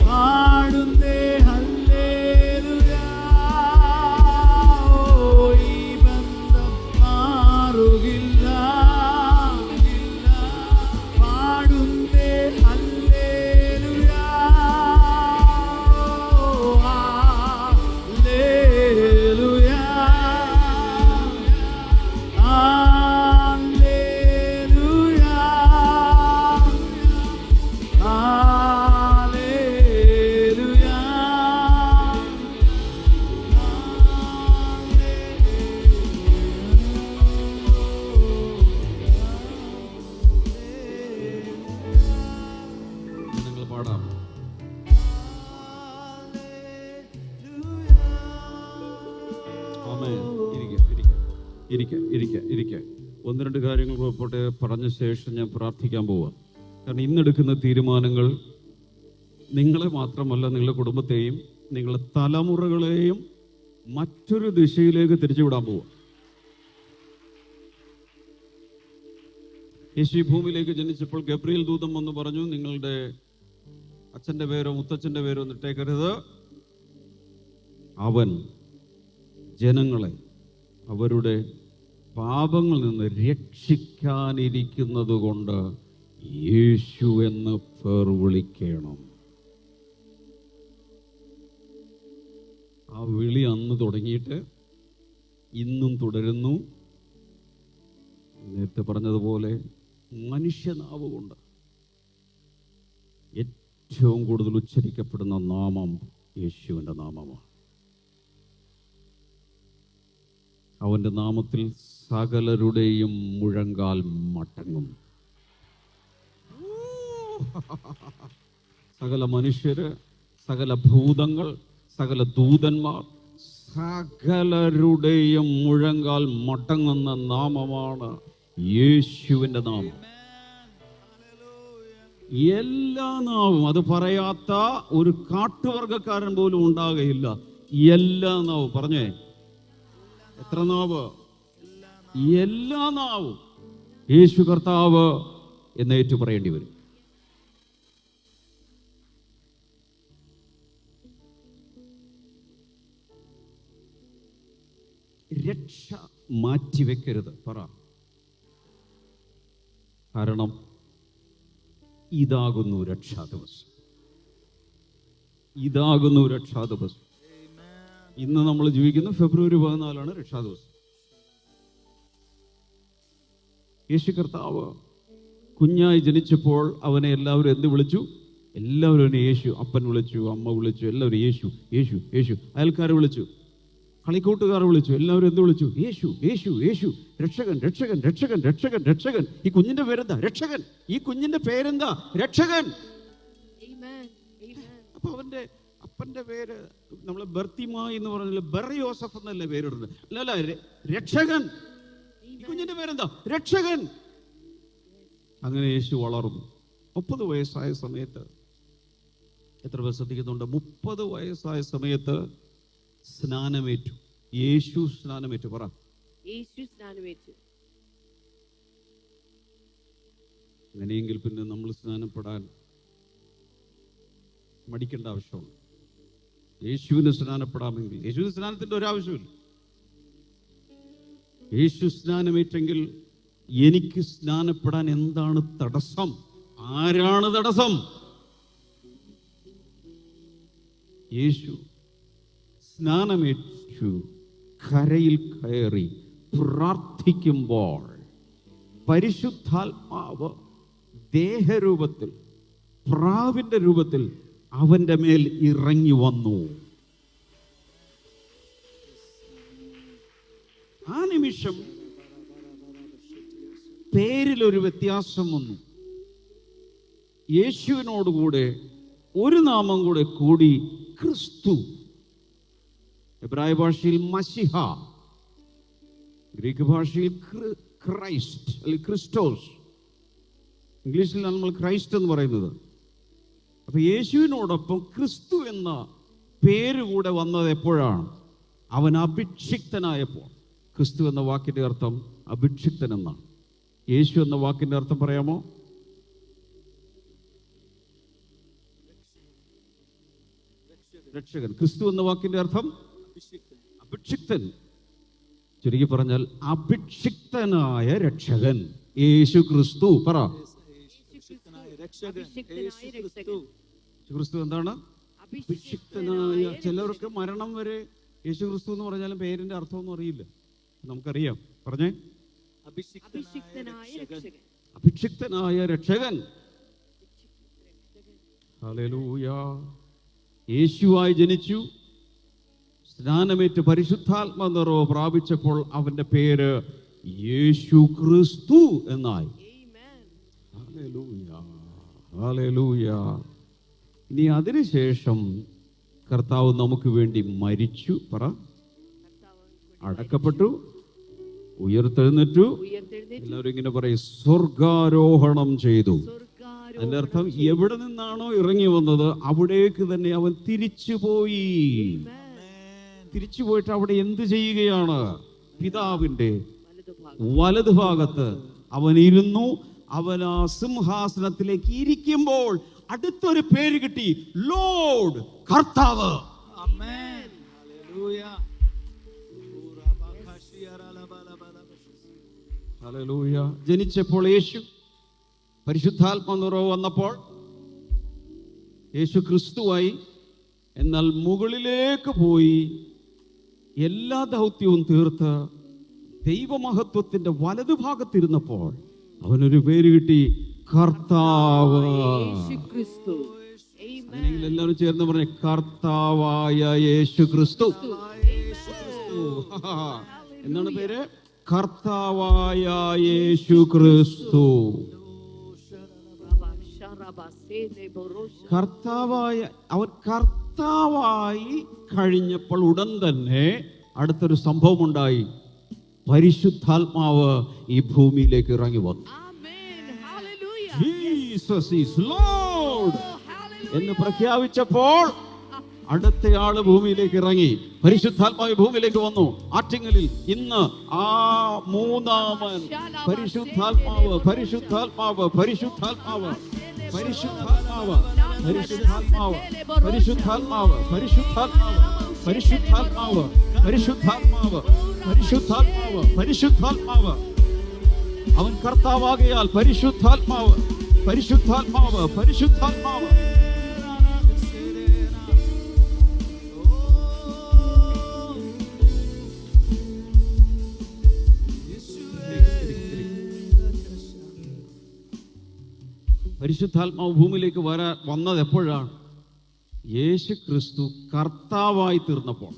ഇരിക്കെ ഒന്ന് രണ്ട് കാര്യങ്ങൾ പുറപ്പോട്ടെ പറഞ്ഞ ശേഷം ഞാൻ പ്രാർത്ഥിക്കാൻ പോവാം. കാരണം ഇന്നെടുക്കുന്ന തീരുമാനങ്ങൾ നിങ്ങളെ മാത്രമല്ല, നിങ്ങളുടെ കുടുംബത്തെയും നിങ്ങളുടെ തലമുറകളെയും മറ്റൊരു ദിശയിലേക്ക് തിരിച്ചുവിടാൻ പോവാം. യേശു ഭൂമിയിലേക്ക് ജനിച്ചപ്പോൾ ഗബ്രിയേൽ ദൂതൻ വന്ന് പറഞ്ഞു, നിങ്ങളുടെ അച്ഛൻ്റെ പേരോ മുത്തച്ഛൻ്റെ പേരോ ഒന്നും ഇട്ടേക്കരുത്. അവൻ ജനങ്ങളെ അവരുടെ പാപങ്ങളിൽ നിന്ന് രക്ഷിക്കാനിരിക്കുന്നത് കൊണ്ട് യേശു എന്ന് പേർ വിളിക്കണം. ആ വിളി അന്ന് തുടങ്ങിയിട്ട് ഇന്നും തുടരുന്നു. നേരത്തെ പറഞ്ഞതുപോലെ മനുഷ്യനാവ് കൊണ്ട് ഏറ്റവും കൂടുതൽ ഉച്ചരിക്കപ്പെടുന്ന നാമം യേശുവിൻ്റെ നാമമാണ്. അവൻ്റെ നാമത്തിൽ സകലരുടെയും മുഴങ്കാൽ മടങ്ങും. സകല മനുഷ്യര്, സകല ഭൂതങ്ങൾ, സകല ദൂതന്മാർ, സകലരുടെയും മുഴങ്കാൽ മടങ്ങുന്ന നാമമാണ് യേശുവിൻ്റെ നാമം. എല്ലാ നാവും, അത് പറയാത്ത ഒരു കാട്ടുവർഗക്കാരൻ പോലും ഉണ്ടാകുകയില്ല. എല്ലാ നാവും, പറഞ്ഞേ, എത്ര നാവ്? എല്ലാ നാവും യേശു കർത്താവ് എന്ന് ഏറ്റു പറയേണ്ടി വരും. രക്ഷ മാറ്റിവെക്കരുത്, പറ. കാരണം ഇതാകുന്നു രക്ഷാ ദിവസം. ഇതാകുന്നു രക്ഷാ ദിവസം. ഇന്ന് നമ്മൾ ജീവിക്കുന്ന ഫെബ്രുവരി 14 രക്ഷാ ദിവസം. യേശു കർത്താവ് കുഞ്ഞായി ജനിച്ചപ്പോൾ അവനെ എല്ലാവരും എന്ത് വിളിച്ചു? എല്ലാവരും അവനെ യേശു. അപ്പൻ വിളിച്ചു, അമ്മ വിളിച്ചു, എല്ലാവരും യേശു യേശു യേശു. അയൽക്കാരെ വിളിച്ചു, കളിക്കൂട്ടുകാരെ വിളിച്ചു, എല്ലാവരും എന്ത് വിളിച്ചു? യേശു യേശു യേശു. രക്ഷകൻ രക്ഷകൻ രക്ഷകൻ രക്ഷകൻ രക്ഷകൻ. ഈ കുഞ്ഞിന്റെ പേരെന്താ? രക്ഷകൻ. ഈ കുഞ്ഞിന്റെ പേരെന്താ? രക്ഷകൻ. അപ്പൊ അവന്റെ അപ്പന്റെ പേര് നമ്മള് ബർത്തിമായി എന്ന് പറഞ്ഞാൽ ബെറയോസഫ് എന്നല്ലേ പേരിടുന്നത്? അല്ല, രക്ഷകൻ. ഈ കുഞ്ഞിന്റെ പേരെന്താ? രക്ഷകൻ. അങ്ങനെ യേശു വളർന്നു. 30 വയസ്സായ സമയത്ത്, എത്ര പേർ ശ്രദ്ധിക്കുന്നുണ്ട്? 30 വയസ്സായ സമയത്ത് സ്നാനമേറ്റു. യേശു സ്നാനമേറ്റു, പറ. യേശു സ്നാനമേറ്റു. അങ്ങനെയെങ്കിൽ പിന്നെ നമ്മൾ സ്നാനപ്പെടാൻ മടിക്കേണ്ട ആവശ്യമുണ്ട്. യേശുവിന് സ്നാനപ്പെടാമെങ്കിൽ, യേശുവിന് സ്നാനത്തിന്റെ ഒരാവശ്യമില്ല. യേശു സ്നാനമേറ്റെങ്കിൽ എനിക്ക് സ്നാനപ്പെടാൻ എന്താണ് തടസ്സം? ആരാണ് തടസ്സം? യേശു സ്നാനമേറ്റു കരയിൽ കയറി പ്രാർത്ഥിക്കുമ്പോൾ പരിശുദ്ധാത്മാവ് ദേഹരൂപത്തിൽ, പ്രാവിന്റെ രൂപത്തിൽ അവന്റെ മേൽ ഇറങ്ങി വന്നു. ആ നിമിഷം പേരിലൊരു വ്യത്യാസം വന്നു. യേശുവിനോടുകൂടെ ഒരു നാമം കൂടെ കൂടി, ക്രിസ്തു. എബ്രായ ഭാഷയിൽ മശിഹ, ഗ്രീക്ക് ഭാഷയിൽ ക്രൈസ്റ്റ് അല്ലെങ്കിൽ ക്രിസ്റ്റോസ്, ഇംഗ്ലീഷിലാണ് നമ്മൾ ക്രൈസ്റ്റ് എന്ന് പറയുന്നത്. അപ്പൊ യേശുവിനോടൊപ്പം ക്രിസ്തു എന്ന പേര് കൂടെ വന്നത് എപ്പോഴാണ്? അവൻ അഭിഷിക്തനായപ്പോൾ. ക്രിസ്തു എന്ന വാക്കിന്റെ അർത്ഥം അഭിഷിക്തൻ എന്നാണ്. യേശു എന്ന വാക്കിന്റെ അർത്ഥം പറയാമോ? രക്ഷകൻ. ക്രിസ്തു എന്ന വാക്കിന്റെ അർത്ഥം അഭിഷിക്തൻ. ചുരുക്കി പറഞ്ഞാൽ അഭിഷിക്തനായ രക്ഷകൻ യേശു ക്രിസ്തു. പറ. ക്രിസ്തു എന്താണ്? അഭിഷിക്തനായ. ചിലർക്ക് മരണം വരെ യേശു ക്രിസ്തു എന്ന് പറഞ്ഞാലും പേരിന്റെ അർത്ഥമൊന്നും അറിയില്ല. നമുക്കറിയാം. പറഞ്ഞേ, അഭിഷിക്തനായ രക്ഷകൻ. ഹല്ലേലൂയ. യേശുവായി ജനിച്ചു, സ്നാനമേറ്റ് പരിശുദ്ധാത്മ നിറവ് പ്രാപിച്ചപ്പോൾ അവന്റെ പേര് യേശു ക്രിസ്തു എന്നായി. Hallelujah, hallelujah. ഇനി അതിനുശേഷം കർത്താവ് നമുക്ക് വേണ്ടി മരിച്ചു, പറ. അടക്കപ്പെട്ടു, ഉയർത്തെഴുന്നേറ്റു. എല്ലാവരും ഇങ്ങനെ പറയും, സ്വർഗാരോഹണം ചെയ്തു. അതിന്റെ അർത്ഥം എവിടെ നിന്നാണോ ഇറങ്ങി വന്നത് അവിടേക്ക് തന്നെ അവൻ തിരിച്ചുപോയി. തിരിച്ചുപോയിട്ട് അവിടെ എന്ത് ചെയ്യുകയാണ്? പിതാവിന്റെ വലതുഭാഗത്ത് അവൻ ഇരുന്നു. അവൻ ആ സിംഹാസനത്തിലേക്ക് ഇരിക്കുമ്പോൾ അടുത്തൊരു പേര് കിട്ടി, ലോർഡ്, കർത്താവ്. ഹല്ലേലൂയ. ജനിച്ചപ്പോൾ യേശു, പരിശുദ്ധാത്മ നിറവ് വന്നപ്പോൾ യേശു ക്രിസ്തുവായി. എന്നാൽ മുകളിലേക്ക് പോയി എല്ലാ ദൗത്യവും തീർത്ത് ദൈവമഹത്വത്തിന്റെ വലതുഭാഗത്തിരുന്നപ്പോൾ അവനൊരു പേര് കിട്ടി, കർത്താവ്. അങ്ങനെയെങ്കിൽ എല്ലാവരും ചേർന്ന് പറഞ്ഞേ, കർത്താവായ യേശു ക്രിസ്തു. എന്താണ് പേര്? കർത്താവായ യേശു ക്രിസ്തു. കർത്താവായ അവൻ കർത്താവായി കഴിഞ്ഞപ്പോൾ ഉടൻ തന്നെ അടുത്തൊരു സംഭവം ഉണ്ടായി. പരിശുദ്ധാത്മാവ് ഈ ഭൂമിയിലേക്ക് ഇറങ്ങി വന്നു. Amen. Hallelujah. Jesus is Lord എന്ന് പ്രഖ്യാപിച്ചപ്പോൾ അടുത്തയാള് ഭൂമിയിലേക്ക് ഇറങ്ങി. പരിശുദ്ധാത്മാവ് ഭൂമിയിലേക്ക് വന്നു. ആറ്റിങ്ങലിൽ ഇന്ന് ആ മൂന്നാമൻ പരിശുദ്ധാത്മാവ് പരിശുദ്ധാത്മാവ് പരിശുദ്ധാത്മാവ് പരിശുദ്ധാത്മാവ് പരിശുദ്ധാത്മാവ് പരിശുദ്ധാത്മാവ് പരിശുദ്ധാത്മാവ് പരിശുദ്ധാത്മാവ് പരിശുദ്ധാത്മാവ് പരിശുദ്ധാത്മാവ് പരിശുദ്ധാത്മാവ് അവൻ കർത്താവാകയാൽ പരിശുദ്ധാത്മാവ് പരിശുദ്ധാത്മാവ് പരിശുദ്ധാത്മാവ്. പരിശുദ്ധാത്മാവ് ഭൂമിയിലേക്ക് വന്നത് എപ്പോഴാണ്? യേശു ക്രിസ്തു കർത്താവായി തീർന്നപ്പോൾ.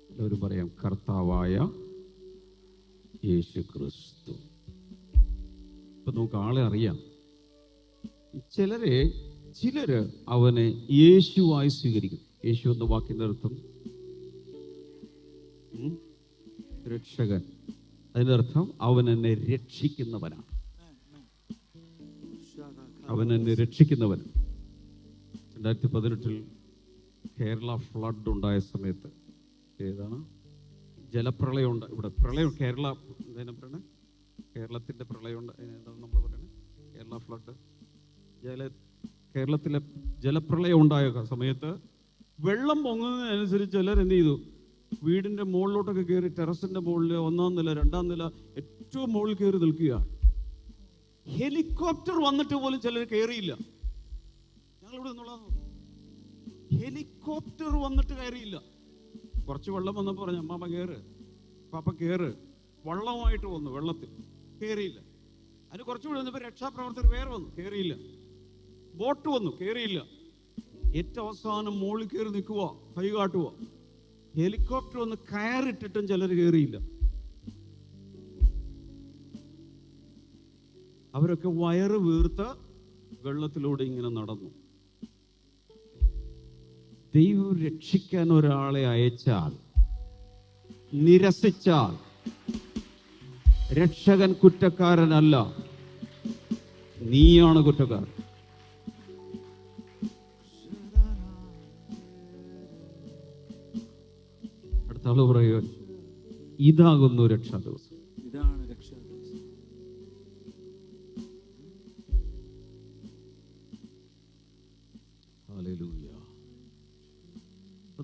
എല്ലാവരും പറയാം, കർത്താവായ യേശു ക്രിസ്തു. ഇപ്പൊ നമുക്ക് ആളെ അറിയാം. ചിലര് അവനെ യേശുവായി സ്വീകരിക്കും. യേശു എന്ന വാക്കിന്റെ അർത്ഥം രക്ഷകൻ. അതിന്റെ അർത്ഥം അവൻ എന്നെ രക്ഷിക്കുന്നവനാണ്. അവൻ എന്നെ രക്ഷിക്കുന്നവൻ. 2018 കേരള ഫ്ലഡ് ഉണ്ടായ സമയത്ത്, ഏതാണ് ജലപ്രളയം ഉണ്ട് ഇവിടെ, പ്രളയം കേരള കേരളത്തിന്റെ പ്രളയം ഉണ്ട്. എന്താണ് നമ്മൾ പറയുന്നത്? കേരള ഫ്ലഡ്. കേരളത്തിലെ ജലപ്രളയം ഉണ്ടായ സമയത്ത് വെള്ളം പൊങ്ങുന്നതിനനുസരിച്ച് ചിലർ എന്ത് ചെയ്തു? വീടിന്റെ മുകളിലോട്ടൊക്കെ കയറി, ടെറസിന്റെ മുകളിൽ 1ാം നില 2ാം നില ഏറ്റവും മുകളിൽ കയറി നിൽക്കുകയാണ്. ഹെലികോപ്റ്റർ വന്നിട്ട് പോലും ചിലർ കയറിയില്ല. ഞങ്ങളിവിടെ നിന്നുള്ളതാണ്. ഹെലികോപ്റ്റർ വന്നിട്ട് കയറിയില്ല. കുറച്ച് വെള്ളം വന്നപ്പോൾ പറഞ്ഞു, അമ്മാമ്മ കയറ്, പാപ്പ കയറ്. വള്ളമായിട്ട് വന്നു, വെള്ളത്തിൽ കയറിയില്ല. അതിന് കുറച്ചുകൂടി വന്നപ്പോൾ രക്ഷാപ്രവർത്തകർ വേറെ വന്നു, കയറിയില്ല. ബോട്ട് വന്നു, കയറിയില്ല. ഏറ്റവും അവസാനം മുകളിൽ കയറി നിൽക്കുക, കൈ കാട്ടുക. ഹെലികോപ്റ്റർ വന്ന് കയറിട്ടിട്ടും ചിലർ കയറിയില്ല. അവരൊക്കെ വയറ് വീർത്ത് വെള്ളത്തിലൂടെ ഇങ്ങനെ നടന്നു. ദൈവം രക്ഷിക്കാൻ ഒരാളെ അയച്ചാൽ, നിരസിച്ചാൽ, രക്ഷകൻ കുറ്റക്കാരനല്ല, നീയാണ് കുറ്റക്കാരൻ. അടുത്ത ആള് പറയുക, ഇതാകുന്നു രക്ഷാ ദിവസം. ഇതാണ് രക്ഷാ ദിവസം. ഹല്ലേലൂയ.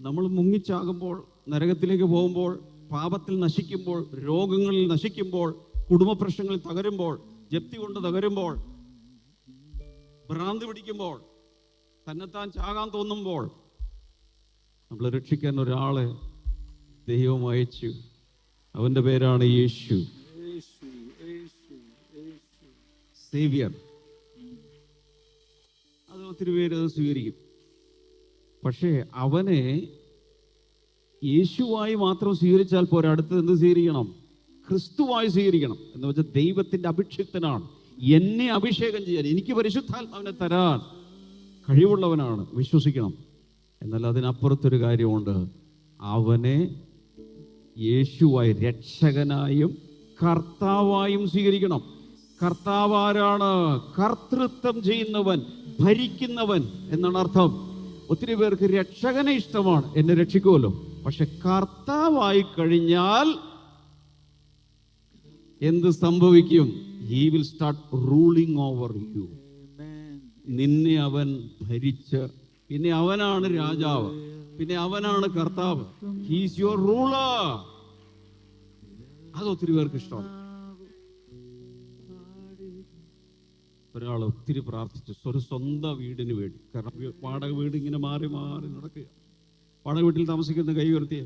നമ്മൾ മുങ്ങിച്ചാകുമ്പോൾ, നരകത്തിലേക്ക് പോകുമ്പോൾ, പാപത്തിൽ നശിക്കുമ്പോൾ, രോഗങ്ങളിൽ നശിക്കുമ്പോൾ, കുടുംബ പ്രശ്നങ്ങളിൽ തകരുമ്പോൾ, ജപ്തി കൊണ്ട് തകരുമ്പോൾ, ഭ്രാന്തി പിടിക്കുമ്പോൾ, തന്നെത്താൻ ചാകാൻ തോന്നുമ്പോൾ, നമ്മൾ രക്ഷിക്കാൻ ഒരാളെ ദൈവം അയച്ചു. അവന്റെ പേരാണ് യേശു, സേവിയർ. അത് ഒത്തിരി പേര് അത് സ്വീകരിക്കും. പക്ഷേ അവനെ യേശുവായി മാത്രം സ്വീകരിച്ചാൽ പോരാ, അടുത്ത് എന്ത് സ്വീകരിക്കണം? ക്രിസ്തുവായി സ്വീകരിക്കണം. എന്ന് വെച്ചാൽ ദൈവത്തിന്റെ അഭിഷിക്തനാണ്, എന്നെ അഭിഷേകം ചെയ്യാൻ, എനിക്ക് പരിശുദ്ധാത്മാവിനെ തരാൻ കഴിവുള്ളവനാണ്, വിശ്വസിക്കണം. എന്നാൽ അതിനപ്പുറത്തൊരു കാര്യമുണ്ട്. അവനെ യേശുവായി, രക്ഷകനായും കർത്താവായും സ്വീകരിക്കണം. കർത്താവ് ആരാണ്? കർത്തൃത്വം ചെയ്യുന്നവൻ, ഭരിക്കുന്നവൻ എന്നാണ് അർത്ഥം. ഒത്തിരി പേർക്ക് രക്ഷകനെ ഇഷ്ടമാണ്, എന്നെ രക്ഷിക്കുമല്ലോ. പക്ഷെ കർത്താവായി കഴിഞ്ഞാൽ എന്ത് സംഭവിക്കും? He will start ruling over you. നിന്നെ അവൻ ഭരിച്ച്, പിന്നെ അവനാണ് രാജാവ്, പിന്നെ അവനാണ് കർത്താവ്. He is your ruler. അത് ഒത്തിരി പേർക്ക് ഇഷ്ടമാണ്. ഒരാൾ ഒത്തിരി പ്രാർത്ഥിച്ചു ഒരു സ്വന്തം വീടിന് വേണ്ടി. കാരണം വാടക വീട് ഇങ്ങനെ മാറി മാറി നടക്കുക. വാടക വീട്ടിൽ താമസിക്കുന്ന കൈ ഉയർത്തിയേ.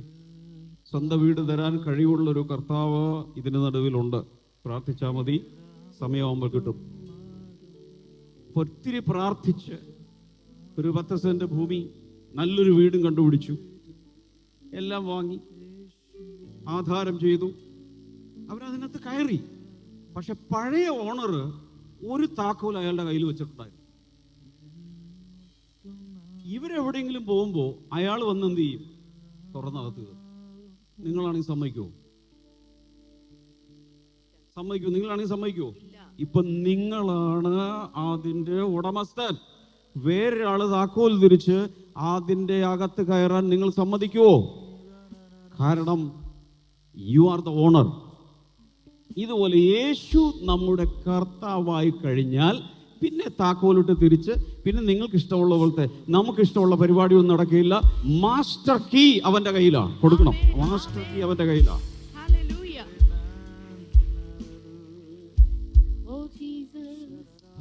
സ്വന്തം വീട് തരാൻ കഴിവുള്ളൊരു കർത്താവ് ഇതിന് നടുവിലുണ്ട്. പ്രാർത്ഥിച്ചാൽ മതി, സമയമാകുമ്പോൾ കിട്ടും. ഒത്തിരി പ്രാർത്ഥിച്ച് ഒരു 10 സെന്റ് ഭൂമി, നല്ലൊരു വീടും കണ്ടുപിടിച്ചു, എല്ലാം വാങ്ങി, ആധാരം ചെയ്തു. അവരതിനകത്ത് കയറി. പക്ഷെ പഴയ ഓണർ ഒരു താക്കോൽ അയാളുടെ കയ്യിൽ വെച്ചിട്ടുണ്ടായിരുന്നു. ഇവരെവിടെയെങ്കിലും പോകുമ്പോൾ അയാൾ വന്ന് എന്ത് ചെയ്യും? തുറന്നകത്ത് കയറും. നിങ്ങളാണെങ്കിൽ സമ്മതിക്കുമോ? നിങ്ങളാണെങ്കിൽ സമ്മതിക്കുമോ? ഇപ്പൊ നിങ്ങളാണ് അതിന്റെ ഉടമസ്ഥൻ. വേറൊരാള് താക്കോൽ തിരിച്ച് അതിന്റെ അകത്ത് കയറാൻ നിങ്ങൾ സമ്മതിക്കുമോ? കാരണം യു ആർ ദ ഓണർ. ഇതുപോലെ യേശു നമ്മുടെ കർത്താവായി കഴിഞ്ഞാൽ പിന്നെ താക്കോലിട്ട് തിരിച്ച് പിന്നെ നിങ്ങൾക്ക് ഇഷ്ടമുള്ള പോലത്തെ നമുക്ക് ഇഷ്ടമുള്ള പരിപാടിയൊന്നും നടക്കില്ല. മാസ്റ്റർ കീ അവന്റെ കയ്യിലാണ് കൊടുക്കണം. മാസ്റ്റർ കീ അവന്റെ കയ്യിലാണ്.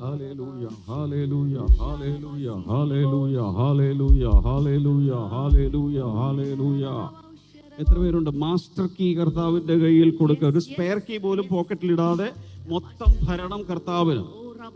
Hallelujah, hallelujah, hallelujah, hallelujah, hallelujah, hallelujah, hallelujah, hallelujah. എത്ര പേരുണ്ട് മാസ്റ്റർ കീ കർത്താവിന്റെ കയ്യിൽ കൊടുക്കുക? ഒരു സ്പെയർ കീ പോലും പോക്കറ്റിലിടാതെ മൊത്തം ഭരണം കർത്താവിന്.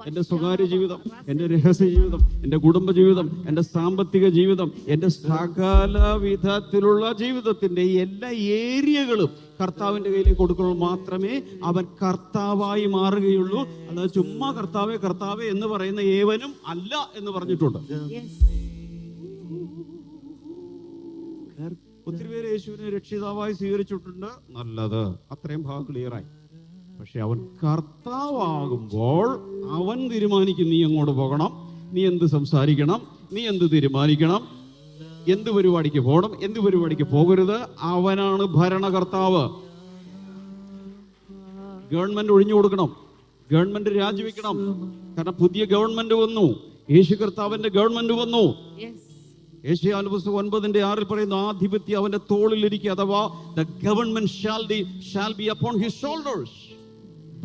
എൻ്റെ സ്വകാര്യ ജീവിതം, എൻ്റെ രഹസ്യ ജീവിതം, എൻ്റെ കുടുംബ ജീവിതം, എൻ്റെ സാമ്പത്തിക ജീവിതം, എൻ്റെ സകല വിധത്തിലുള്ള ജീവിതത്തിന്റെ എല്ലാ ഏരിയകളും കർത്താവിന്റെ കയ്യിലേക്ക് കൊടുക്കുമ്പോൾ മാത്രമേ അവൻ കർത്താവായി മാറുകയുള്ളൂ. അല്ലാതെ ചുമ്മാ കർത്താവേ കർത്താവേ എന്ന് പറയുന്ന ഏവനും അല്ല എന്ന് പറഞ്ഞിട്ടുണ്ട്. ഒത്തിരി പേര് യേശുവിനെ രക്ഷിതാവായി സ്വീകരിച്ചിട്ടുണ്ട്. നല്ലത്, അത്രയും ഭാഗം ക്ലിയറായി. പക്ഷെ അവൻ കർത്താവാകുമ്പോൾ അവൻ തീരുമാനിക്കും നീ എങ്ങോട്ട് പോകണം, നീ എന്ത് സംസാരിക്കണം, നീ എന്ത് തീരുമാനിക്കണം, എന്ത് പരിപാടിക്ക് പോകണം, എന്ത് പരിപാടിക്ക് പോകരുത്. അവനാണ് ഭരണകർത്താവ്. ഗവൺമെന്റ് ഒഴിഞ്ഞു കൊടുക്കണം, ഗവൺമെന്റ് രാജിവെക്കണം. കാരണം പുതിയ ഗവൺമെന്റ് വന്നു, യേശു കർത്താവിന്റെ ഗവൺമെന്റ് വന്നു. യേശയ്യാവിന്റെ പുസ്തകം 9:6 പറയുന്നു, ആധിപത്യം അവന്റെ തോളിലിരിക്കുക, അഥവാ the government shall be upon his shoulders.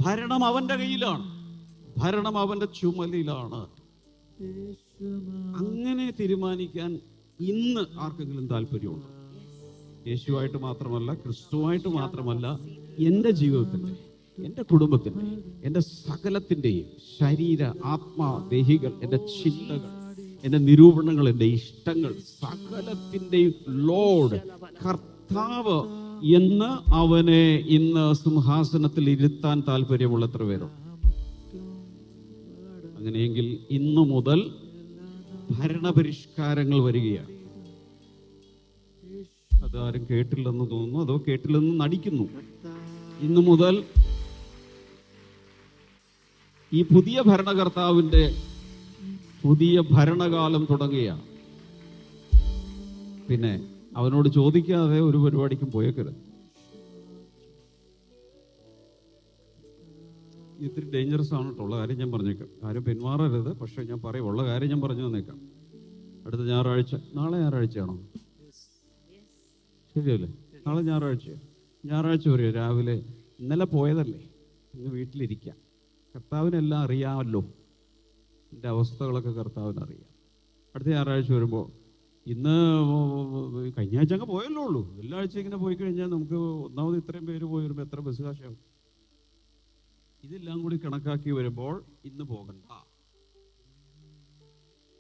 ഭരണം അവന്റെ കയ്യിലാണ്, ഭരണം അവന്റെ ചുമലിലാണ്. അങ്ങനെ തീരുമാനിക്കാൻ ഇന്ന് ആർക്കെങ്കിലും താല്പര്യമുണ്ടോ? യേശുവായിട്ട് മാത്രമല്ല, ക്രിസ്തുവായിട്ട് മാത്രമല്ല, എൻ്റെ ജീവിതത്തിന്റെ, എൻ്റെ കുടുംബത്തിന്റെ, എൻ്റെ സകലത്തിൻ്റെയും ശരീര ആത്മാ ദേഹികൾ, എൻ്റെ ചിന്തകൾ, എൻ്റെ നിരൂപണങ്ങൾ, എൻ്റെ ഇഷ്ടങ്ങൾ, സകലത്തിൻ്റെയും ലോഡ് കർത്താവ് എന്ന് അവനെ ഇന്ന് സിംഹാസനത്തിൽ ഇരുത്താൻ താല്പര്യമുള്ള എത്ര പേരുണ്ട്? അങ്ങനെയെങ്കിൽ ഇന്നു മുതൽ ഭരണപരിഷ്കാരങ്ങൾ വരികയാണ്. അതാരും കേട്ടില്ലെന്ന് തോന്നുന്നു, അതോ കേട്ടില്ലെന്ന് നടിക്കുന്നു. ഇന്നു മുതൽ ഈ പുതിയ ഭരണകർത്താവിന്റെ പുതിയ ഭരണകാലം തുടങ്ങുകയാണ്. പിന്നെ അവനോട് ചോദിക്കാതെ ഒരു പരിപാടിക്കും പോയേക്കരുത്. ഇത്തിരി ഡേഞ്ചറസ് ആണ് കേട്ടോ, ഉള്ള കാര്യം ഞാൻ പറഞ്ഞേക്കാം. ആരും പിന്മാറരുത്, പക്ഷെ ഞാൻ പറയും, ഉള്ള കാര്യം ഞാൻ പറഞ്ഞു തന്നേക്കാം. അടുത്ത ഞായറാഴ്ച, നാളെ ഞായറാഴ്ചയാണോ? ശരിയല്ലേ? നാളെ ഞായറാഴ്ച വരെ രാവിലെ, ഇന്നലെ പോയതല്ലേ, ഇന്ന് വീട്ടിലിരിക്കാം. കർത്താവിനെല്ലാം അറിയാമല്ലോ, എൻ്റെ അവസ്ഥകളൊക്കെ കർത്താവിനറിയാം. അടുത്ത ഞായറാഴ്ച വരുമ്പോൾ, ഇന്ന് കഴിഞ്ഞ ആഴ്ച അങ്ങ് പോയല്ലോ ഉള്ളൂ, എല്ലാ ആഴ്ച ഇങ്ങനെ പോയി കഴിഞ്ഞാൽ നമുക്ക് ഒന്നാമത് ഇത്രയും പേര് പോയി വരുമ്പോൾ എത്ര ബസ് കാശാവും? ഇതെല്ലാം കൂടി കണക്കാക്കി വരുമ്പോൾ ഇന്ന് പോകണ്ട.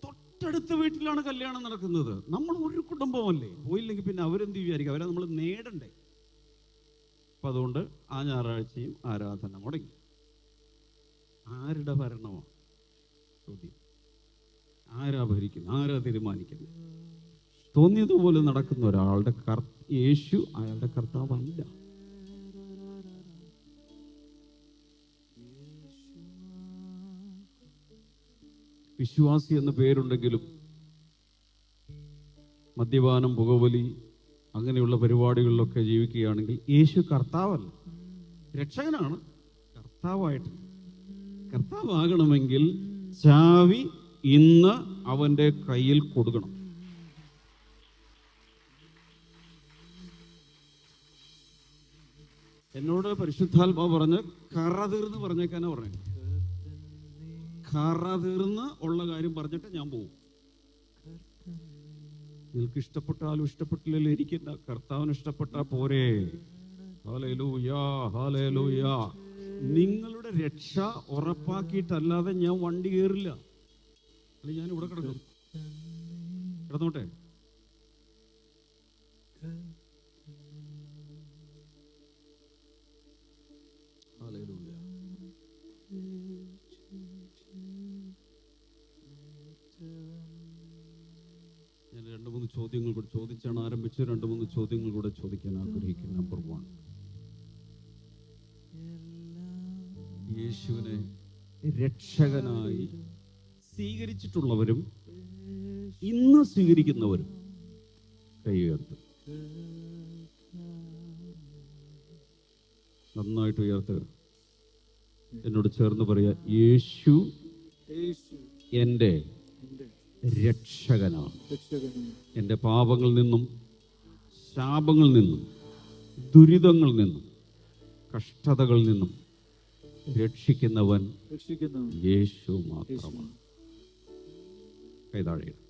തൊട്ടടുത്ത വീട്ടിലാണ് കല്യാണം നടക്കുന്നത്. നമ്മൾ ഒരു കുടുംബമല്ലേ, പോയില്ലെങ്കിൽ പിന്നെ അവരെന്ത് വിചാരിക്കും? അവരെ നമ്മൾ നേടണ്ടേ? അപ്പം അതുകൊണ്ട് ആ ഞായറാഴ്ചയും ആരാധന മുടങ്ങി. ആരുടെ ഭരണമാണ് ചോദ്യം? ആരാ ഭരിക്കുന്നത്? ആരാ തീരുമാനിക്കുന്നത്? തോന്നിയതുപോലെ നടക്കുന്ന ഒരാളുടെ യേശു അയാളുടെ കർത്താവല്ല. വിശ്വാസി എന്ന പേരുണ്ടെങ്കിലും മദ്യപാനം, പുകവലി, അങ്ങനെയുള്ള പരിപാടികളിലൊക്കെ ജീവിക്കുകയാണെങ്കിൽ യേശു കർത്താവല്ല, രക്ഷകനാണ്. കർത്താവാകണമെങ്കിൽ ചാവി ഇന്ന് അവന്റെ കയ്യിൽ കൊടുക്കണം. എന്നോട് പരിശുദ്ധാത്മാവ് പറഞ്ഞ് കറ തീർന്ന് പറഞ്ഞേക്കാനാ പറഞ്ഞു. കറ തീർന്ന് ഉള്ള കാര്യം പറഞ്ഞിട്ട് ഞാൻ പോകും. നിങ്ങൾക്ക് ഇഷ്ടപ്പെട്ടാലും ഇഷ്ടപ്പെട്ടില്ലല്ലോ, എനിക്കില്ല. കർത്താവിന് ഇഷ്ടപ്പെട്ടാ പോരെ. ഹല്ലേലൂയാ, ഹല്ലേലൂയാ. നിങ്ങളുടെ രക്ഷ ഉറപ്പാക്കിയിട്ടല്ലാതെ ഞാൻ വണ്ടി കയറില്ല. അല്ലെങ്കിൽ ഞാൻ ഇവിടെ കിടന്നോട്ടെ. ഹല്ലേലൂയ. ഞാൻ 2-3 ചോദ്യങ്ങൾ കൂടെ ചോദിച്ചാണ് ആരംഭിച്ച് 2-3 ചോദ്യങ്ങൾ കൂടെ ചോദിക്കാൻ ആഗ്രഹിക്കുന്നു. നമ്പർ 1, യേശുവിനെ രക്ഷകനായി സ്വീകരിച്ചിട്ടുള്ളവരും ഇന്ന് സ്വീകരിക്കുന്നവരും കൈ ഉയർത്തുക. നന്നായിട്ട് ഉയർത്തുക. എന്നോട് ചേർന്ന് പറയാ, യേശു എൻ്റെ രക്ഷകനാണ്. എൻ്റെ പാപങ്ങളിൽ നിന്നും ശാപങ്ങളിൽ നിന്നും ദുരിതങ്ങളിൽ നിന്നും കഷ്ടതകളിൽ നിന്നും രക്ഷിക്കുന്നവൻ യേശു മാത്രമാണ്. കൈതാഴെയാണ്.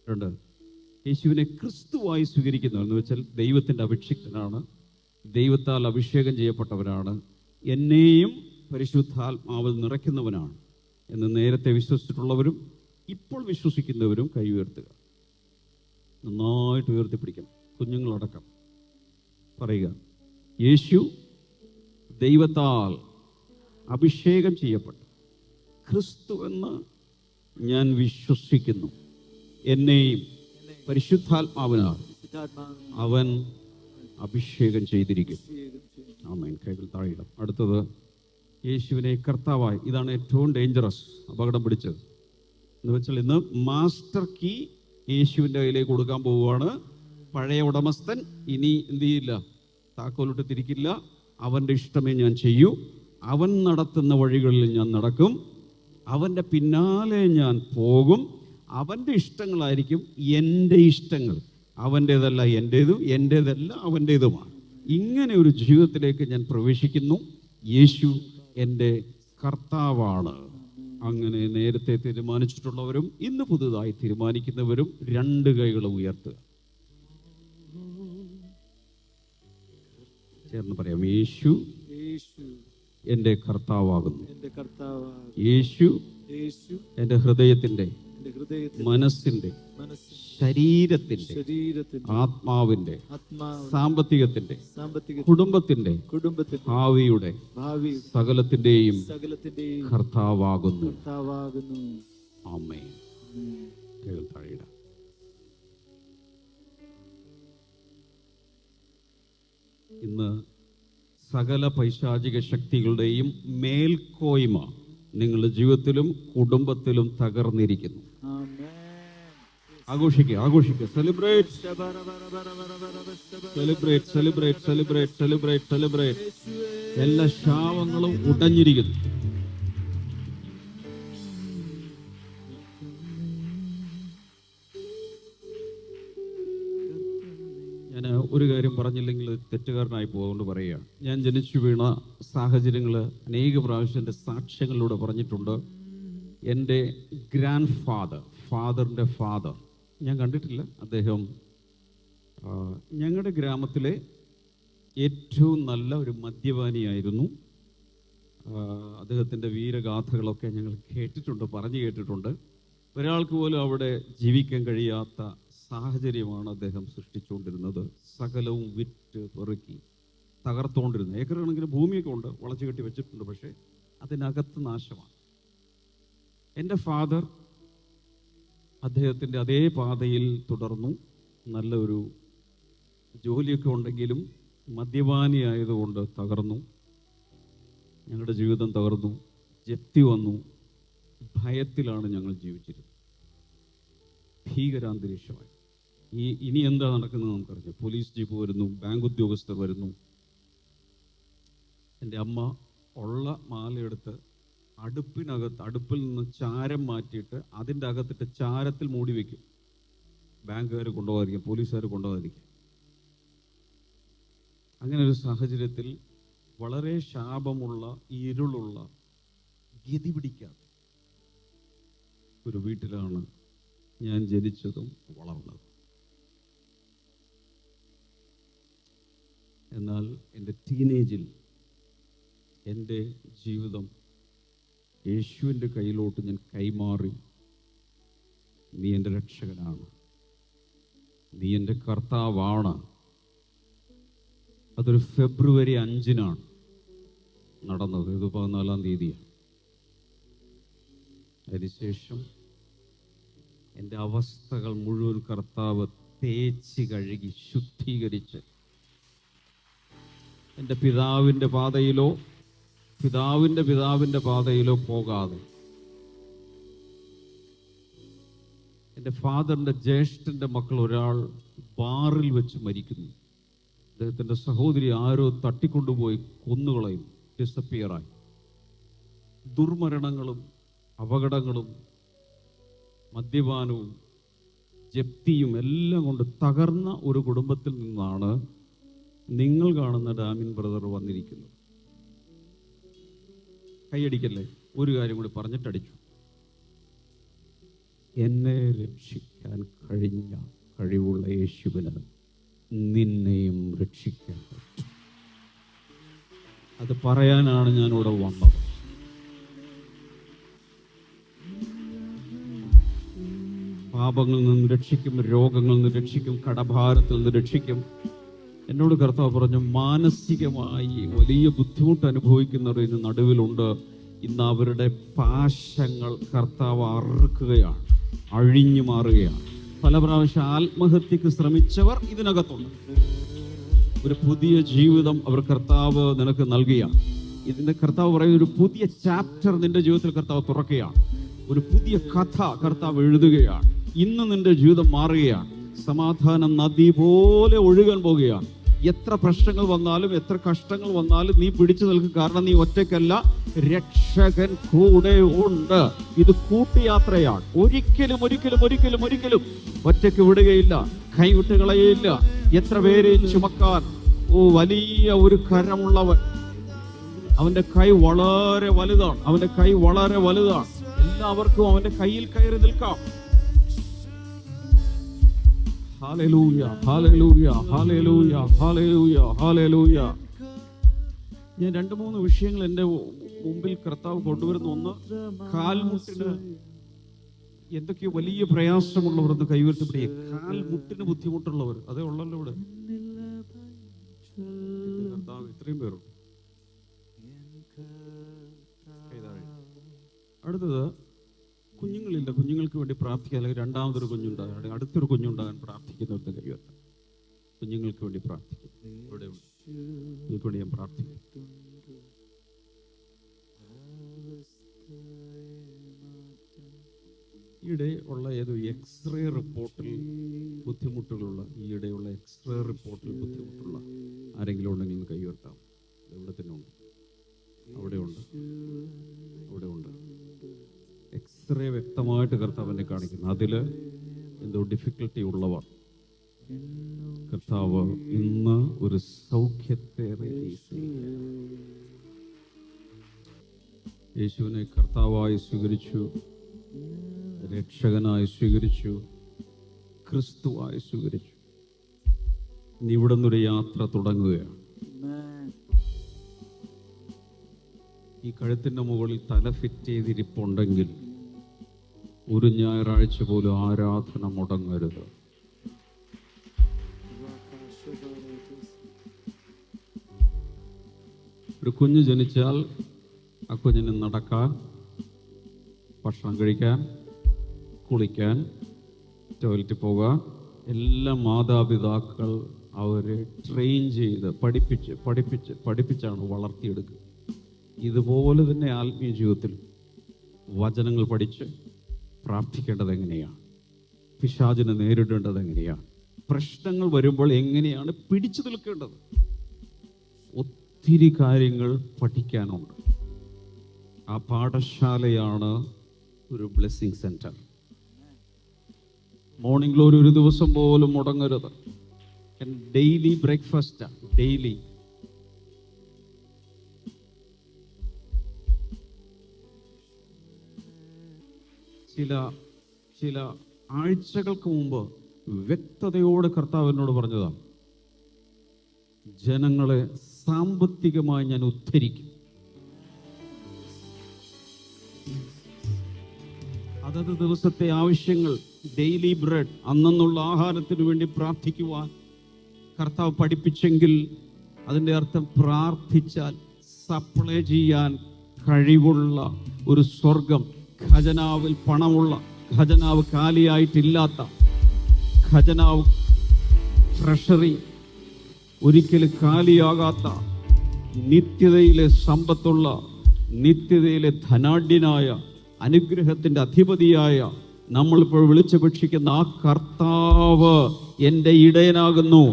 2, യേശുവിനെ ക്രിസ്തുവായി സ്വീകരിക്കുന്നവൻ എന്ന് വെച്ചാൽ ദൈവത്തിൻ്റെ അഭിഷിക്തനാണ്, ദൈവത്താൽ അഭിഷേകം ചെയ്യപ്പെട്ടവരാണ്, എന്നെയും പരിശുദ്ധാത്മാവിൽ നിറയ്ക്കുന്നവനാണ് എന്ന് നേരത്തെ വിശ്വസിച്ചിട്ടുള്ളവരും ഇപ്പോൾ വിശ്വസിക്കുന്നവരും കൈ ഉയർത്തുക. നന്നായിട്ട് ഉയർത്തിപ്പിടിക്കണം, കുഞ്ഞുങ്ങളടക്കം. പറയുക, യേശു ദൈവത്താൽ അഭിഷേകം ചെയ്യപ്പെട്ട ക്രിസ്തു എന്ന് ഞാൻ വിശ്വസിക്കുന്നു. എന്നെയും പരിശുദ്ധാത്മാവിനാൽ അവൻ അഭിഷേകം ചെയ്തിരിക്കും. ആമേൻ. കൈകൾ താഴെയിടാം. അടുത്തത്, യേശുവിനെ കർത്താവായി. ഇതാണ് ഏറ്റവും ഡേഞ്ചറസ്, അപകടം പിടിച്ചത് എന്ന് വെച്ചാൽ ഇന്ന് മാസ്റ്റർ കീ യേശുവിൻ്റെ കയ്യിലേക്ക് കൊടുക്കാൻ പോവുകയാണ്. പഴയ ഉടമസ്ഥൻ ഇനി എന്ത് ചെയ്യില്ല, താക്കോലിട്ട് തിരിക്കില്ല. അവൻ്റെ ഇഷ്ടമേ ഞാൻ ചെയ്യൂ, അവൻ നടത്തുന്ന വഴികളിൽ ഞാൻ നടക്കും, അവൻ്റെ പിന്നാലെ ഞാൻ പോകും, അവൻ്റെ ഇഷ്ടങ്ങളായിരിക്കും എൻ്റെ ഇഷ്ടങ്ങൾ, അവൻ്റേതല്ല എൻ്റേതും, എൻ്റേതല്ല അവൻ്റേതുമാണ്. ഇങ്ങനെ ഒരു ജീവിതത്തിലേക്ക് ഞാൻ പ്രവേശിക്കുന്നു. യേശു എൻ്റെ കർത്താവാണ്. അങ്ങനെ നേരത്തെ തീരുമാനിച്ചിട്ടുള്ളവരും ഇന്ന് പുതുതായി തീരുമാനിക്കുന്നവരും 2 കൈകൾ ഉയർത്തുക. ചേർന്ന് പറയാം, യേശു എൻ്റെ കർത്താവാകുന്നു. യേശു എൻ്റെ ഹൃദയത്തിൻ്റെ, മനസ്സിൻ്റെ, ശരീരത്തിൻ്റെ, ആത്മാവിൻ്റെ, സാമ്പത്തികത്തിന്റെ, കുടുംബത്തിന്റെ, ഭാവിയുടെ സകലത്തിന്റെയും കർത്താവാകുന്നു. ആമേൻ. കൈകൾ താഴെയിടാം. ഇന്ന് സകല പൈശാചിക ശക്തികളുടെയും മേൽക്കോയ്മ നിങ്ങളുടെ ജീവിതത്തിലും കുടുംബത്തിലും തകർന്നിരിക്കുന്നു. ആഘോഷിക്കുക, ആഘോഷിക്കുക. Celebrate, celebrate, celebrate, celebrate, celebrate, celebrate. എല്ലാ ശാപങ്ങളും ഉടഞ്ഞിരിക്കുന്നു. ഞാൻ ഒരു കാര്യം പറഞ്ഞില്ലെങ്കിൽ തെറ്റുകാരനായി പോകുകൊണ്ട് പറയുകയാണ്. ഞാൻ ജനിച്ചു വീണ സാഹചര്യങ്ങൾ അനേക പ്രാവശ്യം എൻ്റെ സാക്ഷ്യങ്ങളിലൂടെ പറഞ്ഞിട്ടുണ്ട്. എൻ്റെ ഗ്രാൻഡ് ഫാദറിൻ്റെ ഫാദർ ഞാൻ കണ്ടിട്ടില്ല. അദ്ദേഹം ഞങ്ങളുടെ ഗ്രാമത്തിലെ ഏറ്റവും നല്ല ഒരു മദ്യപാനിയായിരുന്നു. അദ്ദേഹത്തിൻ്റെ വീരഗാഥകളൊക്കെ ഞങ്ങൾ കേട്ടിട്ടുണ്ട്, പറഞ്ഞു കേട്ടിട്ടുണ്ട്. ഒരാൾക്ക് പോലും അവിടെ ജീവിക്കാൻ കഴിയാത്ത സാഹചര്യമാണ് അദ്ദേഹം സൃഷ്ടിച്ചുകൊണ്ടിരുന്നത്. സകലവും വിറ്റ് പെറുക്കി തകർത്തുകൊണ്ടിരുന്നത്. ഏക്കർ കണക്കിന് ഭൂമിയൊക്കെ ഉണ്ട്, വളച്ചു കെട്ടി വെച്ചിട്ടുണ്ട്, പക്ഷേ അതിനകത്ത് നാശമാണ്. എൻ്റെ ഫാദർ അദ്ദേഹത്തിൻ്റെ അതേ പാതയിൽ തുടർന്നു. നല്ലൊരു ജോലിയൊക്കെ ഉണ്ടെങ്കിലും മദ്യപാനിയായതുകൊണ്ട് തകർന്നു. ഞങ്ങളുടെ ജീവിതം തകർന്നു. ജപ്തി വന്നു. ഭയത്തിലാണ് ഞങ്ങൾ ജീവിച്ചിരുന്നത്. ഭീകരാന്തരീക്ഷമായി. ഇനി എന്താ നടക്കുന്നത് നമുക്കറിയാം. പോലീസ് ജീപ്പ് വരുന്നു, ബാങ്ക് ഉദ്യോഗസ്ഥർ വരുന്നു. എൻ്റെ അമ്മ ഉള്ള മാലയെടുത്ത് അടുപ്പിൽ നിന്ന് ചാരം മാറ്റിയിട്ട് അതിൻ്റെ അകത്തിട്ട് ചാരത്തിൽ മൂടി വയ്ക്കും. ബാങ്കുകാർ കൊണ്ടുപോകാതിരിക്കും, പോലീസുകാർ കൊണ്ടുപോകാതിരിക്കും. അങ്ങനെ ഒരു സാഹചര്യത്തിൽ വളരെ ശാപമുള്ള, ഇരുളുള്ള, ഗതി പിടിക്കാത്ത ഒരു വീട്ടിലാണ് ഞാൻ ജനിച്ചതും വളർന്നതും. എന്നാൽ എൻ്റെ ടീനേജിൽ എൻ്റെ ജീവിതം യേശുവിൻ്റെ കയ്യിലോട്ട് ഞാൻ കൈമാറി. നീ എൻ്റെ രക്ഷകനാണ്, നീ എൻ്റെ കർത്താവാണ്. അതൊരു ഫെബ്രുവരി 5-നാണ് നടന്നത്. ഇത് 14-ാം തീയതിയാണ്. അതിനുശേഷം എൻ്റെ അവസ്ഥകൾ മുഴുവൻ കർത്താവ് തേച്ച് കഴുകി ശുദ്ധീകരിച്ച് എൻ്റെ പിതാവിൻ്റെ പാതയിലോ പോകാതെ, എൻ്റെ ഫാദറിൻ്റെ ജ്യേഷ്ഠൻ്റെ മക്കൾ ഒരാൾ ബാറിൽ വെച്ച് മരിക്കുന്നു. അദ്ദേഹത്തിൻ്റെ സഹോദരി ആരോ തട്ടിക്കൊണ്ടുപോയി കൊന്നുകളയും, ഡിസപ്പിയറായി. ദുർമരണങ്ങളും അപകടങ്ങളും മദ്യപാനവും ജപ്തിയും എല്ലാം കൊണ്ട് തകർന്ന ഒരു കുടുംബത്തിൽ നിന്നാണ് നിങ്ങൾ കാണുന്ന ഡാമിൻ ബ്രദർ വന്നിരിക്കുന്നത്. കൈയടിക്കല്ലേ, ഒരു കാര്യം കൂടി പറഞ്ഞിട്ടടിച്ചു. എന്നെ രക്ഷിക്കാൻ കഴിഞ്ഞ കഴിവുള്ള യേശുവിന് നിന്നെയും രക്ഷിക്കാൻ പറ്റും. അത് പറയാനാണ് ഞാനിവിടെ വന്നത്. പാപങ്ങളിൽ നിന്ന് രക്ഷിക്കും, രോഗങ്ങളിൽ നിന്ന് രക്ഷിക്കും, കടഭാരത്തിൽ നിന്ന് രക്ഷിക്കും. എന്നോട് കർത്താവ് പറഞ്ഞു, മാനസികമായി വലിയ ബുദ്ധിമുട്ട് അനുഭവിക്കുന്നവർ ഇന്ന് നടുവിലുണ്ട്. ഇന്ന് അവരുടെ പാശങ്ങൾ കർത്താവ് അറുക്കുകയാണ്, അഴിഞ്ഞു മാറുകയാണ്. പല പ്രാവശ്യം ആത്മഹത്യക്ക് ശ്രമിച്ചവർ ഇതിനകത്തുണ്ട്. ഒരു പുതിയ ജീവിതം അവർ കർത്താവ് നിനക്ക് നൽകുകയാണ്. ഇതിന്റെ കർത്താവ് പറയുന്ന ഒരു പുതിയ ചാപ്റ്റർ നിന്റെ ജീവിതത്തിൽ കർത്താവ് തുറക്കുകയാണ്. ഒരു പുതിയ കഥ കർത്താവ് എഴുതുകയാണ്. ഇന്ന് നിന്റെ ജീവിതം മാറുകയാണ്. സമാധാനം നദി പോലെ ഒഴുകാൻ പോവുകയാണ്. എത്ര പ്രശ്നങ്ങൾ വന്നാലും എത്ര കഷ്ടങ്ങൾ വന്നാലും നീ പിടിച്ചു നിൽക്കും. കാരണം നീ ഒറ്റയ്ക്കല്ല, രക്ഷകൻ കൂടെ ഉണ്ട്. ഇത് കൂട്ടുയാത്രയാണ്. ഒരിക്കലും ഒരിക്കലും ഒരിക്കലും ഒരിക്കലും ഒറ്റയ്ക്ക് വിടുകയില്ല, കൈവിട്ട് കളയുകയില്ല. എത്ര പേരെയും ചുമക്കാൻ വലിയ ഒരു കരമുള്ളവൻ. അവന്റെ കൈ വളരെ വലുതാണ്, അവന്റെ കൈ വളരെ വലുതാണ്. എല്ലാവർക്കും അവന്റെ കയ്യിൽ കയറി നിൽക്കാം. Hallelujah, hallelujah, hallelujah, hallelujah, hallelujah. ഞാൻ 2-3 വിഷയങ്ങൾ എൻ്റെ മുമ്പിൽ കർത്താവ് കൊണ്ടുവരുന്ന. ഒന്ന്, കാൽമുട്ടിന് എന്തൊക്കെയോ വലിയ പ്രയാസമുള്ളവർ എന്ന് കൈവരുത്തപ്പെടുക. കാൽമുട്ടിന് ബുദ്ധിമുട്ടുള്ളവർ, അതേ ഉള്ളല്ലോ ഇവിടെ. കർത്താവ് ഇത്രയും പേരുണ്ട്. അടുത്തത്, കുഞ്ഞുങ്ങളില്ല, കുഞ്ഞുങ്ങൾക്ക് വേണ്ടി പ്രാർത്ഥിക്കുക. അല്ലെങ്കിൽ രണ്ടാമതൊരു കുഞ്ഞുണ്ടാകാൻ, അല്ലെങ്കിൽ അടുത്തൊരു കുഞ്ഞുണ്ടാകാൻ പ്രാർത്ഥിക്കുന്നവർക്ക് കഴിയുമല്ല. കുഞ്ഞുങ്ങൾക്ക് വേണ്ടി പ്രാർത്ഥിക്കും. ഇവിടെ നിങ്ങൾക്ക് വേണ്ടി ഞാൻ പ്രാർത്ഥിക്കും. ഈയിടെ ഉള്ള ഏതോ എക്സ്റേ റിപ്പോർട്ടിൽ ബുദ്ധിമുട്ടുകളുള്ള ആരെങ്കിലും ഉണ്ടെങ്കിൽ കൈ ഉയർത്താം. ഇവിടെ തന്നെ ഉണ്ട്, അവിടെ ഉണ്ട്. എക്സ്റേ വ്യക്തമായിട്ട് കർത്താവിനെ കാണിക്കുന്നു. അതിൽ എന്തോ ഡിഫിക്കൽട്ടി ഉള്ളവർ കർത്താവ് ഇന്ന് ഒരു സൗഖ്യത്തെ റിലീസ് ചെയ്യും. യേശുവിനെ കർത്താവായി സ്വീകരിച്ചു, രക്ഷകനായി സ്വീകരിച്ചു, ക്രിസ്തുവായി സ്വീകരിച്ചു. ഇനി ഇവിടെ നിന്നൊരു യാത്ര തുടങ്ങുകയാണ്. ഈ കഴുത്തിൻ്റെ മുകളിൽ തല ഫിറ്റ് ചെയ്തിരിപ്പുണ്ടെങ്കിൽ ഒരു ഞായറാഴ്ച പോലും ആരാധന മുടങ്ങരുത്. ഒരു കുഞ്ഞ് ജനിച്ചാൽ ആ കുഞ്ഞിന് നടക്കാൻ, ഭക്ഷണം കഴിക്കാൻ, കുളിക്കാൻ, ടോയ്ലറ്റിൽ പോകാൻ എല്ലാ മാതാപിതാക്കൾ അവരെ ട്രെയിൻ ചെയ്ത് പഠിപ്പിച്ചാണ് വളർത്തിയെടുക്കുക. ഇതുപോലെ തന്നെ ആത്മീയ ജീവിതത്തിൽ വചനങ്ങൾ പഠിച്ച് പ്രാർത്ഥിക്കേണ്ടത് എങ്ങനെയാണ്, പിശാചിനെ നേരിടേണ്ടത് എങ്ങനെയാണ്, പ്രശ്നങ്ങൾ വരുമ്പോൾ എങ്ങനെയാണ് പിടിച്ചു നിൽക്കേണ്ടത്, ഒത്തിരി കാര്യങ്ങൾ പഠിക്കാനുണ്ട്. ആ പാഠശാലയാണ് ഒരു ബ്ലെസ്സിങ് സെന്റർ. മോർണിംഗ് ഗ്ലോറി ഒരു ദിവസം പോലും മുടങ്ങരുത്. Daily ബ്രേക്ക്ഫാസ്റ്റാണ്, daily. ചില ആഴ്ചകൾക്ക് മുമ്പ് വ്യക്തതയോടെ കർത്താവ് എന്നോട് പറഞ്ഞതാണ്, ജനങ്ങളെ സാമ്പത്തികമായി ഞാൻ ഉദ്ധരിക്കും. അതത് ദിവസത്തെ ആവശ്യങ്ങൾ, ഡെയിലി ബ്രെഡ്, അന്നുള്ള ആഹാരത്തിന് വേണ്ടി പ്രാർത്ഥിക്കുവാൻ കർത്താവ് പഠിപ്പിച്ചെങ്കിൽ അതിൻ്റെ അർത്ഥം പ്രാർത്ഥിച്ചാൽ സപ്ലൈ ചെയ്യാൻ കഴിവുള്ള ഒരു സ്വർഗം, ഖജനാവിൽ പണമുള്ള, ഖജനാവ് കാലിയായിട്ടില്ലാത്ത, ഖജനാവ് ട്രഷറി ഒരിക്കലും കാലിയാകാത്ത, നിത്യതയിലെ സമ്പത്തുള്ള, നിത്യതയിലെ ധനാഢ്യനായ, അനുഗ്രഹത്തിൻ്റെ അധിപതിയായ, നമ്മളിപ്പോൾ വിളിച്ചപേക്ഷിക്കുന്ന ആ കർത്താവ് എൻ്റെ ഇടയനാകുന്നു.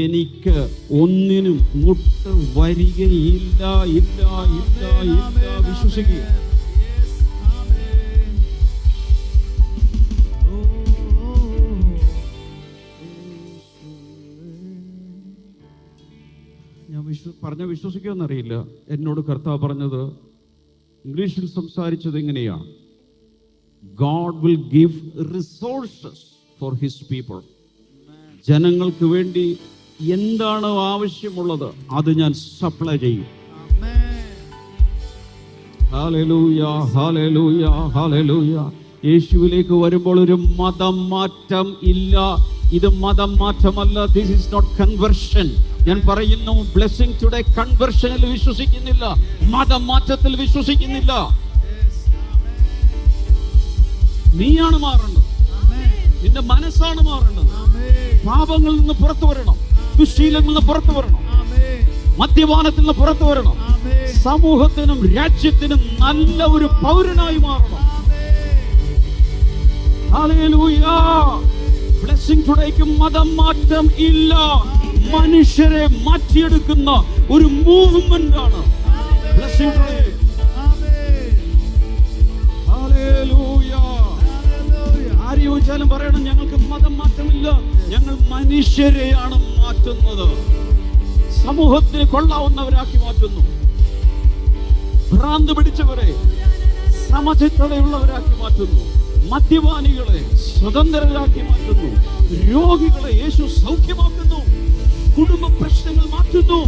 എനിക്ക് ഒന്നിനും മുട്ട് വരികയില്ല. ഇല്ല ഇല്ല ഇല്ല. വിശ്വസിക്കുക. ഞാൻ വിശ്വസിക്കുമെന്നറിയില്ല. എന്നോട് കർത്താവ് പറഞ്ഞത്, ഇംഗ്ലീഷിൽ സംസാരിച്ചത് ഇങ്ങനെയാണ്: God will give resources for his people. ജനങ്ങൾക്ക് വേണ്ടി എന്താണ് ആവശ്യമുള്ളത് അത് ഞാൻ സപ്ലൈ ചെയ്യും. Hallelujah, hallelujah, hallelujah. യേശുവിലേക്ക് വരുമ്പോൾ ഒരു മതം മാറ്റം ഇല്ല. ഇത് മതം മാറ്റമല്ല. This is not conversion. ഞാൻ പറയുന്നു, ബ്ലെസ്സിംഗ് ടുഡേ കൺവെർഷനിൽ വിശ്വസിക്കുന്നില്ല, മതം മാറ്റത്തിൽ വിശ്വസിക്കുന്നില്ല. നീയാണ് മാറേണ്ടത്. നിന്റെ മനസ്സാണ് മാറേണ്ടത്. പാപങ്ങളിൽ നിന്ന് പുറത്തു വരണം. ദുശ്ശീലങ്ങളിൽ നിന്ന് പുറത്തു വരണം. മദ്യപാനത്തിൽ നിന്ന് പുറത്തു വരണം. സമൂഹത്തിനും രാജ്യത്തിനും നല്ല ഒരു പൗരനായി മാറണം. ഹല്ലേലൂയ. ബ്ലെസ്സിംഗ് ടുഡേക്ക് മതം മാറ്റം ഇല്ല. മനുഷ്യരെ മാറ്റിയെടുക്കുന്ന ഒരു മൂവ്മെന്റ് ആണ് ബ്ലെസ്സിംഗ് ടുഡേ. ഹല്ലേലൂയ. ആര് ചോദിച്ചാലും പറയണം, ഞങ്ങൾക്ക് മതം മാറ്റമില്ല, ഞങ്ങൾ മനുഷ്യരെയാണ് മാറ്റുന്നത്. സമൂഹത്തിന് കൊള്ളാവുന്നവരാക്കി മാറ്റുന്നു. ഭ്രാന്ത് പിടിച്ചവരെ സമചിത്തതയുള്ളവരാക്കി മാറ്റുന്നു. മദ്യപാനികളെ സ്വതന്ത്രരാക്കി മാറ്റുന്നു. രോഗികളെ യേശു സൗഖ്യമാക്കുന്നു. കുടുംബ പ്രശ്നങ്ങൾ മാറ്റുന്നു.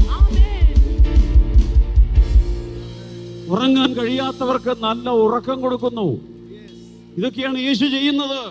ഉറങ്ങാൻ കഴിയാത്തവർക്ക് നല്ല ഉറക്കം കൊടുക്കുന്നു. ഇതൊക്കെയാണ് യേശു ചെയ്യുന്നത്.